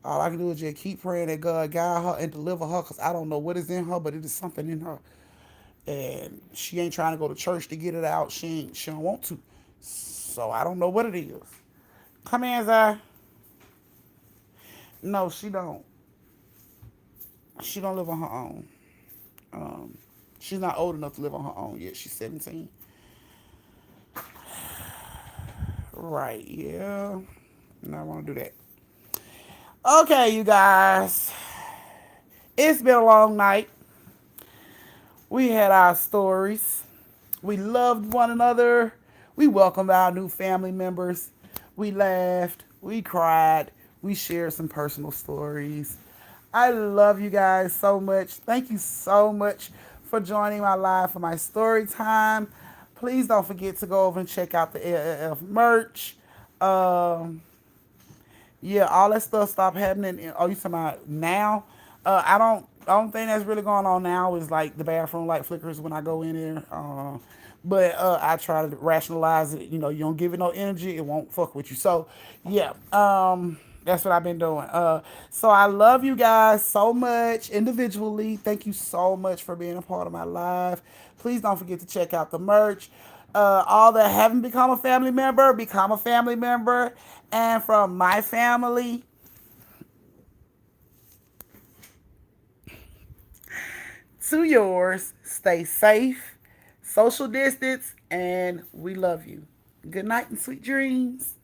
All I can do is just keep praying that God guide her and deliver her because I don't know what is in her, but it is something in her. And she ain't trying to go to church to get it out. She don't want to. So I don't know what it is. Come in, Zai. No, she don't. She don't live on her own. Um, she's not old enough to live on her own yet. She's 17. Right, yeah. No, I want to do that. Okay, you guys. It's been a long night. We had our stories. We loved one another. We welcomed our new family members. We laughed. We cried. We shared some personal stories. I love you guys so much. Thank you so much for joining my live for my story time. Please don't forget to go over and check out the LLF merch. Um, yeah, all that stuff stopped happening. Oh, you talking about now? I don't. The only thing that's really going on now is like the bathroom light flickers when I go in there. But I try to rationalize it. You know, you don't give it no energy, it won't fuck with you. So, yeah. That's what I've been doing. So I love you guys so much individually. Thank you so much for being a part of my live. Please don't forget to check out the merch. All that haven't become a family member, become a family member. And from my family to yours, stay safe, social distance, and we love you. Good night and sweet dreams.